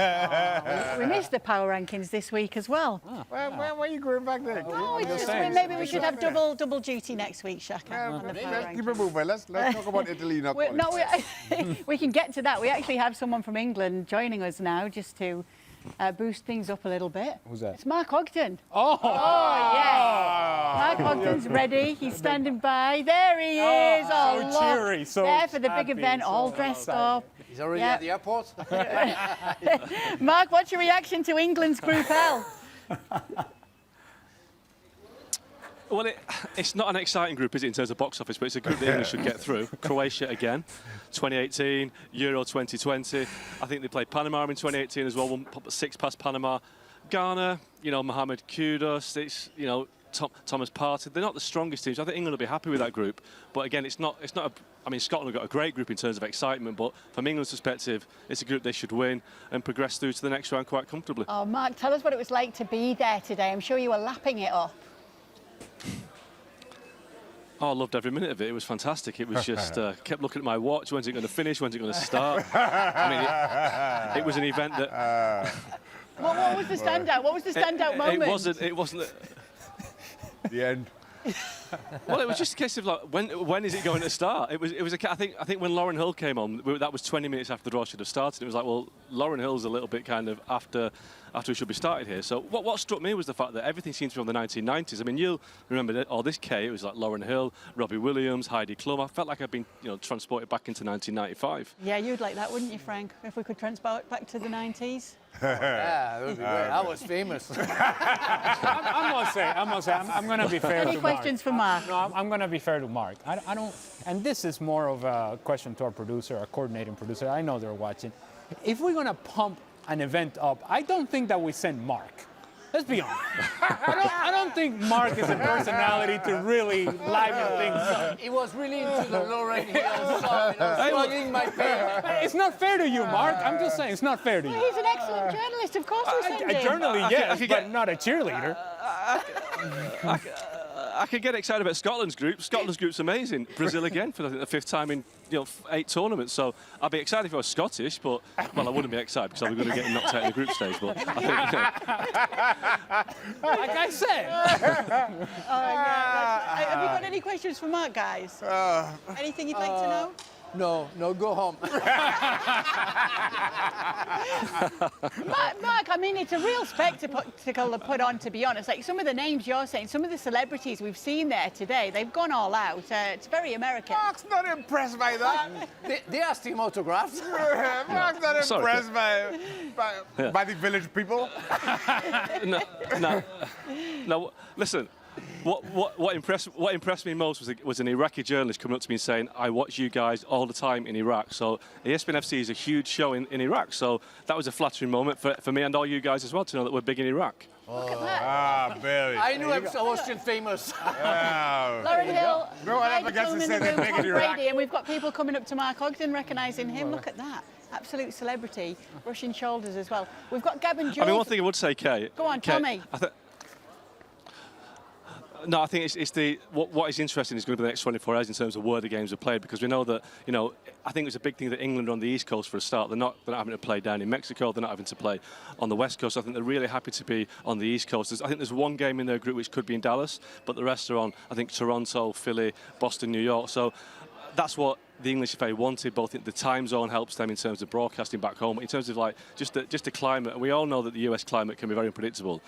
We missed the power rankings this week as well. Where are you going back there? Oh, it's just, maybe we should have double duty next week, Shaka. on the power Let's keep rankings. it moving. Let's talk about Italy. Not We can get to that. We actually have someone from England joining us now just to boost things up a little bit. Who's that? It's Mark Ogden. Oh, Yes. Mark Ogden's ready. He's standing by. There he is. so look. cheery, so there for the big happy, event, so all dressed excited. up. He's already Yeah. at the airport. Mark, what's your reaction to England's Group L? Well, it's not an exciting group, is it, in terms of box office, but it's a group that England should get through. Croatia again, 2018, Euro 2020. I think they played Panama in 2018 as well, 1-6 past Panama. Ghana, Mohamed Kudus, it's, Thomas Partey. They're not the strongest teams. I think England will be happy with that group. But again, it's not Scotland have got a great group in terms of excitement, but from England's perspective, it's a group they should win and progress through to the next round quite comfortably. Oh, Mark, tell us what it was like to be there today. I'm sure you were lapping it up. Oh, I loved every minute of it. It was fantastic. It was just kept looking at my watch. When's it going to finish? When's it going to start? It was an event that. What was the standout? What was the standout moment? It wasn't. The end. Well, it was just a case of when is it going to start? It was. I think when Lauren Hill came on, that was 20 minutes after the draw should have started. It was like, well, Lauren Hill's a little bit kind of after we should be started here. So what struck me was the fact that everything seems to be on the 1990s. I mean, you'll remember that this K. It was like Lauren Hill, Robbie Williams, Heidi Klum. I felt like I'd been transported back into 1995. Yeah, you'd like that, wouldn't you, Frank? If we could transport back to the 90s. Yeah, that would be great. I was famous. I must say, I'm going to be fair Any to Mark. questions for Mark? Mark. No, I'm going to be fair to Mark. I don't, and this is more of a question to our producer, our coordinating producer. I know they're watching. If we're going to pump an event up, I don't think that we send Mark. Let's be honest. I don't think Mark is a personality to really liven things up. He was really into the Laurent Hill song, struggling my pain. It's not fair to you, Mark. I'm just saying, it's not fair to you. He's an excellent journalist, of course we send him. A journalist, yes, but not a cheerleader. I could get excited about Scotland's group. Scotland's group's amazing. Brazil again for I think the 5th time in 8 tournaments. So I'd be excited if I was Scottish, but well, I wouldn't be excited because I was going to get knocked out in the group stage. But I think, like I said. Have you got any questions for Mark, guys? Anything you'd like to know? No, go home. Mark, I mean, it's a real spectacle to put on, to be honest. Like some of the names you're saying, some of the celebrities we've seen there today, they've gone all out. It's very American. Mark's not impressed by that. They asked him autographs. Mark's not impressed by the village people. No, listen. What impressed me most was an Iraqi journalist coming up to me and saying, I watch you guys all the time in Iraq. So ESPN FC is a huge show in Iraq. So that was a flattering moment for me and all you guys as well to know that we're big in Iraq. Look at that. Ah, Billy. I knew I was still famous. Lauren Hill, No one ever gets to say they're big in Iraq. Brady, and we've got people coming up to Mark Ogden recognising him. Look at that. Absolute celebrity. Brushing shoulders as well. We've got Gab and Jules. I mean, one thing I would say, Kate. Go on, Kate, Tommy. No, I think it's what is interesting is going to be the next 24 hours in terms of where the games are played, because we know that, I think it was a big thing that England are on the East Coast for a start. They're not having to play down in Mexico. They're not having to play on the West Coast. I think they're really happy to be on the East Coast. I think there's one game in their group which could be in Dallas, but the rest are on, I think, Toronto, Philly, Boston, New York. So that's what the English FA wanted. Both the time zone helps them in terms of broadcasting back home, in terms of just the climate. And we all know that the US climate can be very unpredictable.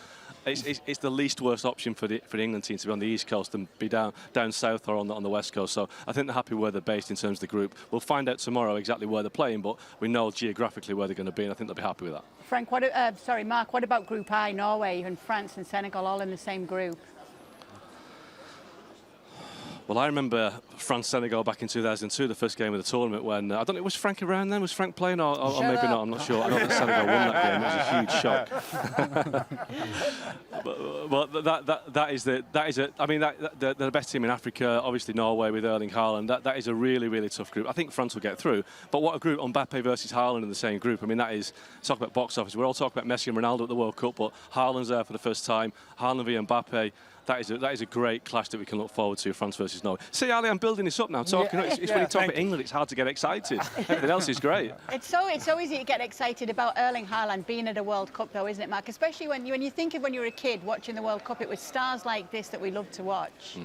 It's the least worst option for the England team to be on the East Coast and be down south or on the West Coast. So I think they're happy where they're based in terms of the group. We'll find out tomorrow exactly where they're playing, but we know geographically where they're going to be, and I think they'll be happy with that. Mark, what about Group I, Norway and France and Senegal all in the same group? Well, I remember France-Senegal back in 2002, the first game of the tournament, when, I don't know, was Frank around then? Was Frank playing or maybe not? I'm not sure. I know that Senegal won that game. It was a huge shock. They're the best team in Africa, obviously Norway with Erling Haaland. That is a really, really tough group. I think France will get through. But what a group, Mbappe versus Haaland in the same group. I mean, that is, talk about box office. We're all talking about Messi and Ronaldo at the World Cup, but Haaland's there for the first time. Haaland v Mbappe. That is a great clash that we can look forward to, France versus Norway. See, Ali, I'm building this up now. Talking, it's when you talk about England, it's hard to get excited. Everything else is great. It's so easy to get excited about Erling Haaland being at a World Cup, though, isn't it, Mark? Especially when you think of when you were a kid watching the World Cup, it was stars like this that we loved to watch.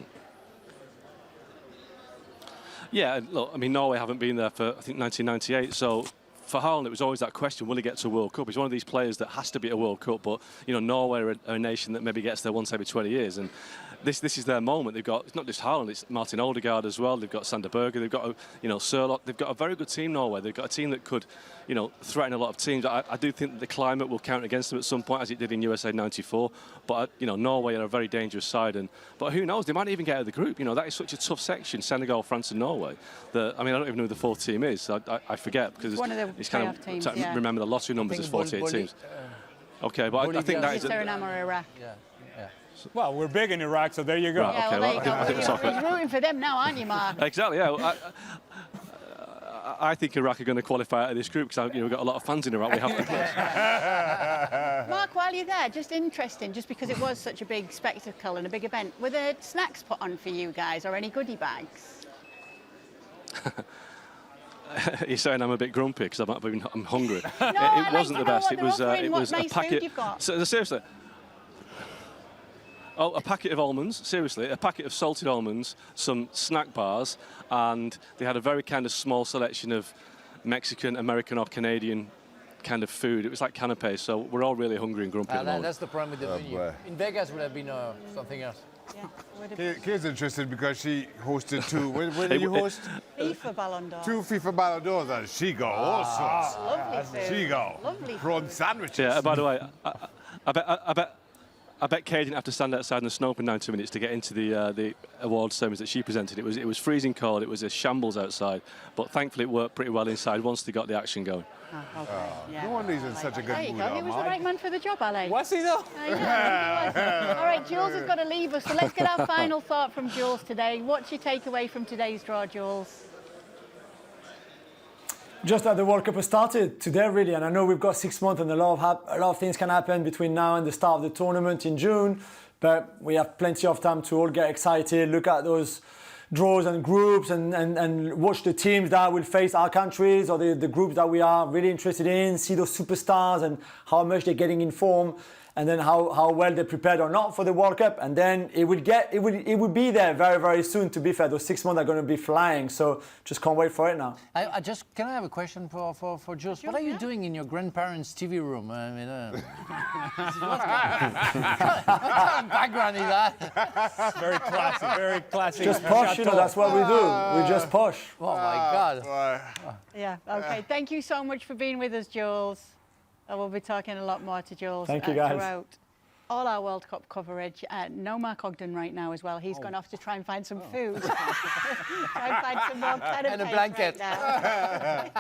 Yeah, look, I mean, Norway haven't been there for, I think, 1998, so for Haaland, it was always that question, will he get to a World Cup? He's one of these players that has to be at a World Cup, but, Norway are a nation that maybe gets there once every 20 years, and this is their moment. They've got, it's not just Haaland, it's Martin Odegaard as well, they've got Sander Berge, they've got, Sørloth, they've got a very good team, Norway. They've got a team that could, threaten a lot of teams. I do think that the climate will count against them at some point, as it did in USA '94, but, Norway are a very dangerous side, but who knows, they might even get out of the group. That is such a tough section, Senegal, France and Norway, that, I don't even know who the fourth team is. I forget, because it's kind of teams, remember the lottery numbers as 48 teams. Okay, but I think that is... Suriname or Iraq. Well, we're big in Iraq, so there you go. Yeah, well, there you go. You're rooting for them now, aren't you, Mark? Exactly, yeah. I think Iraq are going to qualify out of this group because we've got a lot of fans in Iraq. We have to play. Mark, while you're there, just interesting, just because it was such a big spectacle and a big event, were there snacks put on for you guys or any goodie bags? You're saying I'm a bit grumpy because I'm hungry. No, it wasn't the best. It was a packet. You've got. Seriously. Oh, a packet of almonds, seriously, a packet of salted almonds, some snack bars, and they had a very kind of small selection of Mexican, American or Canadian kind of food. It was like canapés, so we're all really hungry and grumpy at the moment. That's the problem with the venue. In Vegas would have been something else. Yeah, Kate's interested because she hosted two. Where did you host? FIFA Ballon d'Or. 2 FIFA Ballon d'Ors, and she got all sorts. Lovely food. She got Lovely prawn sandwiches. Yeah, by the way, I bet I bet Kay didn't have to stand outside in the snow for 90 minutes to get into the award ceremonies that she presented. It was freezing cold. It was a shambles outside, but thankfully it worked pretty well inside once they got the action going. Oh, okay. Yeah. No wonder he's in such a good There you mood. go. He was the right man for the job, Ali. Was he though? Yeah. All right, Jules has got to leave us, so let's get our final thought from Jules today. What's your takeaway from today's draw, Jules? Just that the World Cup has started today, really, and I know we've got 6 months and a lot of things can happen between now and the start of the tournament in June, but we have plenty of time to all get excited, look at those draws and groups and watch the teams that will face our countries or the groups that we are really interested in, see those superstars and how much they're getting in form, and then how well they're prepared or not for the World Cup, and then it would be there very, very soon. To be fair, those 6 months are going to be flying, so just can't wait for it now. Can I have a question for Jules? What are you doing in your grandparents' TV room? I mean, what kind of background is that? Very classy, very classy. Just posh, that's what we do. We just posh. Oh my God. Yeah, okay. Thank you so much for being with us, Jules. We'll be talking a lot more to Jules Thank you, guys. throughout all our World Cup coverage. No Mark Ogden right now as well. He's gone off to try and find some food. Try and find some more And a blanket. Right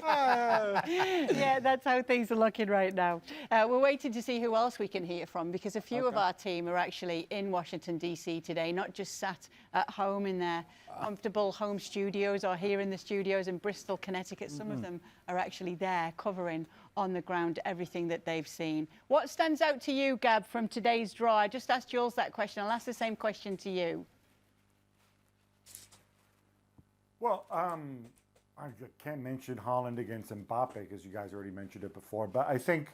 now. Yeah, that's how things are looking right now. We're waiting to see who else we can hear from, because a few of our team are actually in Washington, D.C. today, not just sat at home in their comfortable home studios or here in the studios in Bristol, Connecticut. Some of them are actually there covering on the ground everything that they've seen. What stands out to you, Gab, from today's draw? I just asked Jules that question. I'll ask the same question to you. Well, I can't mention Holland against Mbappe because you guys already mentioned it before. But I think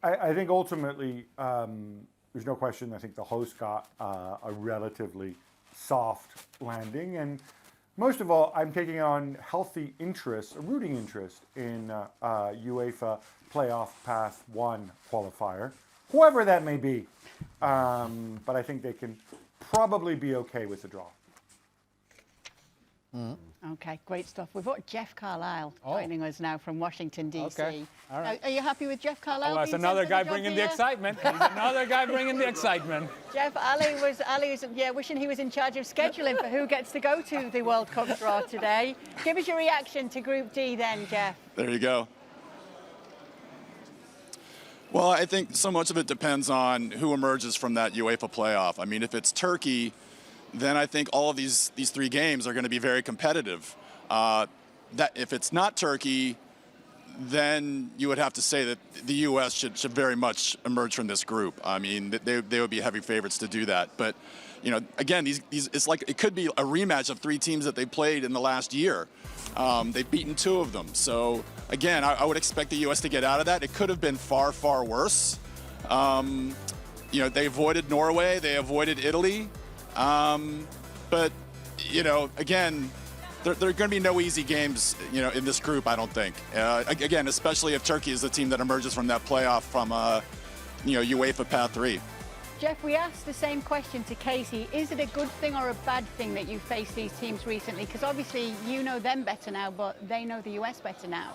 ultimately, there's no question. I think the host got a relatively soft landing, and most of all, I'm taking on healthy interest, a rooting interest in UEFA Playoff Path 1 qualifier, whoever that may be. But I think they can probably be okay with the draw. Okay, great stuff. We've got Jeff Carlisle joining us now from Washington, D.C. Okay, all right. Are you happy with Jeff Carlisle? Oh, that's being another sent for guy the job bringing the here? excitement. He's another guy bringing the excitement. Jeff, Ali was wishing he was in charge of scheduling for who gets to go to the World Cup draw today. Give us your reaction to Group D then, Jeff. There you go. Well, I think so much of it depends on who emerges from that UEFA playoff. I mean, if it's Turkey, then I think all of these 3 games are going to be very competitive. That if it's not Turkey, then you would have to say that the U.S. should very much emerge from this group. I mean, they would be heavy favorites to do that. But, you know, again, these it's like it could be a rematch of 3 teams that they played in the last year. They've beaten 2 of them. So, again, I would expect the U.S. to get out of that. It could have been far, far worse. You know, they avoided Norway. They avoided Italy. But, you know, again, there are going to be no easy games, you know, in this group, I don't think. Again, especially if Turkey is the team that emerges from that playoff from, you know, UEFA Path 3. Jeff, we asked the same question to Casey. Is it a good thing or a bad thing that you faced these teams recently? Because obviously you know them better now, but they know the US better now.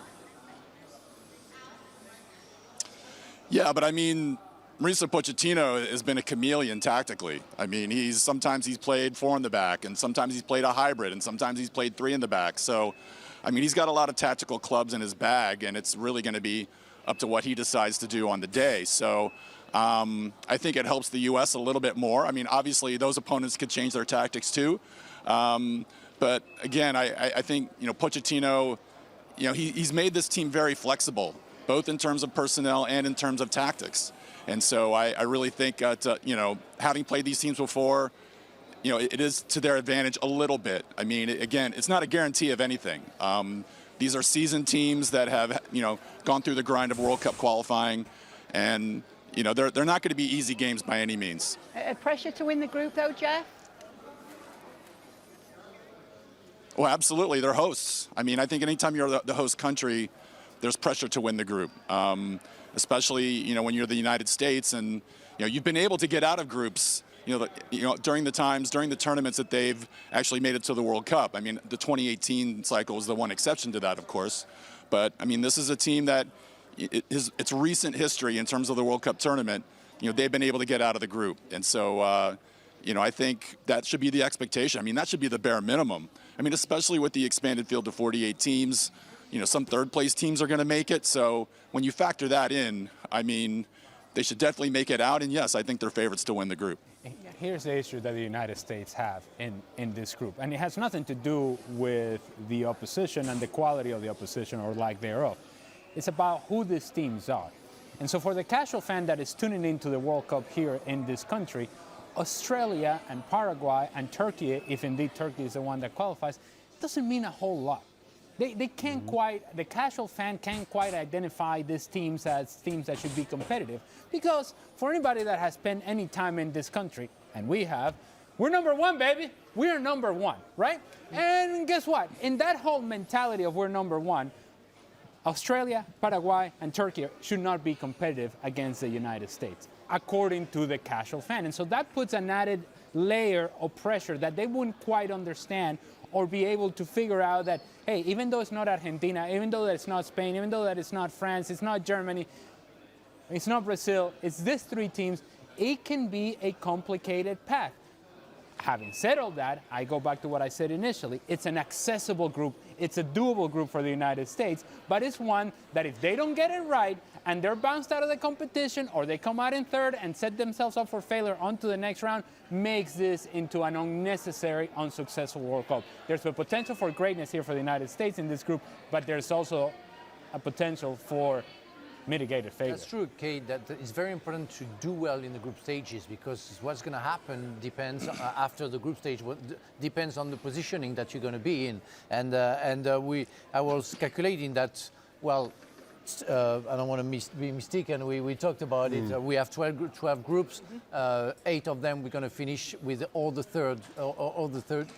Yeah, but I mean, Mauricio Pochettino has been a chameleon tactically. I mean, sometimes he's played 4 in the back, and sometimes he's played a hybrid, and sometimes he's played 3 in the back. So, I mean, he's got a lot of tactical clubs in his bag, and it's really going to be up to what he decides to do on the day. So, I think it helps the U.S. a little bit more. I mean, obviously, those opponents could change their tactics too. But again, I think, you know, Pochettino, you know, he's made this team very flexible, both in terms of personnel and in terms of tactics. And so I really think, you know, having played these teams before, you know, it is to their advantage a little bit. I mean, again, it's not a guarantee of anything. These are seasoned teams that have, you know, gone through the grind of World Cup qualifying. And, you know, they're not going to be easy games by any means. Pressure to win the group, though, Jeff? Well, absolutely. They're hosts. I mean, I think anytime you're the host country, there's pressure to win the group. Especially, you know, when you're the United States and, you know, you've been able to get out of groups, you know, during the tournaments that they've actually made it to the World Cup. I mean, the 2018 cycle is the one exception to that, of course. But, I mean, this is a team that its recent history in terms of the World Cup tournament they've been able to get out of the group. And so, I think that should be the expectation. I mean, that should be the bare minimum. I mean, especially with the expanded field to 48 teams, some third-place teams are going to make it. So when you factor that in, I mean, they should definitely make it out. And yes, I think they're favorites to win the group. Here's the issue that the United States have in this group, and it has nothing to do with the opposition and the quality of the opposition or lack thereof. It's about who these teams are. And so for the casual fan that is tuning into the World Cup here in this country, Australia and Paraguay and Turkey, if indeed Turkey is the one that qualifies, doesn't mean a whole lot. They can't quite, the casual fan can't quite identify these teams as teams that should be competitive, because for anybody that has spent any time in this country, and we have, we're number one, baby. We're number one, right? And guess what? In that whole mentality of we're number one, Australia, Paraguay, and Turkey should not be competitive against the United States, according to the casual fan. And so that puts an added layer of pressure that they wouldn't quite understand or be able to figure out that, hey, even though it's not Argentina, even though it's not Spain, even though that it's not France, it's not Germany, it's not Brazil, it's these three teams, it can be a complicated path. Having said all that, I go back to what I said initially. It's an accessible group. It's a doable group for the United States, but it's one that if they don't get it right and they're bounced out of the competition or they come out in third and set themselves up for failure onto the next round, makes this into an unnecessary, unsuccessful World Cup. There's a potential for greatness here for the United States in this group, but there's also a potential for mitigated failure. That's true, Kate, that it's very important to do well in the group stages, because what's going to happen depends after the group stage, depends on the positioning that you're going to be in. And I was calculating that, well, I don't want to be mistaken, we talked about it. We have 12 groups, 8 of them we're going to finish with all the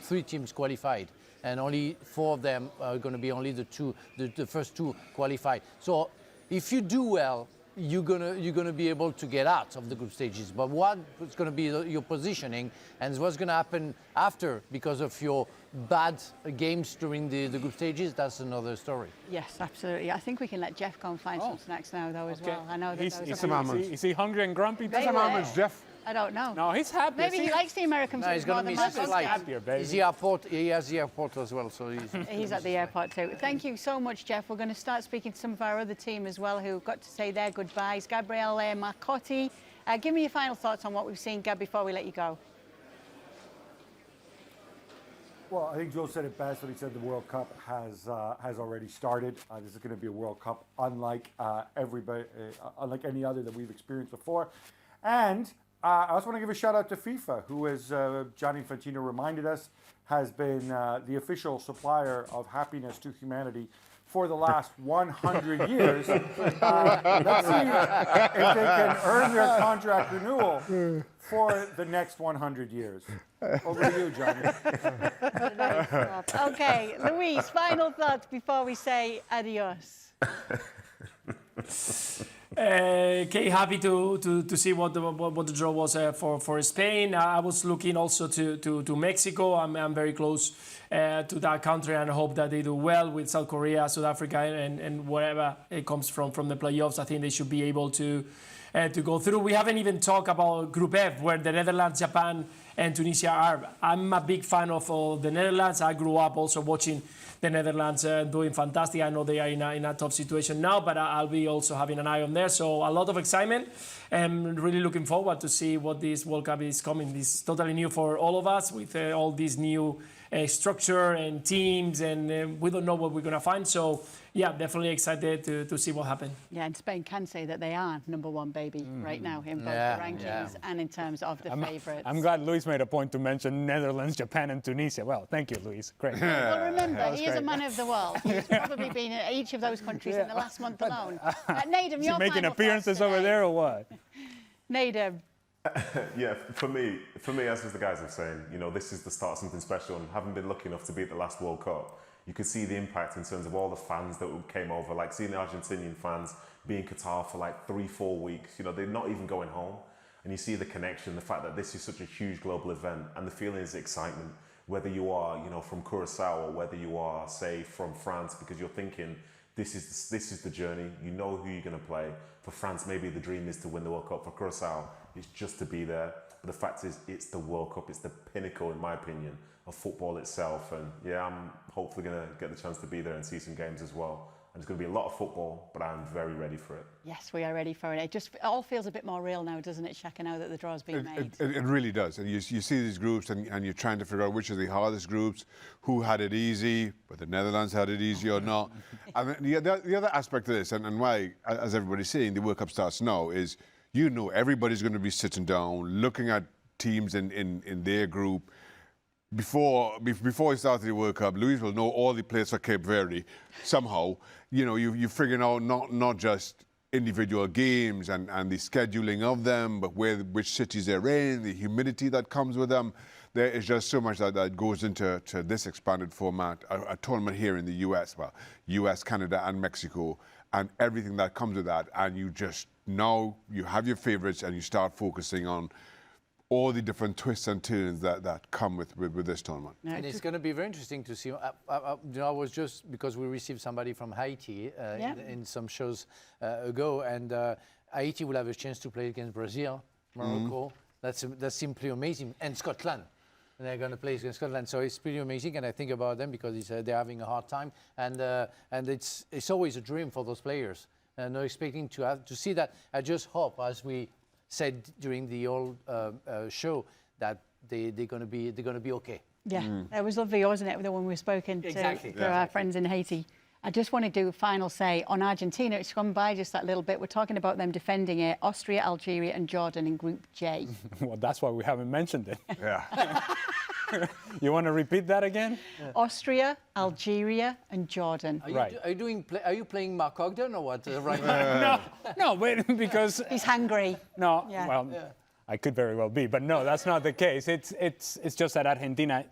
three teams qualified. And only 4 of them are going to be only the first 2 qualified. So if you do well, you're gonna be able to get out of the group stages. But what's going to be your positioning, and what's going to happen after because of your bad games during the group stages, that's another story. Yes, absolutely. I think we can let Jeff go and find some snacks now, though, as well. I know that is he hungry and grumpy? Jeff? I don't know. No, he's happy. Maybe he likes the American food. He's going to miss his flight. Happier, baby. He has the airport as well, so he's at the airport too. Thank you so much, Jeff. We're going to start speaking to some of our other team as well who got to say their goodbyes. Gabriel Marcotti, give me your final thoughts on what we've seen, Gab, before we let you go. Well, I think Joe said it best when he said the World Cup has already started. This is going to be a World Cup unlike unlike any other that we've experienced before. And I also want to give a shout out to FIFA, who, as Gianni Infantino reminded us, has been the official supplier of happiness to humanity for the last 100 years. Let's see if they can earn their contract renewal for the next 100 years. Over to you, Johnny. Okay, Luis, final thoughts before we say adios. Okay, happy to see what the draw was for Spain. I was looking also to Mexico. I'm very close to that country, and I hope that they do well with South Korea, South Africa, and wherever it comes from the playoffs. I think they should be able to go through. We haven't even talked about Group F, where the Netherlands, Japan, and Tunisia are. I'm a big fan of the Netherlands. I grew up also watching the Netherlands doing fantastic. I know they are in a tough situation now, but I'll be also having an eye on there. So a lot of excitement, and really looking forward to see what this World Cup is coming. This is totally new for all of us, with all these new structure and teams, and we don't know what we're going to find. So yeah, definitely excited to see what happens. Yeah, and Spain can say that they are number one, baby, right now in both the rankings and in terms of the favourites. I'm glad Luis made a point to mention Netherlands, Japan, and Tunisia. Well, thank you, Luis. Great. Well, remember, he is a man of the world. He's probably been in each of those countries in the last month alone. Nedum, your making appearances over there or what? Nedum. Yeah, for me, as the guys are saying, this is the start of something special. And having been lucky enough to be at the last World Cup, you could see the impact in terms of all the fans that came over, like seeing the Argentinian fans be in Qatar for like 3-4 weeks. They're not even going home. And you see the connection, the fact that this is such a huge global event, and the feeling is excitement, whether you are, from Curacao or whether you are, say, from France, because you're thinking, this is the journey. You know who you're going to play. For France, maybe the dream is to win the World Cup. For Curaçao, it's just to be there. But the fact is, it's the World Cup. It's the pinnacle, in my opinion, of football itself. And yeah, I'm hopefully going to get the chance to be there and see some games as well. And it's going to be a lot of football, but I'm very ready for it. Yes, we are ready for it. It all feels a bit more real now, doesn't it, Shaka, now that the draw's been made? It really does. And you see these groups and you're trying to figure out which are the hardest groups, who had it easy, whether the Netherlands had it easy or not. And the other aspect of this, and why, as everybody's saying, the World Cup starts now, is everybody's going to be sitting down, looking at teams in their group. Before he started the World Cup, Luis will know all the players for Cape Verde somehow. You're figuring out not just individual games and the scheduling of them, but which cities they're in, the humidity that comes with them. There is just so much that goes into this expanded format, a tournament here in the US, US, Canada, and Mexico, and everything that comes with that. And you have your favorites and you start focusing on all the different twists and turns that come with this tournament. And it's going to be very interesting to see. I was just, because we received somebody from Haiti in some shows ago, and Haiti will have a chance to play against Brazil, Morocco. That's simply amazing. And Scotland. And they're going to play against Scotland. So it's pretty amazing, and I think about them because they're having a hard time. And it's always a dream for those players. Not expecting to see that. I just hope, as we said during the old show, that they're going to be okay. Yeah, it was lovely, wasn't it, when we were spoken to our friends in Haiti. I just want to do a final say on Argentina. It's gone by just that little bit. We're talking about them defending it. Austria, Algeria and Jordan in Group J. Well, that's why we haven't mentioned it. Yeah. You want to repeat that again? Yeah. Austria, Algeria and Jordan. Are you playing Mark Ogden or what right now? No, but because... He's hungry. No, I could very well be, but no, that's not the case. It's just that Argentina...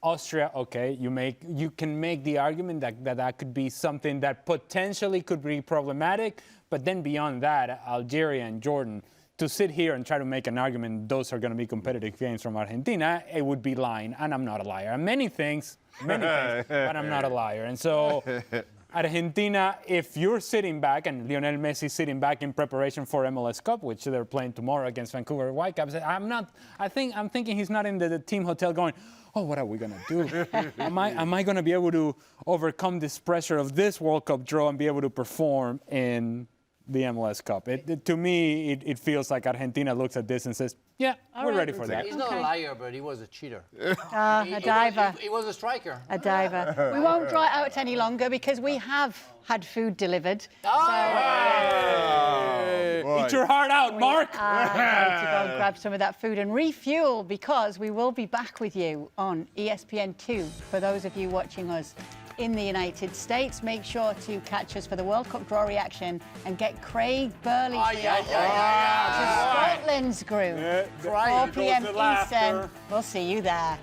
Austria, okay, you can make the argument that could be something that potentially could be problematic, but then beyond that, Algeria and Jordan, to sit here and try to make an argument those are going to be competitive games from Argentina, it would be lying, and I'm not a liar. Many things, but I'm not a liar. And so Argentina, if you're sitting back, and Lionel Messi sitting back in preparation for MLS Cup, which they're playing tomorrow against Vancouver Whitecaps, I'm thinking he's not in the team hotel going, oh, what are we going to do? Am I going to be able to overcome this pressure of this World Cup draw and be able to perform in the MLS Cup? To me, it feels like Argentina looks at this and says, yeah, we're ready for that. He's not a liar, but he was a cheater. A diver. He was a striker. A diver. We won't draw it out any longer because we have had food delivered. Eat your heart out, Mark. To go and grab some of that food and refuel, because we will be back with you on ESPN 2 for those of you watching us in the United States. Make sure to catch us for the World Cup draw reaction and get Craig Burley to Scotland's group. 4 p.m. Eastern. We'll see you there.